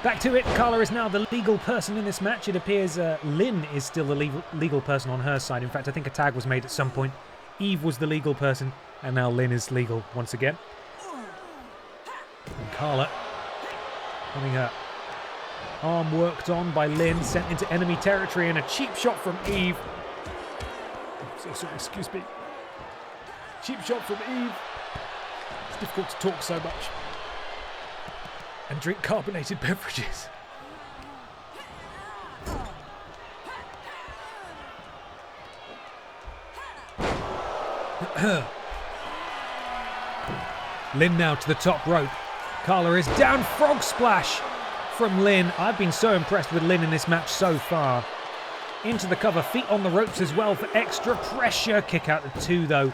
Back to it. Carla is now the legal person in this match. It appears Lynn is still the legal person on her side. In fact, I think a tag was made at some point. Eve was the legal person, and now Lynn is legal once again. And Carla having her arm worked on by Lynn, sent into enemy territory, and a cheap shot from Eve. So sorry, excuse me. Cheap shot from Eve. It's difficult to talk so much and drink carbonated beverages. Lynn now to the top rope. Carla is down, frog splash from Lynn. I've been so impressed with Lynn in this match so far. Into the cover, feet on the ropes as well for extra pressure. Kick out at 2 though.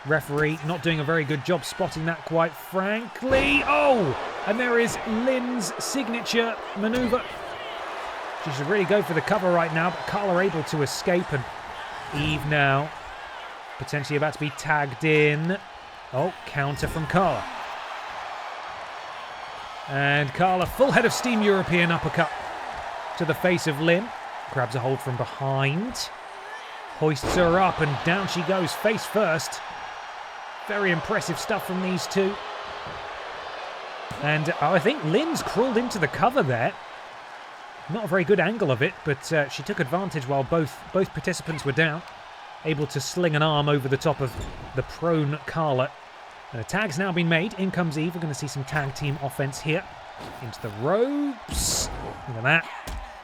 Referee not doing a very good job spotting that, quite frankly. Oh, and there is Lynn's signature maneuver. She should really go for the cover right now, but Carla able to escape, and Eve now potentially about to be tagged in. Oh, counter from Carla. And Carla, full head of steam European uppercut to the face of Lynn. Grabs a hold from behind. Hoists her up, and down she goes, face first. Very impressive stuff from these two. And I think Lynn's crawled into the cover there. Not a very good angle of it, but she took advantage while both participants were down. able to sling an arm over the top of the prone Carla. And a tag's now been made. In comes Eve. We're going to see some tag team offense here. Into the ropes. Look at that.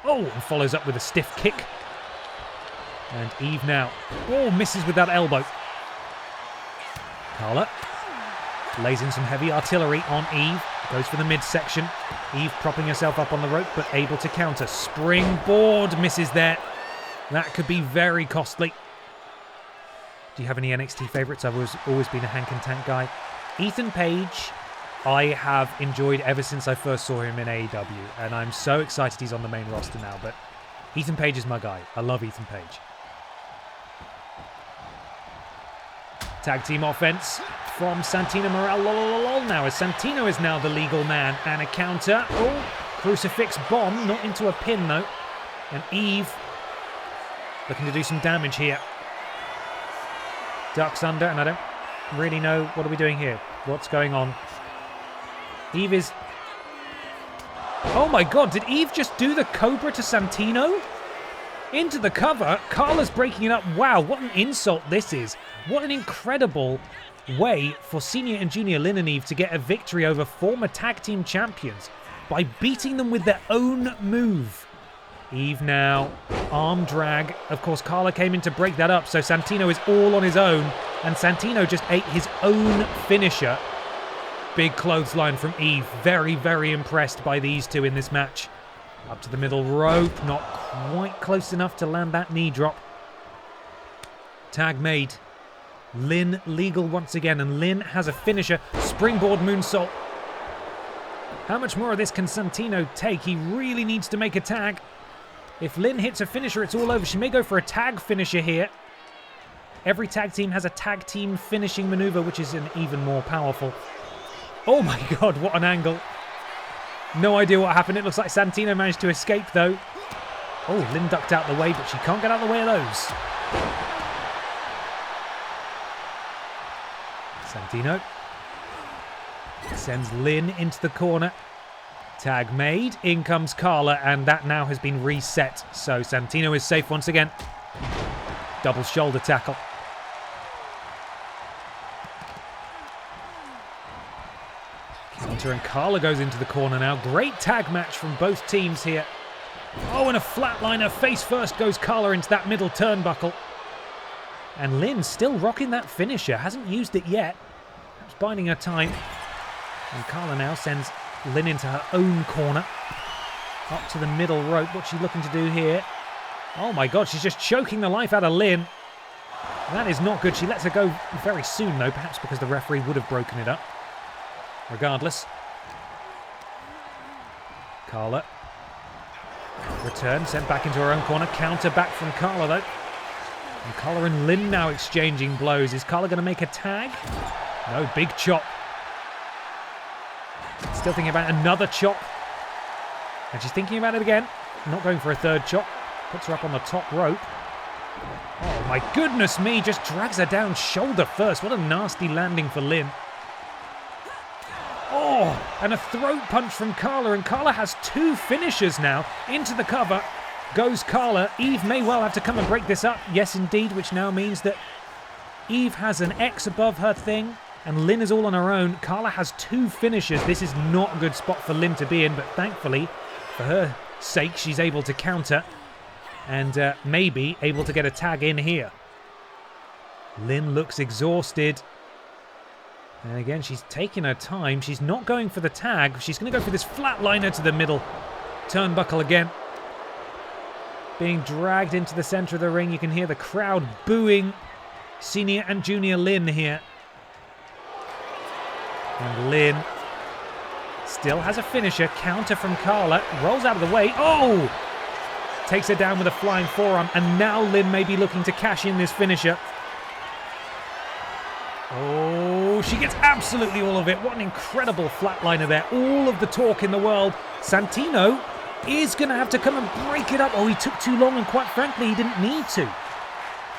Oh, and follows up with a stiff kick. And Eve now. Oh, misses with that elbow. Carla lays in some heavy artillery on Eve. Goes for the midsection. Eve propping herself up on the rope, but able to counter. Springboard misses there. That could be very costly. Do you have any NXT favourites? I've always been a Hank and Tank guy. Ethan Page, I have enjoyed ever since I first saw him in AEW, and I'm so excited he's on the main roster now, but Ethan Page is my guy. I love Ethan Page. Tag team offense from Santino Morel. Now as Santino is now the legal man, and a counter. Oh, crucifix bomb, not into a pin though. And Eve looking to do some damage here. Ducks under, and I don't really know, what are we doing here? What's going on? Eve is... Oh my god, did Eve just do the Cobra to Santino? Into the cover, Carla's breaking it up. Wow, what an insult this is. What an incredible way for Senior and Junior Lynn and Eve to get a victory over former tag team champions by beating them with their own move. Eve now, arm drag. Of course, Carla came in to break that up, so Santino is all on his own, and Santino just ate his own finisher. Big clothesline from Eve. Very, very impressed by these two in this match. Up to the middle rope, not quite close enough to land that knee drop. Tag made. Lynn legal once again, and Lynn has a finisher. Springboard moonsault. How much more of this can Santino take? He really needs to make a tag. If Lynn hits a finisher, it's all over. She may go for a tag finisher here. Every tag team has a tag team finishing maneuver, which is an even more powerful. Oh my god, what an angle. No idea what happened. It looks like Santino managed to escape, though. Oh, Lynn ducked out the way, but she can't get out of the way of those. Santino sends Lynn into the corner. Tag made. In comes Carla, and that now has been reset. So Santino is safe once again. Double shoulder tackle. Counter, and Carla goes into the corner now. Great tag match from both teams here. Oh, and a flatliner. Face first goes Carla into that middle turnbuckle. And Lynn still rocking that finisher. Hasn't used it yet. Perhaps biding her time. And Carla now sends Lynn into her own corner. Up to the middle rope. What's she looking to do here? Oh my god, she's just choking the life out of Lynn. That is not good. She lets her go very soon, though, perhaps because the referee would have broken it up. Regardless. Carla. Return, sent back into her own corner. Counter back from Carla, though. And Carla and Lynn now exchanging blows. Is Carla going to make a tag? No, big chop. Still thinking about another chop. And she's thinking about it again. Not going for a third chop. Puts her up on the top rope. Oh my goodness me, just drags her down shoulder first. What a nasty landing for Lynn. Oh, and a throat punch from Carla, and Carla has two finishers now. Into the cover goes Carla. Eve may well have to come and break this up. Yes, indeed, which now means that Eve has an X above her thing, and Lynn is all on her own. Carla has two finishers. This is not a good spot for Lynn to be in, but thankfully, for her sake, she's able to counter and maybe able to get a tag in here. Lynn looks exhausted. And again, she's taking her time. She's not going for the tag. She's going to go for this flatliner to the middle. Turnbuckle again. Being dragged into the center of the ring. You can hear the crowd booing Senior and Junior Lynn here. And Lynn still has a finisher. Counter from Carla. Rolls out of the way. Oh! Takes her down with a flying forearm. And now Lynn may be looking to cash in this finisher. Oh, she gets absolutely all of it. What an incredible flatliner there. All of the talk in the world. Santino is going to have to come and break it up. Oh, he took too long, and quite frankly, he didn't need to.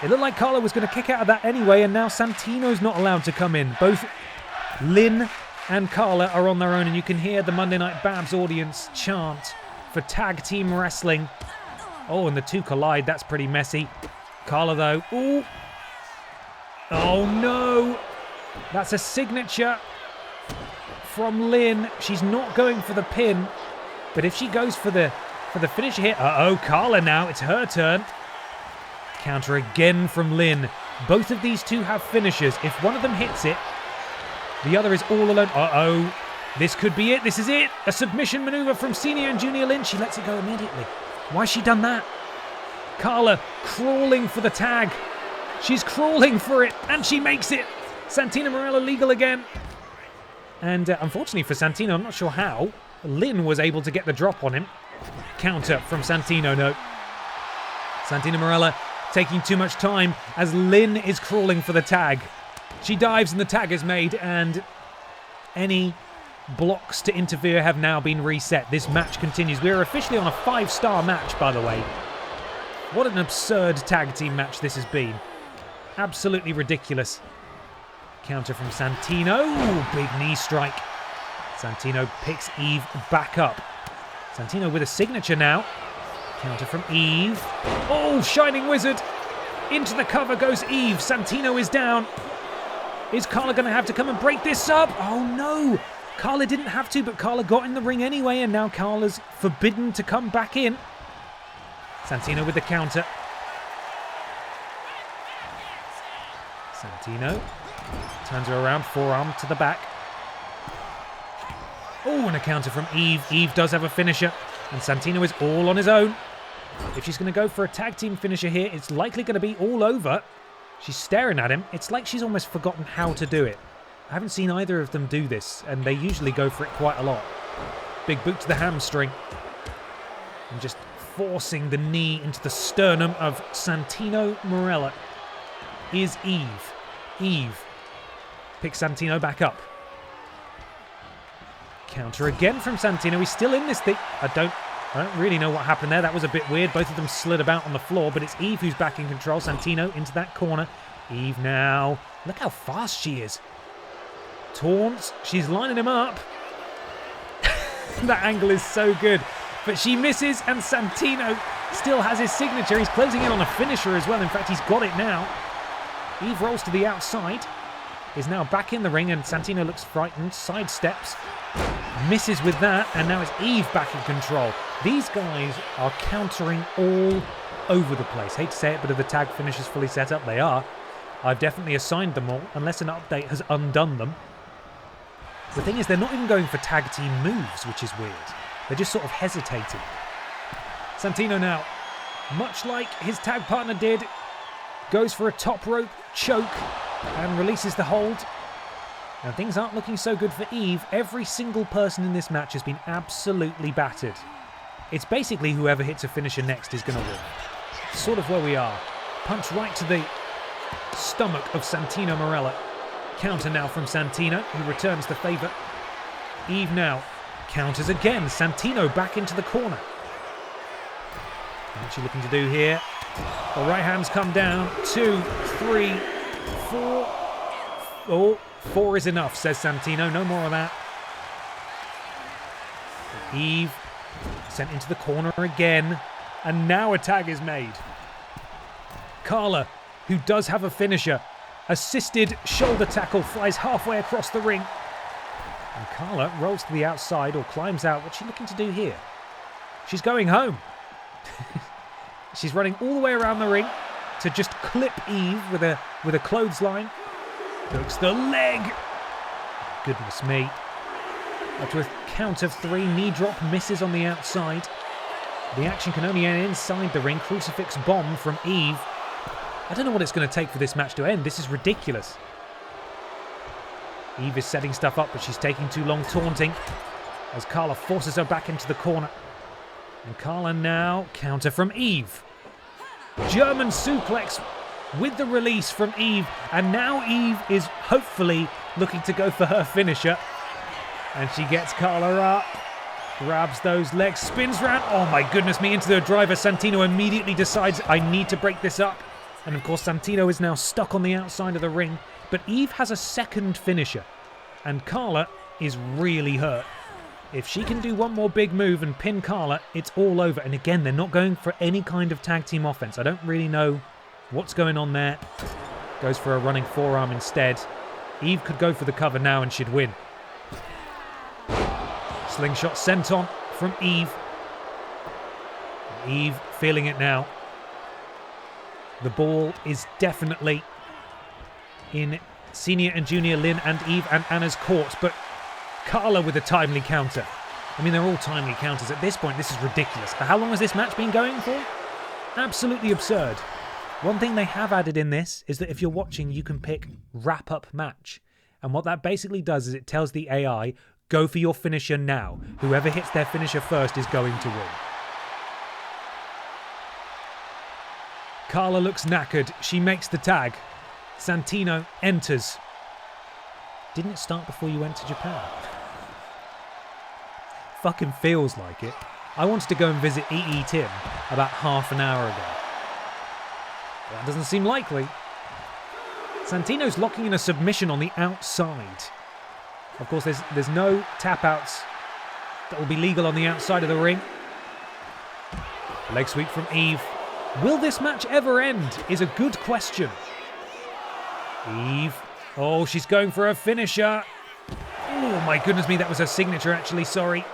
It looked like Carla was going to kick out of that anyway, and now Santino's not allowed to come in. Both Lynn and Carla are on their own, and you can hear the Monday Night Babs audience chant for tag team wrestling. Oh, and the two collide. That's pretty messy. Carla, though, ooh, Oh no! That's a signature from Lynn. She's not going for the pin, but if she goes for the finisher here, Carla now, it's her turn. Counter again from Lynn. Both of these two have finishers. If one of them hits it, the other is all alone. This could be it. This is it. A submission maneuver from Senior and Junior Lynn. She lets it go immediately. Why's she done that? Carla crawling for the tag. She's crawling for it, and she makes it. Santino Marella legal again. And unfortunately for Santino, I'm not sure how, Lynn was able to get the drop on him. Counter from Santino, no. Santino Marella taking too much time as Lynn is crawling for the tag. She dives and the tag is made, and any blocks to interfere have now been reset. This match continues. We're officially on a 5-star match, by the way. What an absurd tag team match this has been. Absolutely ridiculous. Counter from Santino. Ooh, big knee strike. Santino picks Eve back up. Santino with a signature now. Counter from Eve. Oh, Shining Wizard. Into the cover goes Eve. Santino is down. Is Carla going to have to come and break this up? Oh, no. Carla didn't have to, but Carla got in the ring anyway, and now Carla's forbidden to come back in. Santino with the counter. Santino turns her around, forearm to the back. Oh, and a counter from Eve. Eve does have a finisher, and Santino is all on his own. If she's going to go for a tag team finisher here, it's likely going to be all over. She's staring at him. It's like she's almost forgotten how to do it. I haven't seen either of them do this, and they usually go for it quite a lot. Big boot to the hamstring. And just forcing the knee into the sternum of Santino Marella is Eve. Eve picks Santino back up. Counter again from Santino. He's still in this thing. I don't really know what happened there. That was a bit weird. Both of them slid about on the floor, but it's Eve who's back in control. Santino into that corner. Eve now. Look how fast she is. Taunts. She's lining him up. That angle is so good. But she misses, and Santino still has his signature. He's closing in on a finisher as well. In fact, he's got it now. Eve rolls to the outside. Is now back in the ring, and Santino looks frightened. Sidesteps. Misses with that, and now it's Eve back in control. These guys are countering all over the place. Hate to say it, but if the tag finish is fully set up, they are. I've definitely assigned them all, unless an update has undone them. The thing is, they're not even going for tag team moves, which is weird. They're just sort of hesitating. Santino now, much like his tag partner did, goes for a top rope choke and releases the hold. Now, things aren't looking so good for Eve. Every single person in this match has been absolutely battered. It's basically whoever hits a finisher next is going to win. Sort of where we are. Punch right to the stomach of Santino Marella. Counter now from Santino, who returns the favour. Eve now counters again. Santino back into the corner. What's she looking to do here? The right hands come down. 2, 3, 4. Oh, 4 is enough, says Santino. No more of that. Eve sent into the corner again. And now a tag is made. Carla, who does have a finisher, assisted shoulder tackle, flies halfway across the ring. And Carla rolls to the outside or climbs out. What's she looking to do here? She's going home. She's running all the way around the ring to just clip Eve with a clothesline. Hooks the leg. Goodness me. After a count of 3, knee drop misses on the outside. The action can only end inside the ring. Crucifix bomb from Eve. I don't know what it's going to take for this match to end. This is ridiculous. Eve is setting stuff up, but she's taking too long taunting as Carla forces her back into the corner. And Carla now counter from Eve. German suplex with the release from Eve. And now Eve is hopefully looking to go for her finisher. And she gets Carla up. Grabs those legs, spins round. Oh my goodness me, into the driver. Santino immediately decides, I need to break this up. And of course, Santino is now stuck on the outside of the ring. But Eve has a second finisher. And Carla is really hurt. If she can do one more big move and pin Carla, it's all over. And again, they're not going for any kind of tag team offense. I don't really know what's going on there. Goes for a running forearm instead. Eve could go for the cover now and she'd win. Slingshot sent on from Eve. Eve feeling it now. The ball is definitely in Senior and Junior Lynn and Eve and Anna's court, but Carla with a timely counter. I mean, they're all timely counters. At this point, this is ridiculous. How long has this match been going for? Absolutely absurd. One thing they have added in this is that if you're watching, you can pick wrap-up match. And what that basically does is it tells the AI, go for your finisher now. Whoever hits their finisher first is going to win. Carla looks knackered. She makes the tag. Santino enters. Didn't it start before you went to Japan? Fucking feels like it. I wanted to go and visit EE Tim about half an hour ago. That doesn't seem likely. Santino's locking in a submission on the outside. Of course, there's no tap-outs that will be legal on the outside of the ring. Leg sweep from Eve. Will this match ever end is a good question. Eve. Oh, she's going for a finisher. Oh, my goodness me, that was her signature, actually. Sorry.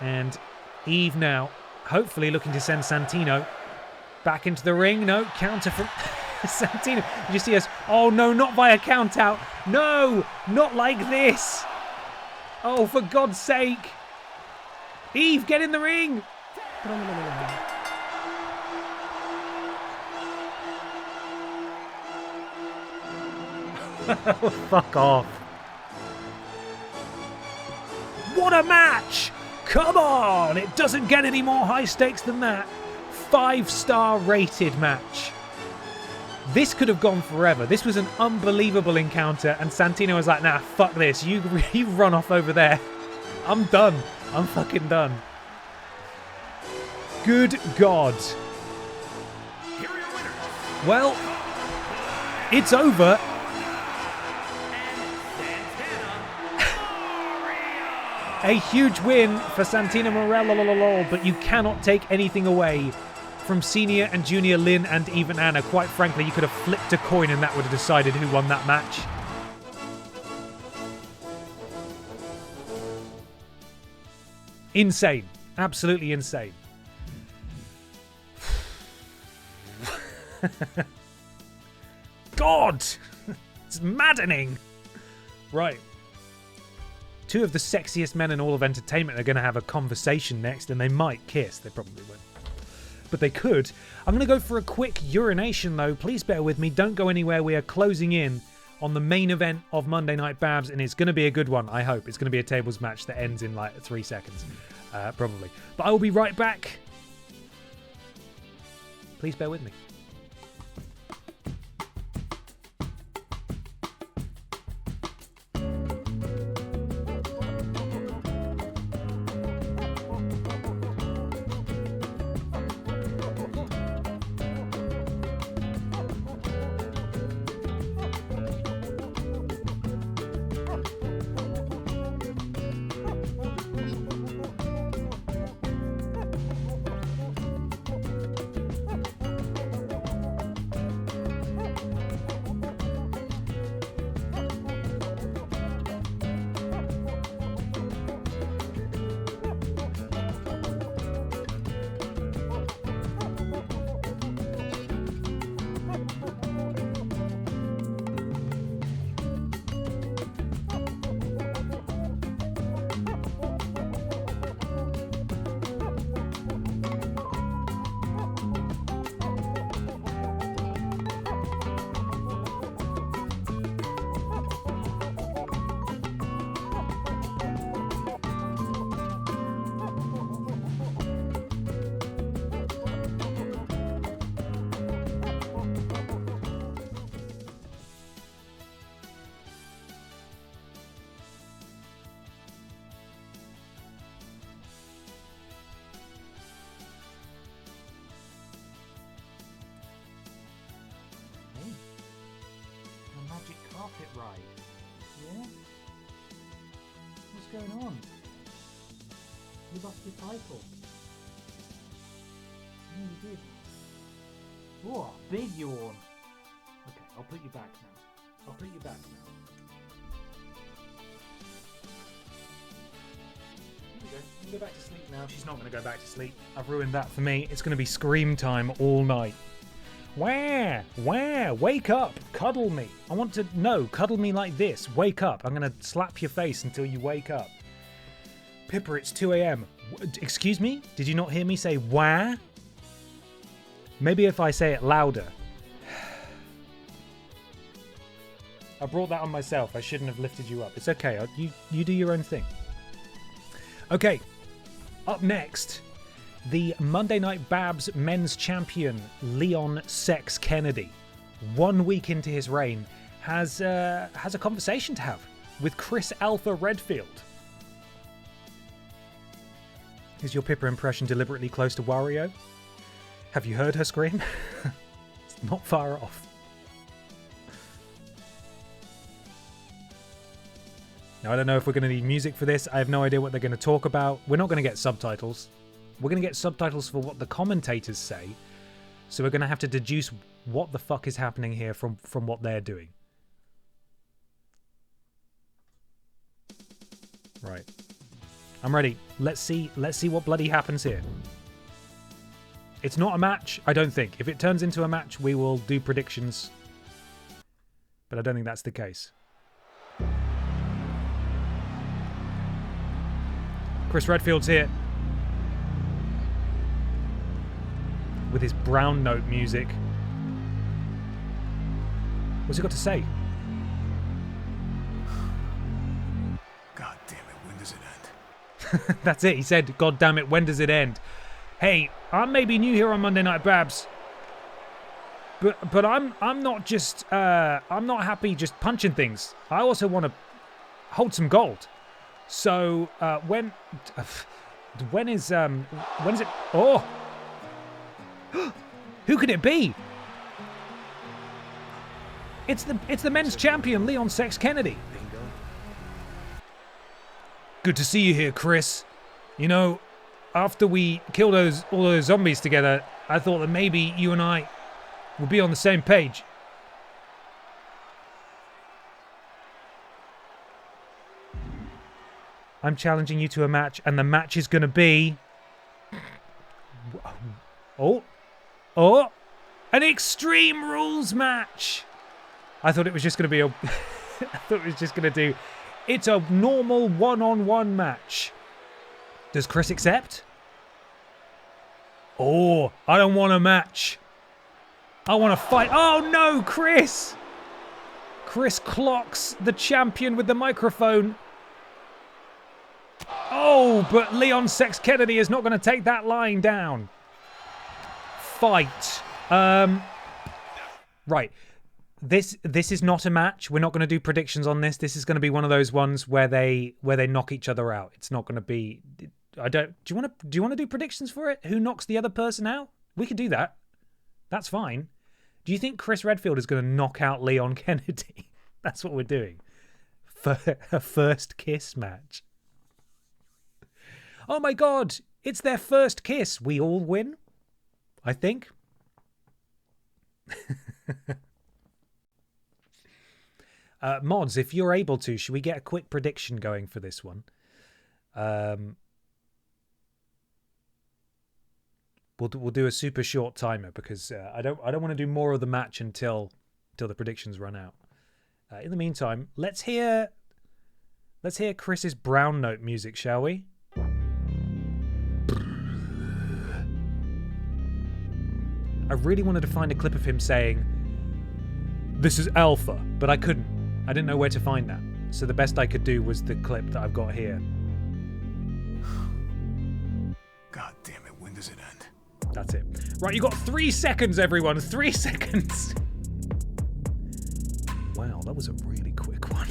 And Eve now, hopefully looking to send Santino back into the ring. No, counter from Santino. You see us. Oh, no, not via count out. No, not like this. Oh, for God's sake. Eve, get in the ring. Fuck off. What a match! Come on! It doesn't get any more high stakes than that. 5-star rated match. This could have gone forever. This was an unbelievable encounter, and Santino was like, nah, fuck this. You run off over there. I'm done. I'm fucking done. Good God. Well, it's over. A huge win for Santino Morello, but you cannot take anything away from Senior and Junior Lynn and even Anna. Quite frankly, you could have flipped a coin and that would have decided who won that match. Insane. Absolutely insane. God! It's maddening! Right. Two of the sexiest men in all of entertainment are going to have a conversation next, and they might kiss. They probably won't. But they could. I'm going to go for a quick urination, though. Please bear with me. Don't go anywhere. We are closing in on the main event of Monday Night Babs, and it's going to be a good one, I hope. It's going to be a tables match that ends in, like, 3 seconds. Probably. But I will be right back. Please bear with me. Carpet ride. Yeah? What's going on? You lost your title. Yeah, you did. Oh, big yawn. I'll put you back now. I'll put you back now. You can go back to sleep now. She's not going to go back to sleep. I've ruined that for me. It's going to be scream time all night. Where? Wake up. Cuddle me. I want to... No, cuddle me like this. Wake up. I'm going to slap your face until you wake up. Pippa, it's 2 a.m. Excuse me? Did you not hear me say where? Maybe if I say it louder. I brought that on myself. I shouldn't have lifted you up. It's okay. You do your own thing. Okay. Up next, the Monday Night Babs men's champion, Leon Sex Kennedy, 1 week into his reign, has a conversation to have with Chris Alpha Redfield. Is your Pippa impression deliberately close to Wario? Have you heard her scream? It's not far off. Now, I don't know if we're going to need music for this. I have no idea what they're going to talk about. We're not going to get subtitles. We're going to get subtitles for what the commentators say. So we're going to have to deduce what the fuck is happening here from what they're doing. Right. I'm ready. Let's see what bloody happens here. It's not a match, I don't think. If it turns into a match, we will do predictions. But I don't think that's the case. Chris Redfield's here. With his brown note music. What's he got to say? God damn it, when does it end? That's it, he said, God damn it, when does it end? Hey, I may be new here on Monday Night Babs. But I'm not just I'm not happy just punching things. I also want to hold some gold. So when is it? Oh, who could it be? It's the men's champion, Leon Sex Kennedy. Bingo. Good to see you here, Chris. You know, after we killed all those zombies together, I thought that maybe you and I would be on the same page. I'm challenging you to a match, and the match is going to be... Oh, an Extreme Rules match. I thought it was just going to be a... I thought it was just going to do... It's a normal one-on-one match. Does Chris accept? Oh, I don't want a match. I want to fight. Oh no, Chris! Chris clocks the champion with the microphone. Oh, but Leon Sex Kennedy is not going to take that lying down. Fight. Right. This is not a match. We're not going to do predictions on this. This is going to be one of those ones where they knock each other out. It's not going to be... Do you want to do predictions for it? Who knocks the other person out? We could do that. That's fine. Do you think Chris Redfield is going to knock out Leon Kennedy? That's what we're doing. For a first kiss match. Oh my god, it's their first kiss. We all win, I think. Mods, if you're able to, should we get a quick prediction going for this one? We'll do a super short timer because I don't want to do more of the match until the predictions run out. In the meantime, let's hear Chris's brown note music, shall we? I really wanted to find a clip of him saying, "This is Alpha," but I couldn't. I didn't know where to find that. So the best I could do was the clip that I've got here. God damn it, when does it end? That's it. Right, you got 3 seconds, everyone. 3 seconds. Wow, that was a really quick one.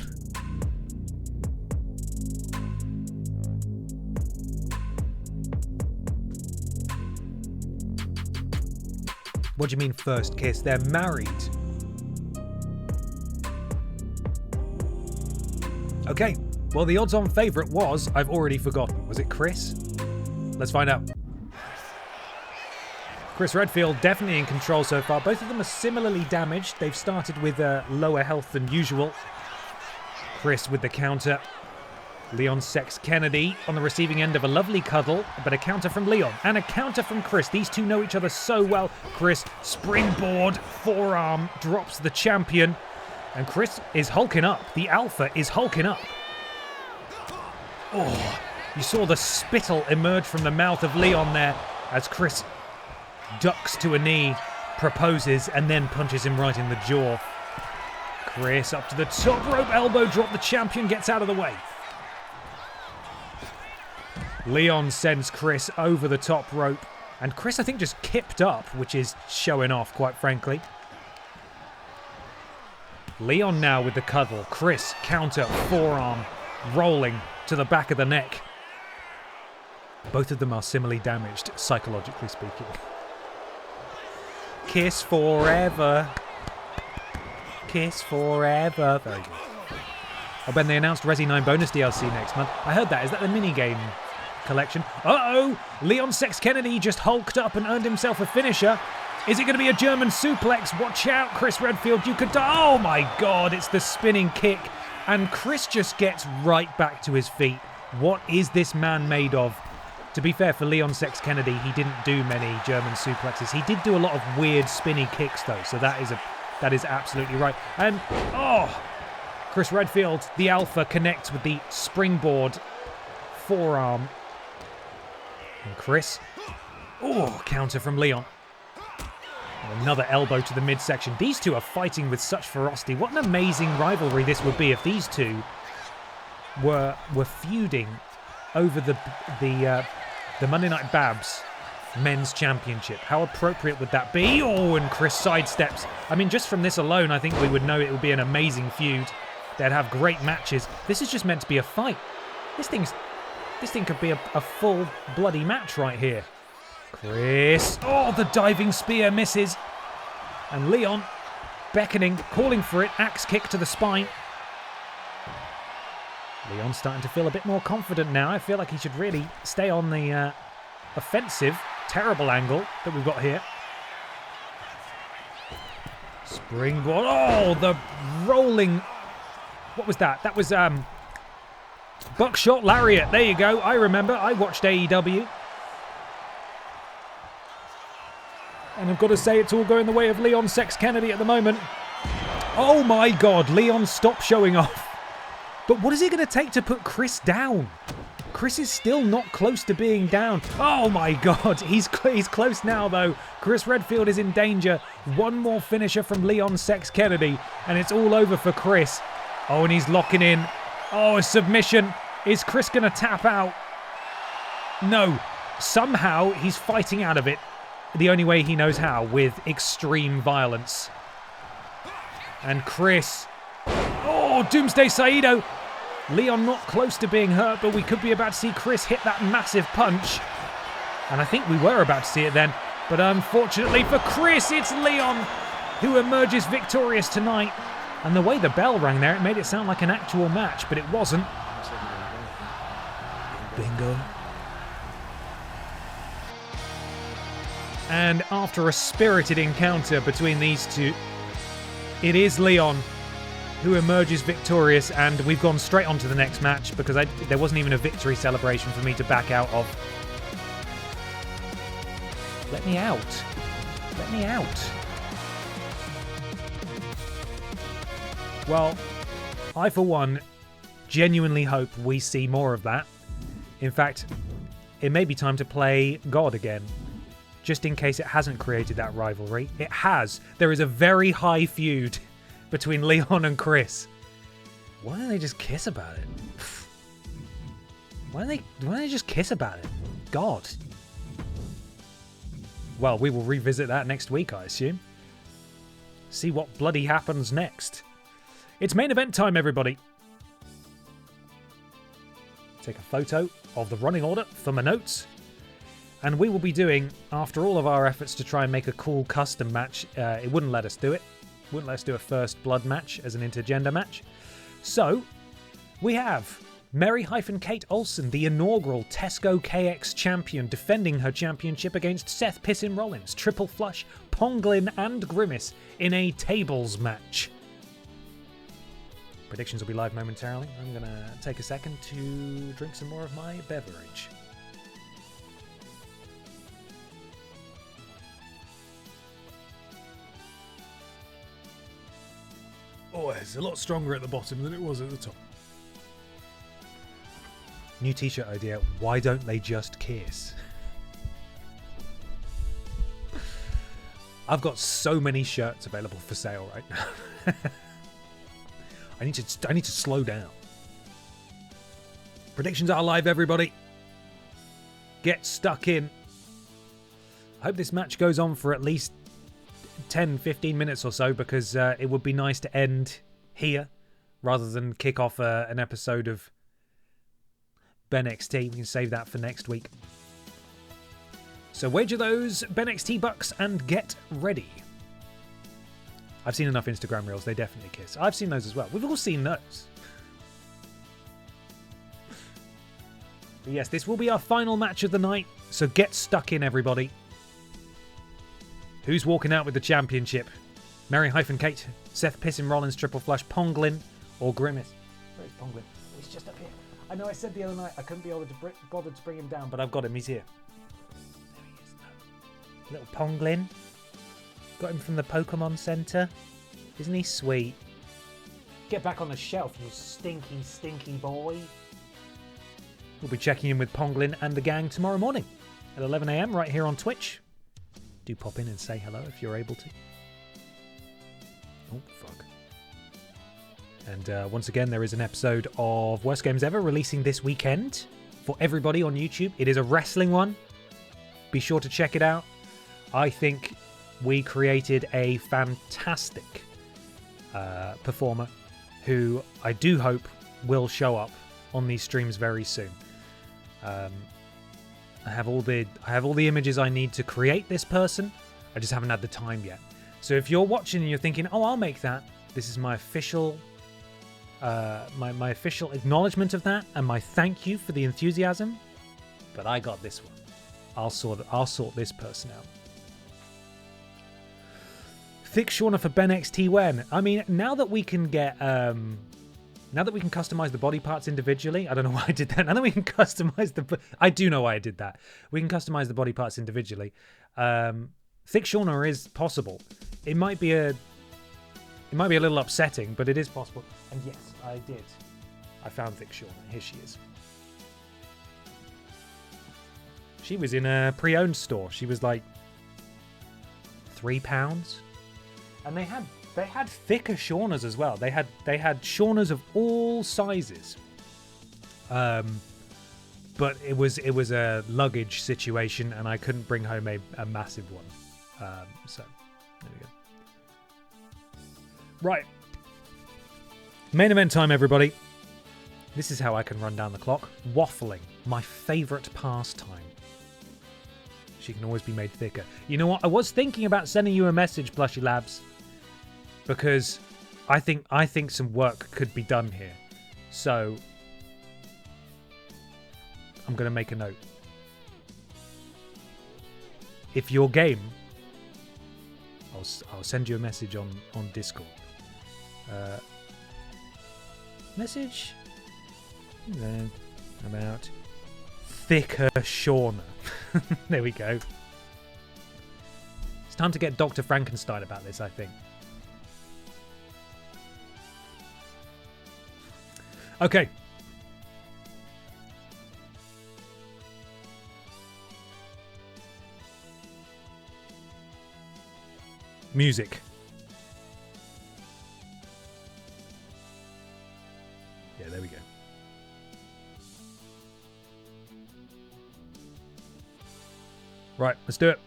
What do you mean first kiss? They're married. Okay, well the odds-on favourite was, I've already forgotten. Was it Chris? Let's find out. Chris Redfield definitely in control so far. Both of them are similarly damaged. They've started with lower health than usual. Chris with the counter. Leon Sex Kennedy on the receiving end of a lovely cuddle, but a counter from Leon and a counter from Chris. These two know each other so well. Chris, springboard, forearm, drops the champion. And Chris is hulking up. The Alpha is hulking up. Oh, you saw the spittle emerge from the mouth of Leon there as Chris ducks to a knee, proposes, and then punches him right in the jaw. Chris up to the top rope, elbow drop. The champion gets out of the way. Leon sends Chris over the top rope. And Chris, I think, just kipped up, which is showing off, quite frankly. Leon now with the cuddle. Chris, counter, forearm, rolling to the back of the neck. Both of them are similarly damaged, psychologically speaking. Kiss forever. Kiss forever. Very good. When they announced Resi 9 bonus DLC next month, I heard that. Is that the minigame collection? Uh-oh! Leon Sex Kennedy just hulked up and earned himself a finisher. Is it going to be a German suplex? Watch out, Chris Redfield. You could die. Oh my God, it's the spinning kick. And Chris just gets right back to his feet. What is this man made of? To be fair, for Leon Sex Kennedy, he didn't do many German suplexes. He did do a lot of weird spinny kicks though, so that is absolutely right. And Chris Redfield, the Alpha, connects with the springboard forearm. And Chris, counter from Leon. And another elbow to the midsection. These two are fighting with such ferocity. What an amazing rivalry this would be if these two were feuding over the Monday Night Babs Men's Championship. How appropriate would that be? Oh, and Chris sidesteps. I mean, just from this alone, I think we would know it would be an amazing feud. They'd have great matches. This is just meant to be a fight. This thing could be a full bloody match right here. Chris. Oh, the diving spear misses. And Leon beckoning, calling for it. Axe kick to the spine. Leon's starting to feel a bit more confident now. I feel like he should really stay on the offensive, terrible angle that we've got here. Springboard. Oh, the rolling. What was that? That was buckshot lariat. There you go. I remember. I watched AEW. And I've got to say, it's all going the way of Leon Sex Kennedy at the moment. Oh my God, Leon, stop showing off. But what is it going to take to put Chris down? Chris is still not close to being down. Oh my God, he's close now though. Chris Redfield is in danger. One more finisher from Leon Sex Kennedy, and it's all over for Chris. Oh, and he's locking in. Oh, a submission. Is Chris going to tap out? No. Somehow he's fighting out of it. The only way he knows how, with extreme violence. And Chris. Oh, Doomsday Saito. Leon not close to being hurt, but we could be about to see Chris hit that massive punch. And I think we were about to see it then. But unfortunately for Chris, it's Leon who emerges victorious tonight. And the way the bell rang there, it made it sound like an actual match, but it wasn't. Bingo. And after a spirited encounter between these two, it is Leon who emerges victorious, and we've gone straight on to the next match because there wasn't even a victory celebration for me to back out of. Let me out. Let me out. Well, I for one genuinely hope we see more of that. In fact, it may be time to play God again. Just in case it hasn't created that rivalry. It has. There is a very high feud between Leon and Chris. Why don't they just kiss about it? Why don't they just kiss about it? God. Well, we will revisit that next week, I assume. See what bloody happens next. It's main event time, everybody. Take a photo of the running order for my notes. And we will be doing, after all of our efforts to try and make a cool custom match, it wouldn't let us do it. Wouldn't let us do a first blood match as an intergender match. So, we have Mary-Kate Olsen, the inaugural Tesco KX champion, defending her championship against Seth Pissin Rollins, Triple Flush, Ponglin and Grimace in a tables match. Predictions will be live momentarily. I'm going to take a second to drink some more of my beverage. Oh, it's a lot stronger at the bottom than it was at the top. New t-shirt idea. Why don't they just kiss? I've got so many shirts available for sale right now. I need to slow down. Predictions are live, everybody. Get stuck in. I hope this match goes on for at least 10-15 minutes or so, because it would be nice to end here rather than kick off an episode of BENXT. We can save that for next week. So wager those BENXT bucks and get ready. I've seen enough Instagram reels. They definitely kiss. I've seen those as well. We've all seen those. But yes, this will be our final match of the night. So get stuck in, everybody. Who's walking out with the championship? Mary-Kate, Seth Pissin Rollins, Triple Flush, Ponglin, or Grimace? Where's Ponglin? Oh, he's just up here. I know I said the other night I couldn't be bothered to bring him down, but I've got him. He's here. There he is. Little Ponglin. Got him from the Pokémon Center. Isn't he sweet? Get back on the shelf, you stinky, stinky boy. We'll be checking in with Ponglin and the gang tomorrow morning at 11 AM right here on Twitch. Do pop in and say hello if you're able to. Oh, fuck. And once again, there is an episode of Worst Games Ever releasing this weekend for everybody on YouTube. It is a wrestling one. Be sure to check it out. I think we created a fantastic performer who I do hope will show up on these streams very soon. I have all the images I need to create this person. I just haven't had the time yet. So if you're watching and you're thinking, "Oh, I'll make that," this is my official, my official acknowledgement of that and my thank you for the enthusiasm. But I got this one. I'll sort this person out. Thick Shauna for BENXT when? I mean, now that we can get now that we can customize the body parts individually, I don't know why I did that. Now that we can customize I do know why I did that. We can customize the body parts individually. Thick Shauna is possible. It might be a little upsetting, but it is possible. And yes, I did. I found Thick Shauna. Here she is. She was in a pre-owned store. She was like £3. And they had thicker Shaunas as well. They had Shaunas of all sizes. But it was a luggage situation, and I couldn't bring home a massive one. So there we go. Right. Main event time, everybody. This is how I can run down the clock. Waffling, my favourite pastime. She can always be made thicker. You know what? I was thinking about sending you a message, Plushy Labs, because I think some work could be done here. So I'm going to make a note. If you're game, I'll send you a message on Discord. Message about thicker Shauna. There we go. It's time to get Dr. Frankenstein about this, I think. Okay. Music. Yeah, there we go. Right, let's do it.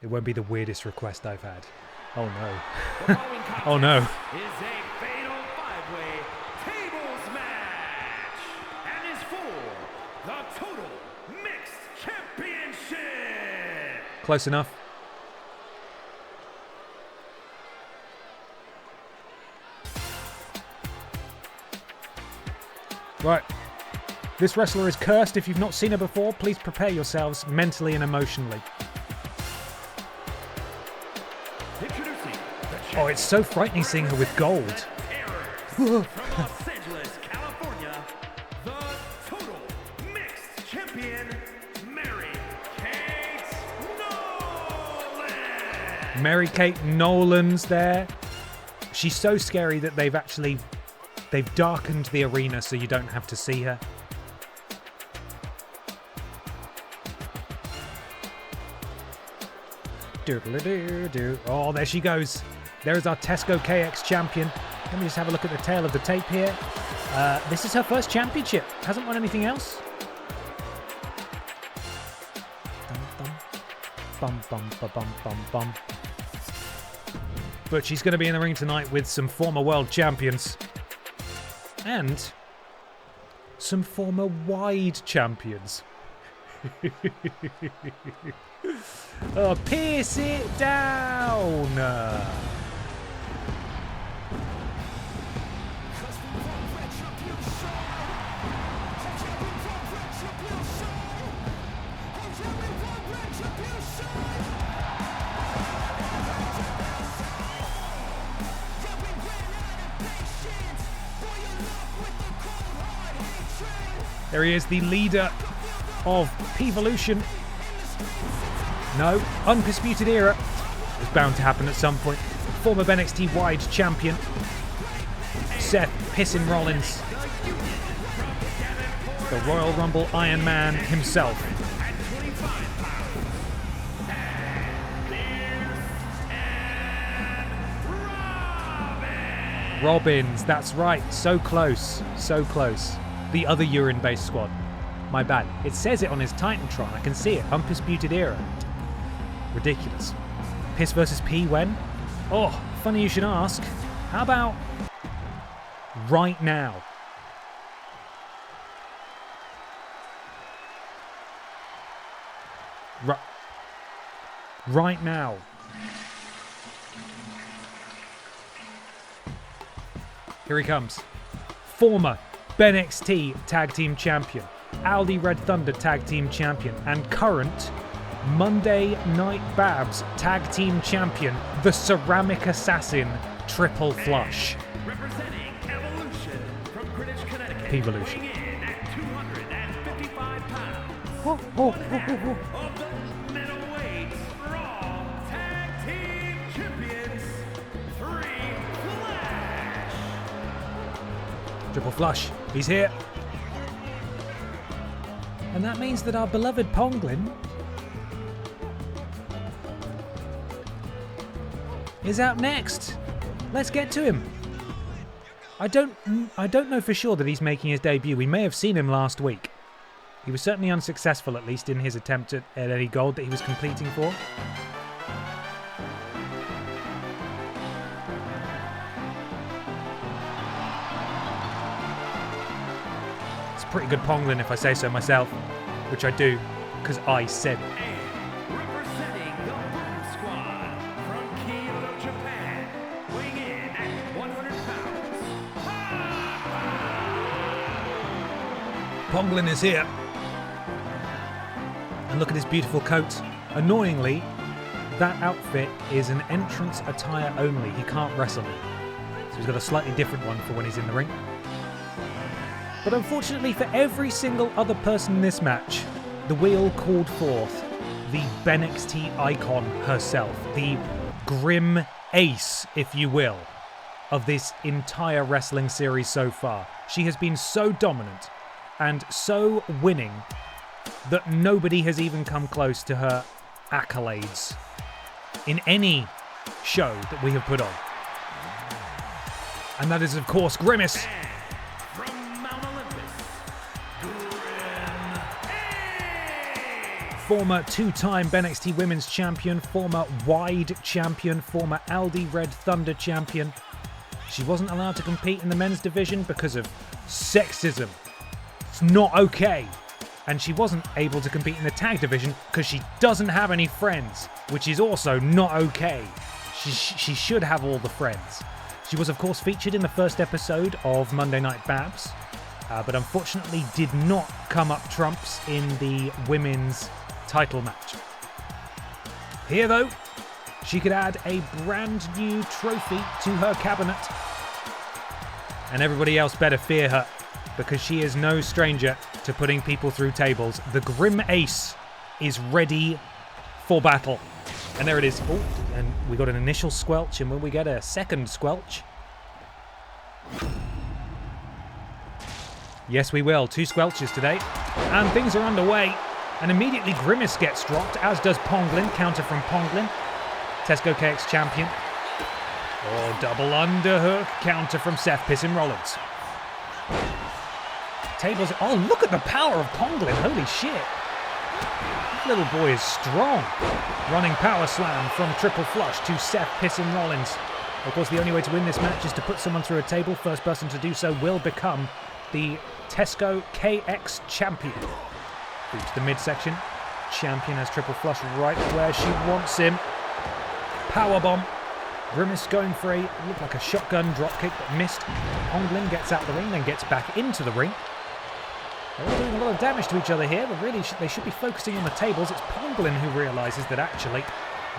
It won't be the weirdest request I've had. Oh no. Oh no. Is a fatal five-way tables match and is for the Total Mixed Championship. Close enough. Right. This wrestler is cursed. If you've not seen her before, please prepare yourselves mentally and emotionally. Oh, it's so frightening seeing her with gold. From Los Angeles, California, the total mixed champion, Mary-Kate Nolan. Mary-Kate Nolan's there. She's so scary that they've darkened the arena so you don't have to see her. Oh, there she goes. There's our Tesco KX champion. Let me just have a look at the tail of the tape here. This is her first championship. Hasn't won anything else. Bum, bum, bum, bum, bum, bum. But she's going to be in the ring tonight with some former world champions. And some former wide champions. Oh, pierce it down! There he is, the leader of P-Evolution. No, undisputed era. It's bound to happen at some point. Former BENXT wide champion, Seth Pissin Rollins. The Royal Rumble Iron Man himself. Robbins, that's right. So close, so close. The other urine-based squad. My bad. It says it on his Titantron. I can see it. Undisputed era. Ridiculous. Piss versus P when? Oh, funny you should ask. How about right now? Right now. Here he comes. Former BENXT Tag Team Champion, Aldi Red Thunder Tag Team Champion, and current Monday Night Babs Tag Team Champion, the Ceramic Assassin, Triple Flush. Representing Evolution from Greenwich, Connecticut. P-Evolution. Weighing in at 255 pounds. Oh. Of the middleweight Raw Tag Team Champions, Triple Flush. He's here. And that means that our beloved Ponglin is out next. Let's get to him. I don't know for sure that he's making his debut. We may have seen him last week. He was certainly unsuccessful, at least in his attempt at any gold that he was completing for. It's pretty good Ponglin if I say so myself, which I do, because I said it. representing the Boom Squad from Kyoto, Japan. Weighing in at 100 pounds. Ponglin is here. And look at his beautiful coat. Annoyingly, that outfit is an entrance attire only. He can't wrestle it. So he's got a slightly different one for when he's in the ring. But unfortunately for every single other person in this match, the wheel called forth the BENXT icon herself, the grim ace, if you will, of this entire wrestling series so far. She has been so dominant and so winning that nobody has even come close to her accolades in any show that we have put on. And that is, of course, Grimace. From Mount Olympus, Former two-time BENXT Women's Champion, former Wide Champion, former Aldi Red Thunder Champion. She wasn't allowed to compete in the men's division because of sexism. It's not okay. And she wasn't able to compete in the tag division because she doesn't have any friends, which is also not okay. She should have all the friends. She was, of course, featured in the first episode of Monday Night Babs. but unfortunately did not come up trumps in the women's title match. Here, though, she could add a brand new trophy to her cabinet. And everybody else better fear her, because she is no stranger to putting people through tables. The Grim Ace is ready for battle. And there it is. Oh, and we got an initial squelch, and will we get a second squelch? Yes, we will. 2 squelches today. And things are underway. And immediately Grimace gets dropped, as does Ponglin. Counter from Ponglin. Tesco KX champion. Oh, double underhook. Counter from Seth Pissin Rollins. Tables. Oh, look at the power of Ponglin. Holy shit. That little boy is strong. Running power slam from Triple Flush to Seth Pissin Rollins. Of course, the only way to win this match is to put someone through a table. First person to do so will become the Tesco KX champion. Boot to the midsection. Champion has Triple Flush right where she wants him. Powerbomb. Grimace going for a, looked like a shotgun dropkick but missed. Ponglin gets out the ring, then gets back into the ring. They're all doing a lot of damage to each other here, but really they should be focusing on the tables. It's Ponglin who realises that actually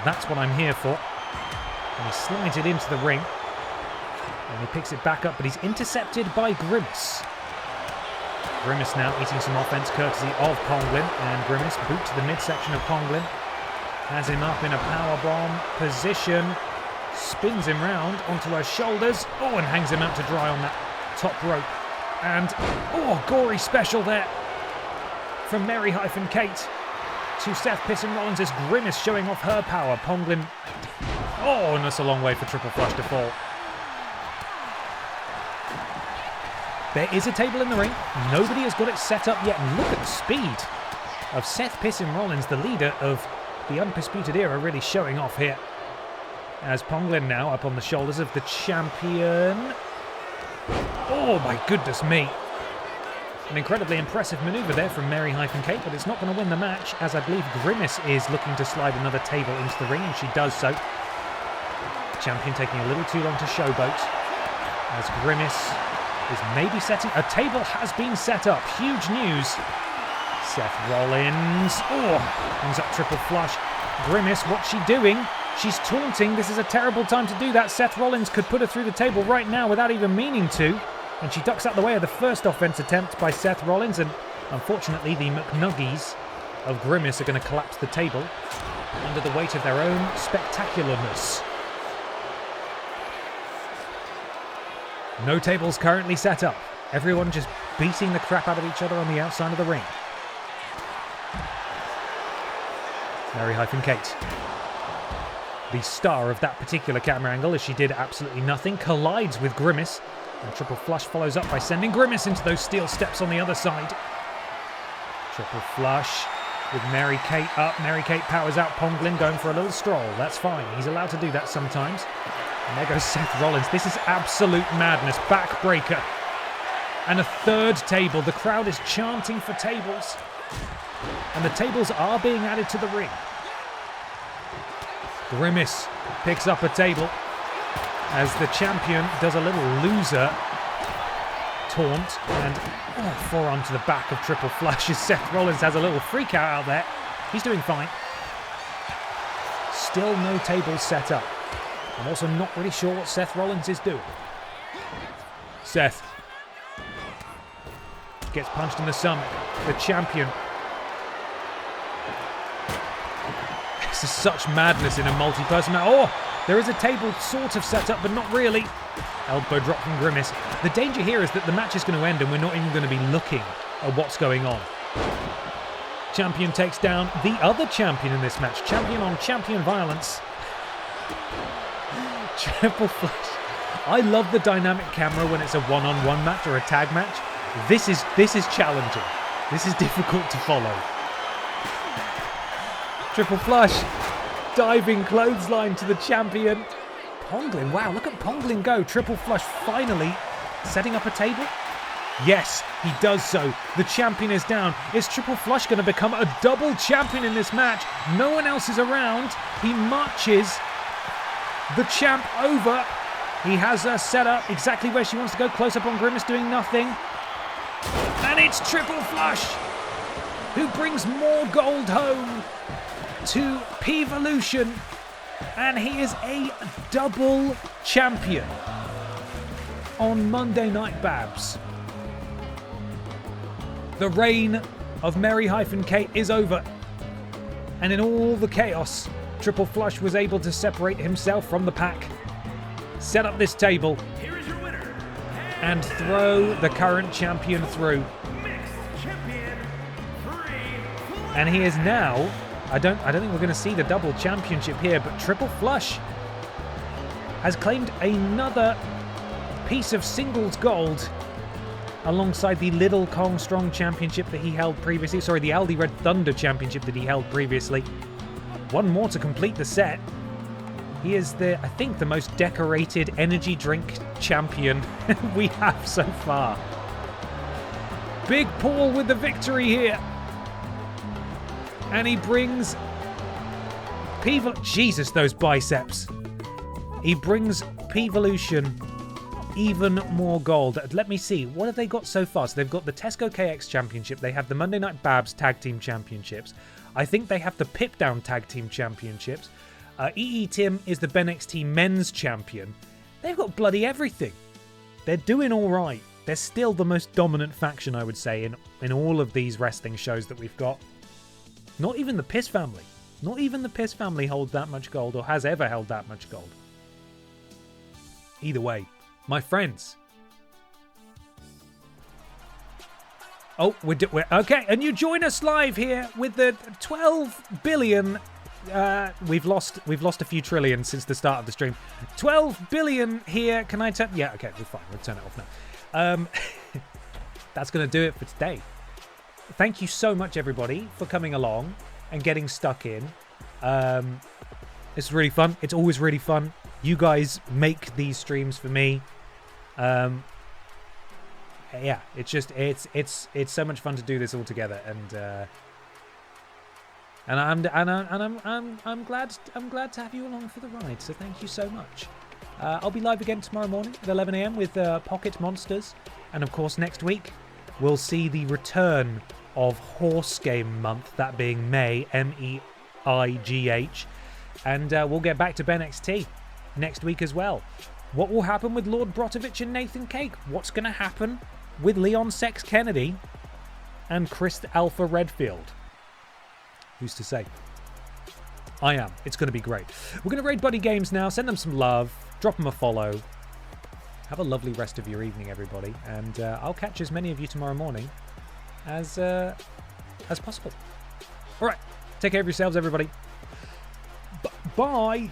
that's what I'm here for. And he slides it into the ring. And he picks it back up, but he's intercepted by Grimace. Grimace now eating some offense courtesy of Ponglin, and Grimace boot to the midsection of Ponglin. Has him up in a powerbomb position. Spins him round onto her shoulders. Oh, and hangs him out to dry on that top rope. And, oh, gory special there from Mary-Kate to Seth Pissin Rollins as Grimace showing off her power. Ponglin, oh, and that's a long way for Triple Flush to fall. There is a table in the ring. Nobody has got it set up yet. And look at the speed of Seth Pissin Rollins, the leader of the Undisputed Era, really showing off here. As Ponglin now up on the shoulders of the champion. Oh my goodness me. An incredibly impressive manoeuvre there from Mary-Kate, but it's not going to win the match, as I believe Grimace is looking to slide another table into the ring, and she does so. Champion taking a little too long to showboat, as Grimace is maybe setting... A table has been set up. Huge news. Seth Rollins. Oh, comes up Triple Flush. Grimace, what's she doing? She's taunting. This is a terrible time to do that. Seth Rollins could put her through the table right now without even meaning to. And she ducks out the way of the first offense attempt by Seth Rollins. And unfortunately, the McNuggies of Grimace are going to collapse the table under the weight of their own spectacularness. No tables currently set up. Everyone just beating the crap out of each other on the outside of the ring. Mary-Kate, the star of that particular camera angle, as she did absolutely nothing, collides with Grimace. And Triple Flush follows up by sending Grimace into those steel steps on the other side. Triple Flush with Mary-Kate up. Mary-Kate powers out Ponglin, going for a little stroll. That's fine. He's allowed to do that sometimes. And there goes Seth Rollins. This is absolute madness. Backbreaker. And a third table. The crowd is chanting for tables. And the tables are being added to the ring. Grimace picks up a table as the champion does a little loser taunt and forearm to the back of Triple Flush as Seth Rollins has a little freak out there. He's doing fine. Still no tables set up. I'm also not really sure what Seth Rollins is doing. Seth gets punched in the stomach. The champion. This is such madness in a multi-person match. Oh, there is a table sort of set up, but not really. Elbow drop from Grimace. The danger here is that the match is going to end and we're not even going to be looking at what's going on. Champion takes down the other champion in this match. Champion on champion violence. Triple Flush. I love the dynamic camera when it's a one-on-one match or a tag match. This is challenging. This is difficult to follow. Triple Flush. Diving clothesline to the champion. Ponglin, wow, look at Ponglin go. Triple Flush finally setting up a table. Yes, he does so. The champion is down. Is Triple Flush going to become a double champion in this match? No one else is around. He marches the champ over. He has her set up exactly where she wants to go. Close up on Grimace doing nothing. And it's Triple Flush, who brings more gold home to P-Volution. And he is a double champion on Monday Night Babs. The reign of Mary-Kate is over. And in all the chaos, Triple Flush was able to separate himself from the pack, set up this table, Here is your winner, and throw the current champion through. mixed champion, And he is now, I don't think we're going to see the double championship here, but Triple Flush has claimed another piece of singles gold alongside the Little Kong Strong Championship that he held previously. Sorry, the Aldi Red Thunder Championship that he held previously. One more to complete the set. He is I think, the most decorated energy drink champion we have so far. Big Paul with the victory here. And he brings Jesus, those biceps. He brings P-Volution even more gold. Let me see. What have they got so far? So they've got the Tesco KX Championship. They have the Monday Night Babs Tag Team Championships. I think they have the PIPDOWN Tag Team Championships. EE Tim is the BENXT Men's Champion. They've got bloody everything. They're doing all right. They're still the most dominant faction, I would say, in all of these wrestling shows that we've got. Not even the Piss family. Not even the Piss family holds that much gold or has ever held that much gold. Either way, my friends. Oh, we're okay, and you join us live here with the 12 billion. We've lost a few trillion since the start of the stream. 12 billion here. Can I turn? Yeah, okay, we're fine. We'll turn it off now. That's going to do it for today. Thank you so much, everybody, for coming along and getting stuck in. It's really fun. It's always really fun. You guys make these streams for me. Yeah, it's just it's so much fun to do this all together, and I'm glad to have you along for the ride. So thank you so much. I'll be live again tomorrow morning at 11 a.m. with Pocket Monsters, and of course next week we'll see the return of Horse Game Month, that being May, MEIGH, and we'll get back to BENXT next week as well. What will happen with Lord Brotovich and Nathan Cake? What's going to happen with Leon Sex Kennedy and Chris Alpha Redfield? Who's to say? I am. It's going to be great. We're going to raid Buddy Games now. Send them some love. Drop them a follow. Have a lovely rest of your evening, everybody. And I'll catch as many of you tomorrow morning as possible. All right. Take care of yourselves, everybody. Bye.